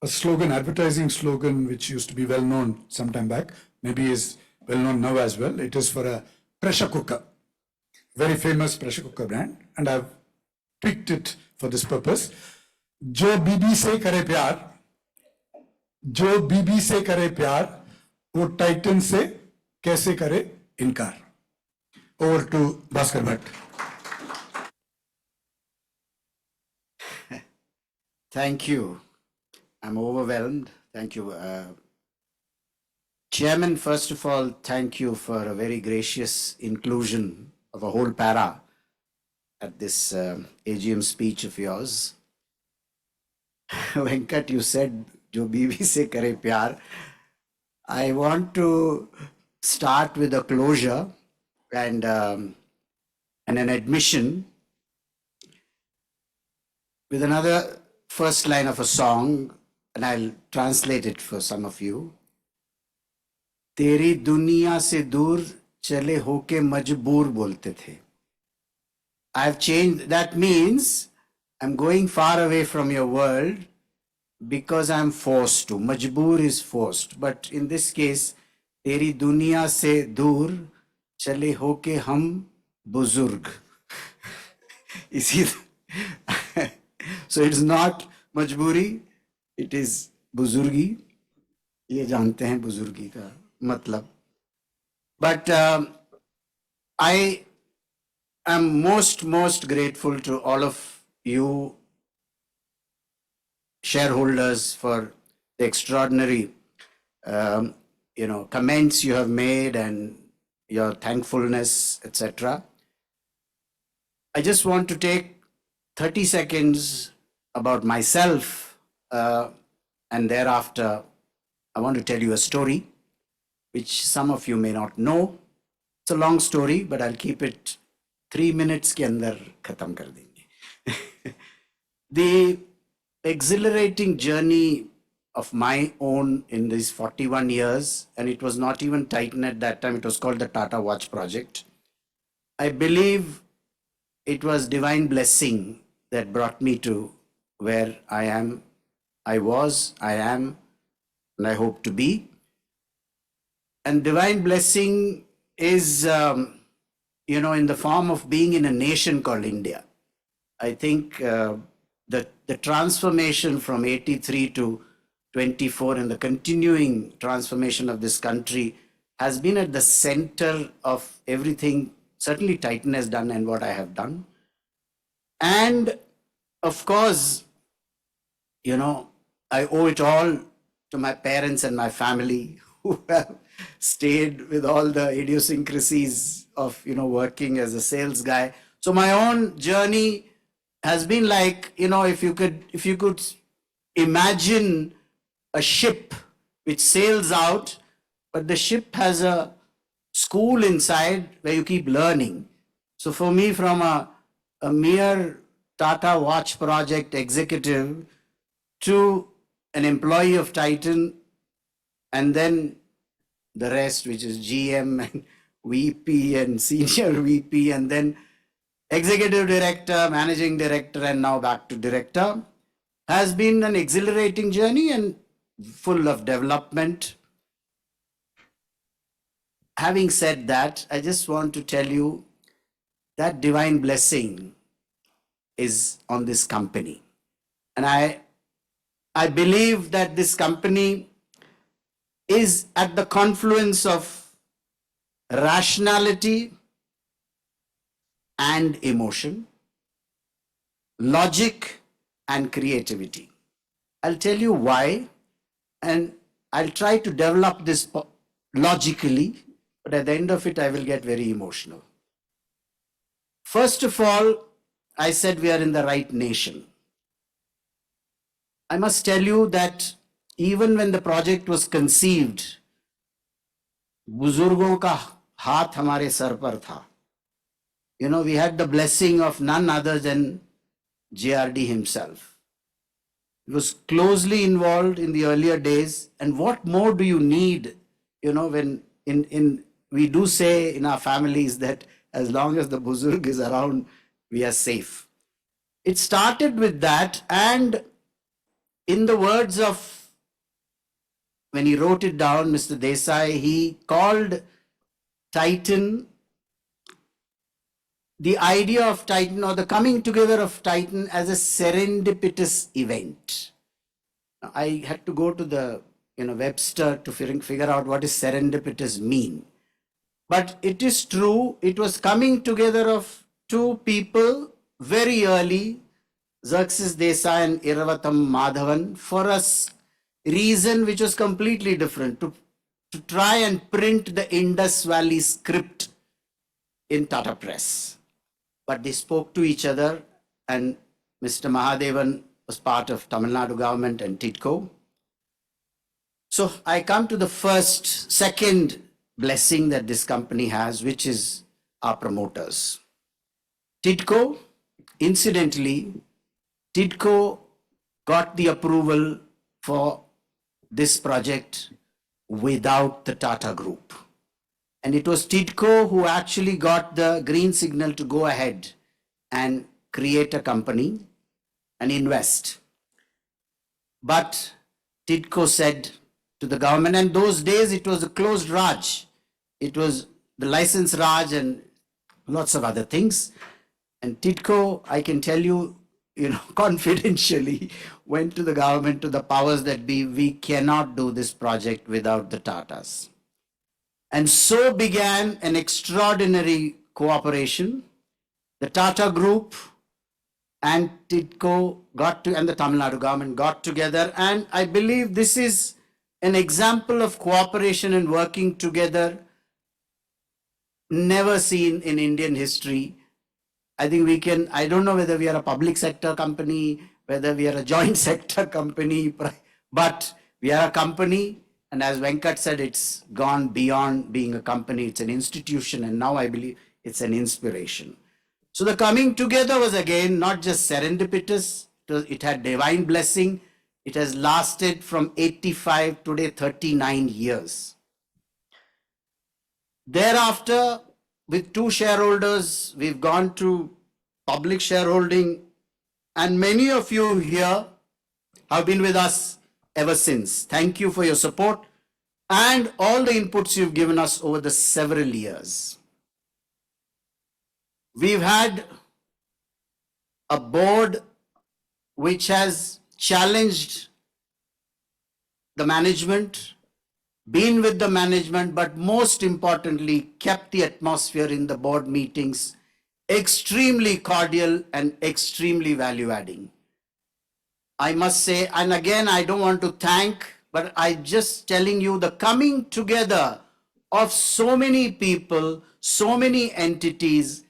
slogan, advertising slogan, which used to be well known some time back, maybe is well known now as well. It is for a pressure cooker, very famous pressure cooker brand, and I've picked it for this purpose. जो बीबी से करे प्यार, जो बीबी से करे प्यार, वो Titan से कैसे करे इनकार. Over to Bhaskar Bhatt. Thank you. I'm overwhelmed. Thank you. Chairman, first of all, thank you for a very gracious inclusion of a whole para at this AGM speech of yours. Venkat, you said, Jo Bibi se kare pyar. I want to start with a closure and an admission with another first line of a song, and I'll translate it for some of you. तेरी दुनिया से दूर चले होके मजबूर बोलते थे. I've changed. That means I'm going far away from your world because I'm forced to. Majboor is forced. But in this case, तेरी दुनिया से दूर चले होके हम बुजुर्ग. इसी So it's not majburi, it is buzurgi. ये जानते हैं बुजुर्गी का मतलब. But I am most grateful to all of you shareholders for the extraordinary comments you have made and your thankfulness, etc. I just want to take 30 seconds about myself, and thereafter I want to tell you a story which some of you may not know. It's a long story, but I'll keep it 3 minutes ke andar khatam kar denge. The exhilarating journey of my own in these 41 years, and it was not even Titan at that time, it was called the Tata Watch Project. I believe it was divine blessing that brought me to where I am, I am, and I hope to be. And divine blessing is, in the form of being in a nation called India. I think the transformation from 83 to 24 and the continuing transformation of this country has been at the center of everything certainly Titan has done and what I have done. And of course, I owe it all to my parents and my family who have stayed with all the idiosyncrasies of, working as a sales guy. So my own journey has been like, if you could imagine a ship which sails out, but the ship has a school inside where you keep learning. So for me, from a mere Tata Watch Project executive to an employee of Titan, and then the rest, which is GM and VP and senior VP, and then executive director, managing director, and now back to director, has been an exhilarating journey and full of development. Having said that, I just want to tell you that divine blessing is on this company. And I believe that this company is at the confluence of rationality and emotion, logic and creativity. I'll tell you why, and I'll try to develop this logically, but at the end of it, I will get very emotional. First of all, I said we are in the right nation. I must tell you that even when the project was conceived, बुजुर्गों का हाथ हमारे sir पर था. You know, we had the blessing of none other than JRD himself. He was closely involved in the earlier days. And what more do you need, you know, when we do say in our families that as long as the Buzurg is around, we are safe. It started with that, and in the words of, when he wrote it down, Mr. Desai, he called Titan, the idea of Titan or the coming together of Titan, as a serendipitous event. I had to go to the Webster to figure out what does serendipitous mean. But it is true, it was coming together of two people very early, Xerxes Desai and Iravatam Madhavan, for a reason which was completely different, to try and print the Indus Valley script in Tata Press. But they spoke to each other, and Mr. Mahadevan was part of Tamil Nadu government and TIDCO. So I come to the second blessing that this company has, which is our promoters. TIDCO, incidentally, TIDCO got the approval for this project without the Tata Group. And it was TIDCO who actually got the green signal to go ahead and create a company and invest. But TIDCO said to the government, and those days it was a closed Raj. It was the license Raj and lots of other things. And TIDCO, I can tell you, confidentially went to the government, to the powers that be, we cannot do this project without the Tatas. And so began an extraordinary cooperation. The Tata Group and TIDCO and the Tamil Nadu government got together, and I believe this is an example of cooperation and working together never seen in Indian history. I think I don't know whether we are a public sector company, whether we are a joint sector company, but we are a company. And as Venkat said, it's gone beyond being a company. It's an institution. And now I believe it's an inspiration. So the coming together was again not just serendipitous. It had divine blessing. It has lasted from 85, today 39 years. Thereafter, with two shareholders, we've gone to public shareholding, and many of you here have been with us ever since. Thank you for your support and all the inputs you've given us over the several years. We've had a board which has challenged the management, been with the management, but most importantly, kept the atmosphere in the board meetings extremely cordial and extremely value-adding. I must say, and again, I don't want to thank, but I'm just telling you the coming together of so many people, so many entities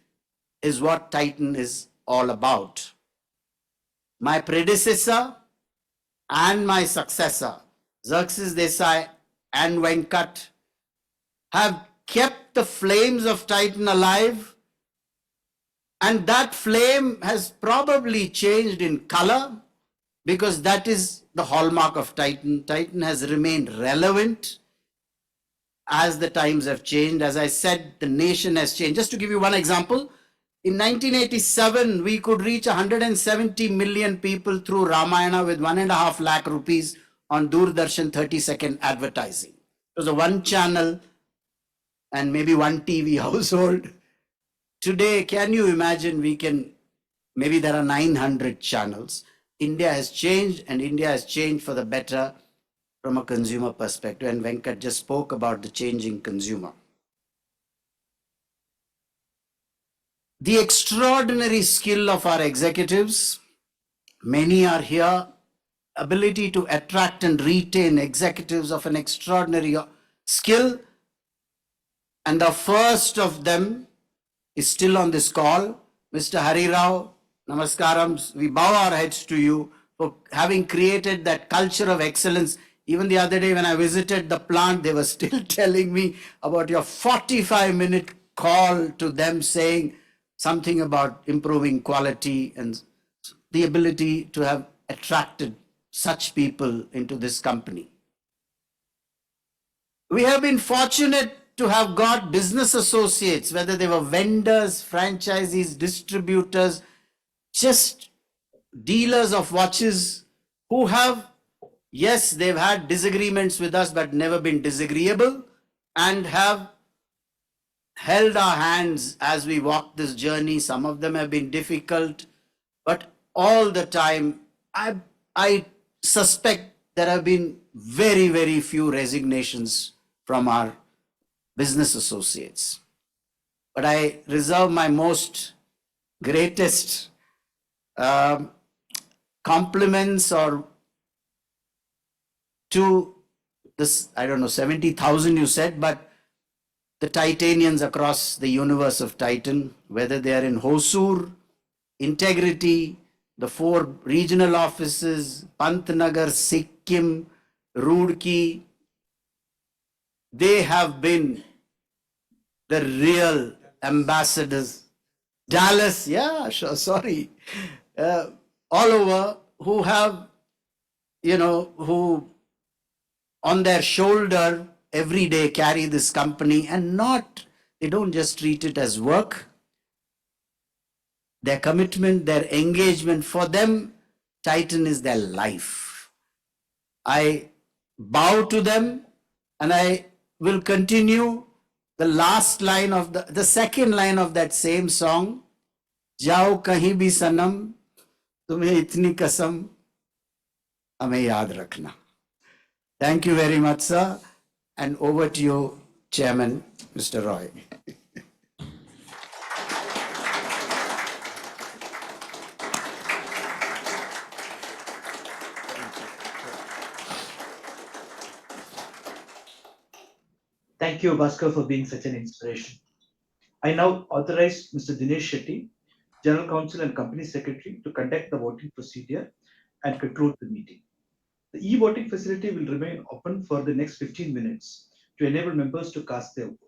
is what Titan is all about. My predecessor and my successor, Xerxes Desai and Venkat, have kept the flames of Titan alive, and that flame has probably changed in color, because that is the hallmark of Titan. Titan has remained relevant as the times have changed. As I said, the nation has changed. Just to give you one example, in 1987, we could reach 170 million people through Ramayana with 1.5 lakh rupees on Doordarshan 30-second advertising. It was a one channel and maybe one TV household. Today, can you imagine, maybe there are 900 channels. India has changed, and India has changed for the better from a consumer perspective. And Venkat just spoke about the changing consumer. The extraordinary skill of our executives, many are here, ability to attract and retain executives of an extraordinary skill. And the first of them is still on this call, Mr. Hari Rao, Namaskarams. We bow our heads to you for having created that culture of excellence. Even the other day when I visited the plant, they were still telling me about your 45-minute call to them saying something about improving quality and the ability to have attracted such people into this company. We have been fortunate to have got business associates, whether they were vendors, franchisees, distributors, just dealers of watches who have, yes, they've had disagreements with us, but never been disagreeable and have held our hands as we walk this journey. Some of them have been difficult, but all the time, I suspect there have been very, very few resignations from our business associates. But I reserve my most greatest compliments or to this, I don't know, 70,000 you said, but the Titanians across the universe of Titan, whether they are in Hosur, Integrity, the 4 regional offices, Pantnagar, Sikkim, Roorkee, they have been the real ambassadors. Dallas, yeah, sure, sorry. All over who have, who on their shoulder every day carry this company and they don't just treat it as work. Their commitment, their engagement, for them, Titan is their life. I bow to them and I will continue the last line of the second line of that same song. Jao kahin bhi sanam, tumhe itni kasam, hame yaad rakhna. Thank you very much, sir. And over to you, Chairman, Mr. Roy. Thank you, Bhaskar, for being such an inspiration. I now authorize Mr. Dinesh Shetty, General Counsel and Company Secretary, to conduct the voting procedure and conclude the meeting. The e-voting facility will remain open for the next 15 minutes to enable members to cast their vote.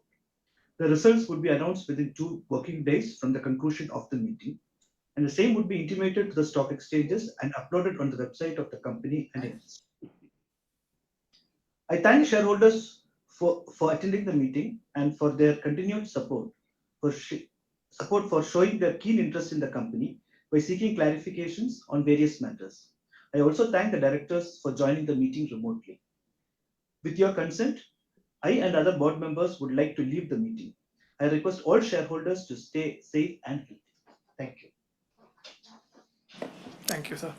The results would be announced within 2 working days from the conclusion of the meeting, and the same would be intimated to the stock exchanges and uploaded on the website of the company and industry. I thank shareholders for attending the meeting and for their continued support for showing their keen interest in the company by seeking clarifications on various matters. I also thank the directors for joining the meeting remotely. With your consent, I and other board members would like to leave the meeting. I request all shareholders to stay safe and healthy. Thank you. Thank you, sir.